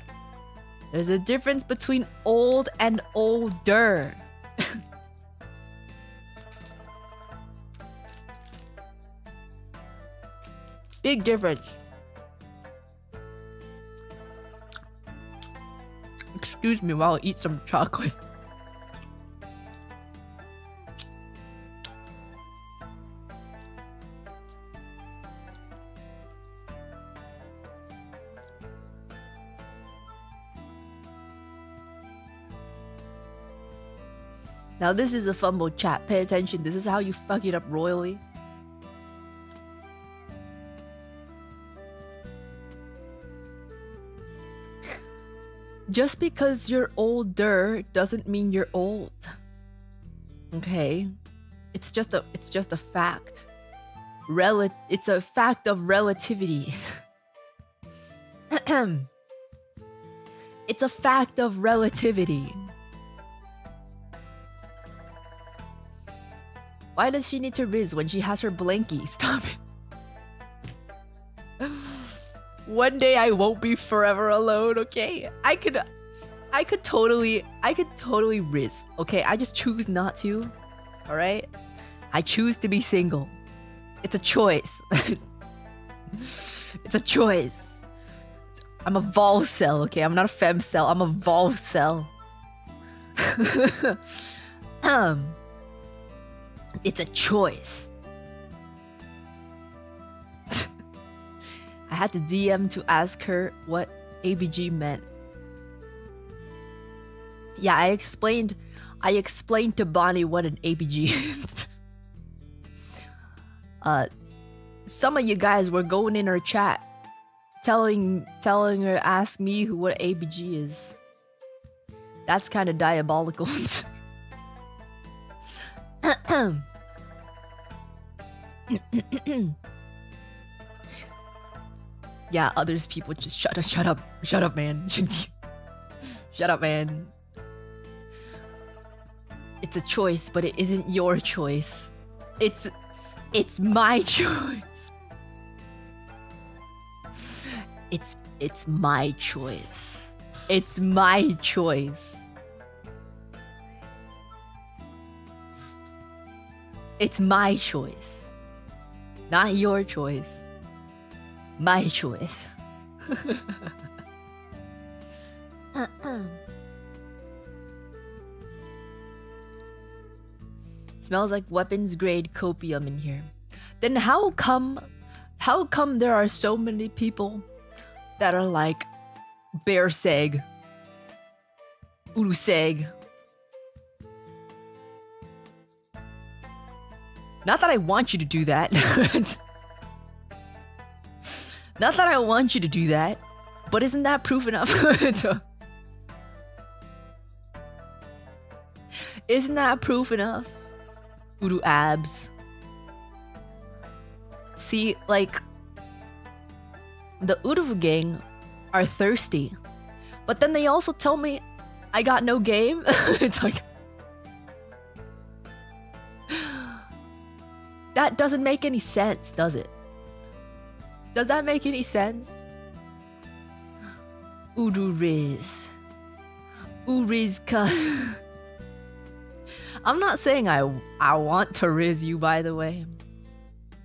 There's a difference between old and older. Big difference. Excuse me while I eat some chocolate. Now this is a fumble chat. Pay attention. This is how you fuck it up royally. Just because you're older doesn't mean you're old. Okay? It's just a fact. It's a fact of relativity. It's a fact of relativity. Why does she need to riz when she has her blankie? Stop it. One day I won't be forever alone, okay? I could totally riz, okay? I just choose not to, alright? I choose to be single. It's a choice. It's a choice. I'm a vol cell, okay? I'm not a fem cell. I'm a vol cell. It's a choice. I had to DM to ask her what ABG meant. Yeah, I explained to Bonnie what an ABG is. Some of you guys were going in her chat telling her, ask me what ABG is. That's kind of diabolical. Yeah, others people just shut up, man. Shut up, man. It's a choice, but it isn't your choice. It's my choice. It's my choice. It's my choice. It's my choice. Not your choice. My choice. Smells like weapons grade copium in here. Then how come there are so many people that are like bear seg, uruseg? Not that I want you to do that. Not that I want you to do that, but isn't that proof enough? Isn't that proof enough? Uru abs. See, like, the Urufu gang are thirsty, but then they also tell me I got no game. It's like, that doesn't make any sense, does it? Does that make any sense? Uriz. Urizka. I'm not saying I want to riz you, by the way.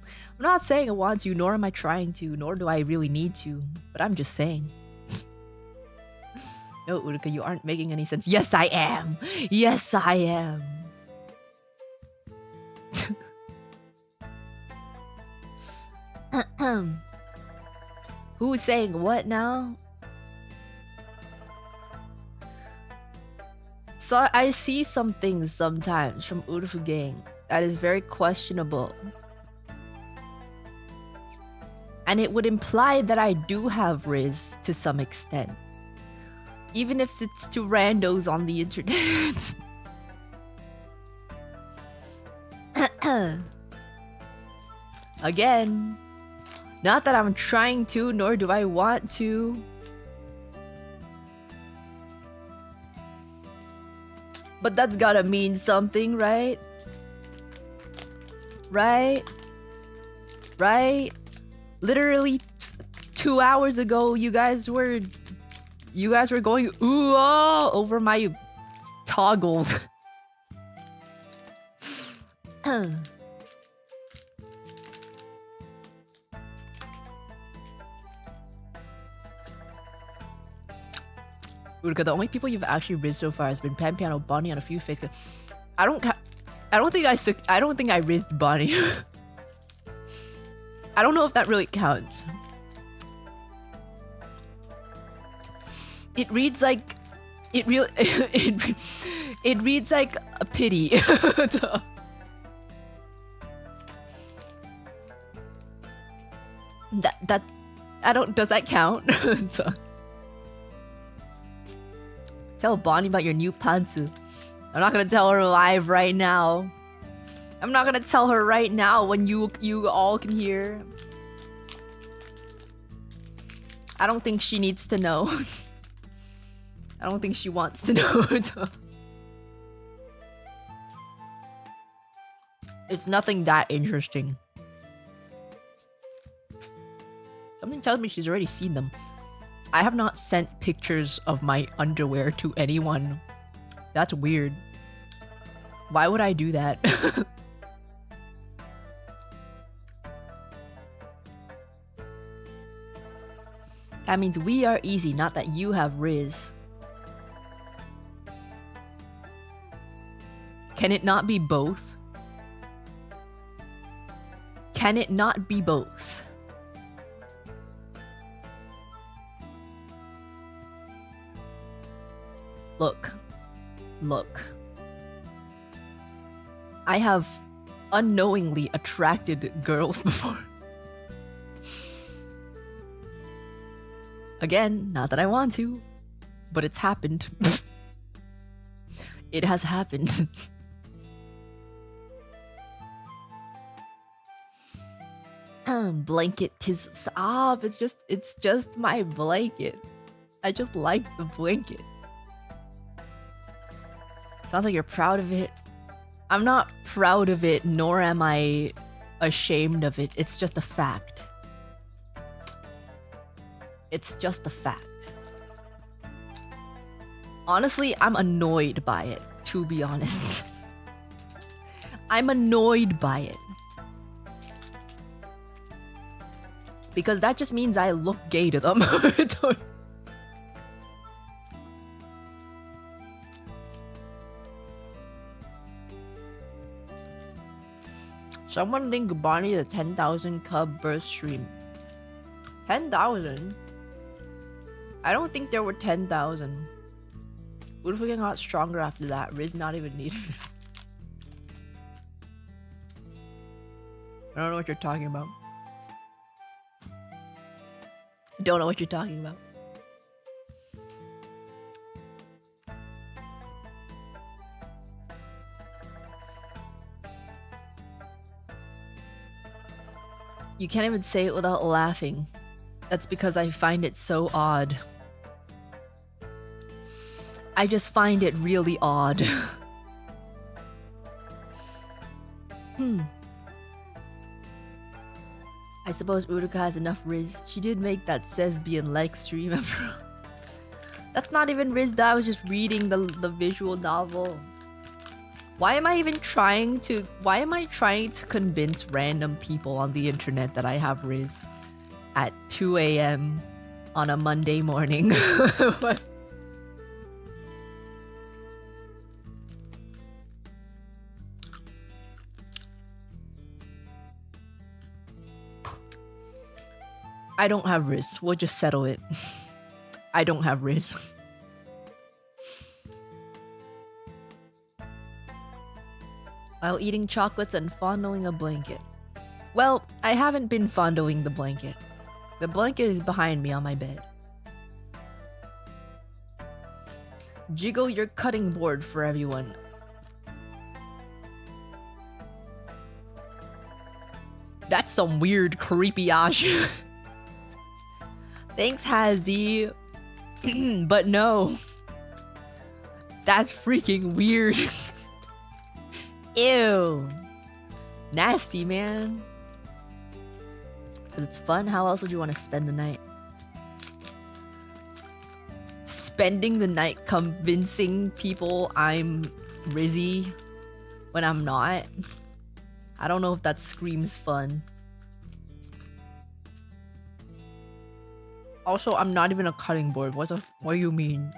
I'm not saying I want to, nor am I trying to, nor do I really need to, but I'm just saying. No, Uruka, you aren't making any sense. Yes, I am. Yes, I am. Who's saying what now? So I see some things sometimes from Urufu gang that is very questionable. And it would imply that I do have riz to some extent. Even if it's to randos on the internet. Again, not that I'm trying to, nor do I want to. But that's gotta mean something, right? Right? Right? Literally 2 hours ago, you guys were going ooh oh over my toggles. Uruka, the only people you've actually rizzed so far has been Pan Piano, Bonnie, and a few face. I don't think I rizzed Bonnie. I don't know if that really counts. It reads like it reads like a pity. that I don't. Does that count? Tell Bonnie about your new pantsu. I'm not gonna tell her live right now. I'm not gonna tell her right now when you all can hear. I don't think she needs to know. I don't think she wants to know. It's nothing that interesting. Something tells me she's already seen them. I have not sent pictures of my underwear to anyone. That's weird. Why would I do that? That means we are easy, not that you have Riz. Can it not be both? Can it not be both? Look. Look. I have unknowingly attracted girls before. Again, not that I want to, but it's happened. It has happened. Blanket tis stop. It's just my blanket. I just like the blanket. Sounds like you're proud of it. I'm not proud of it, nor am I ashamed of it. It's just a fact. It's just a fact. Honestly, I'm annoyed by it, to be honest. I'm annoyed by it. Because that just means I look gay to them. Someone link Bonnie the 10,000 cub burst stream. 10,000? I don't think there were 10,000. Uruka got stronger after that. Riz not even needed. I don't know what you're talking about. I don't know what you're talking about. You can't even say it without laughing. That's because I find it so odd. I just find it really odd. I suppose Uruka has enough Riz. She did make that Sesbian like stream after all. That's not even Riz, that I was just reading the visual novel. Why am I trying to convince random people on the internet that I have Riz at 2 a.m. on a Monday morning? What? I don't have Riz. We'll just settle it. I don't have Riz. While eating chocolates and fondling a blanket. Well, I haven't been fondling the blanket. The blanket is behind me on my bed. Jiggle your cutting board for everyone. That's some weird creepy ass. Thanks, Hazzy. But no. That's freaking weird. Ew. Nasty, man. Because it's fun. How else would you want to spend the night? Spending the night convincing people I'm Rizzy when I'm not. I don't know if that screams fun. Also, I'm not even a cutting board. What do you mean?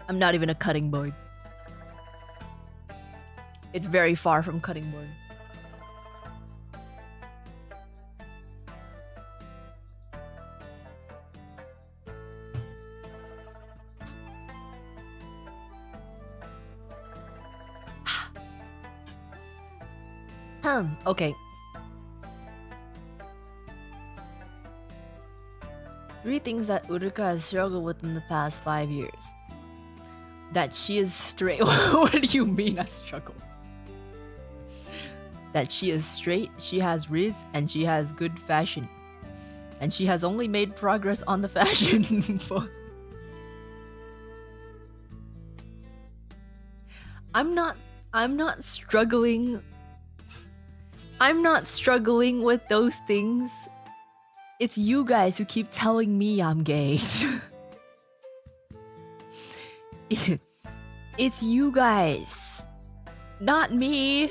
I'm not even a cutting board. It's very far from cutting board. Okay. 3 things that Uruka has struggled with in the past 5 years. That she is straight. What do you mean a struggle? that she is straight, she has riz, and she has good fashion. And she has only made progress on the fashion. I'm not struggling. I'm not struggling with those things. It's you guys who keep telling me I'm gay. It's you guys, not me.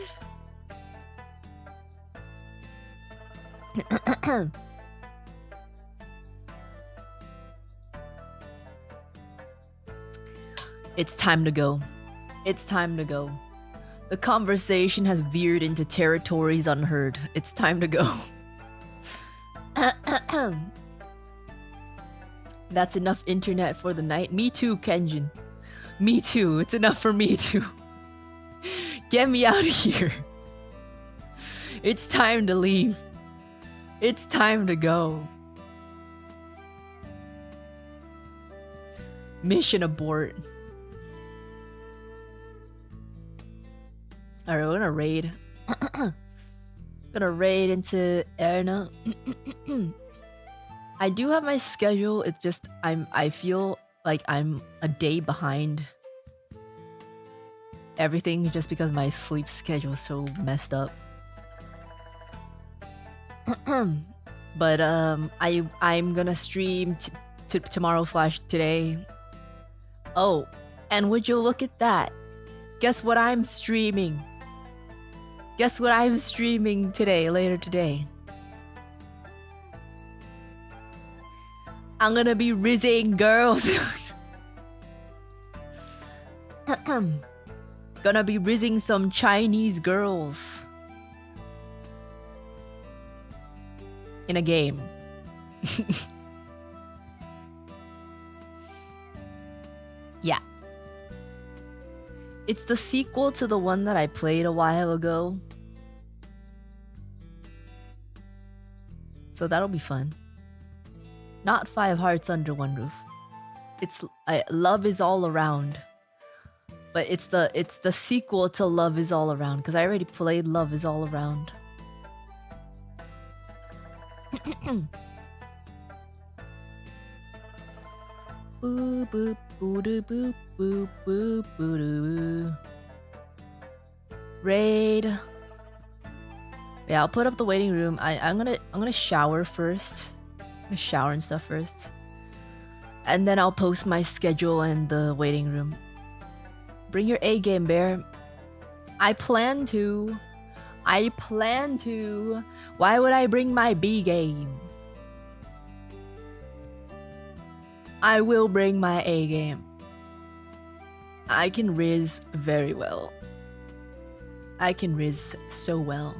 It's time to go. It's time to go. The conversation has veered into territories unheard. It's time to go. That's enough internet for the night. Me too, Kenjin. Me too. It's enough for me too. Get me out of here. It's time to leave. It's time to go. Mission abort. Alright, we're gonna raid. Gonna raid into Erna. I do have my schedule. It's just I feel like I'm a day behind everything just because my sleep schedule is so messed up. But I'm gonna stream tomorrow/today. Oh, and would you look at that? Guess what I'm streaming? Guess what I'm streaming today, later today? I'm gonna be rizzing girls. Gonna be rizzing some Chinese girls. In a game. Yeah. It's the sequel to the one that I played a while ago. So that'll be fun. Not 5 Hearts Under One Roof. It's Love Is All Around. But it's the sequel to Love Is All Around because I already played Love Is All Around. Boop boop boo doo boop boop boop boo doo. Raid. Yeah, I'll put up the waiting room. I'm gonna shower first. I'm gonna shower and stuff first. And then I'll post my schedule and the waiting room. Bring your A game, Bear. I plan to. Why would I bring my B game? I will bring my A game. I can riz very well. I can riz so well.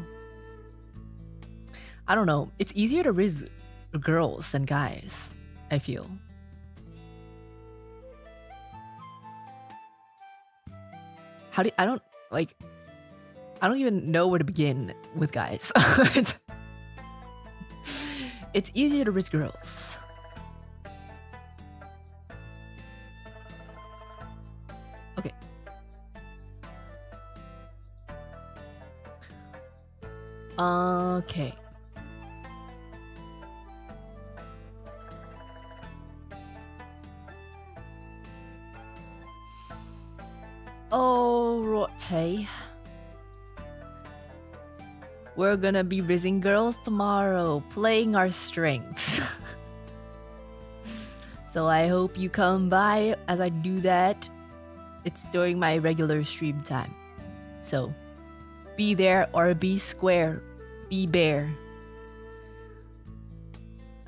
I don't know. It's easier to riz girls than guys, I feel. I don't even know where to begin with guys. It's easier to riz girls. Okay. Okay. Alrighty. We're gonna be rizzing girls tomorrow, playing our strengths. So I hope you come by as I do that. It's during my regular stream time. So be there or be square. Be bare.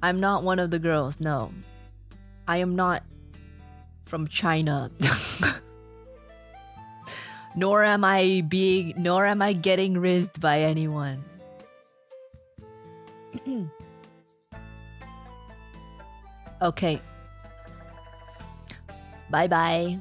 I'm not one of the girls, no. I am not from China. Nor am I getting rizzed by anyone. Okay. Bye bye.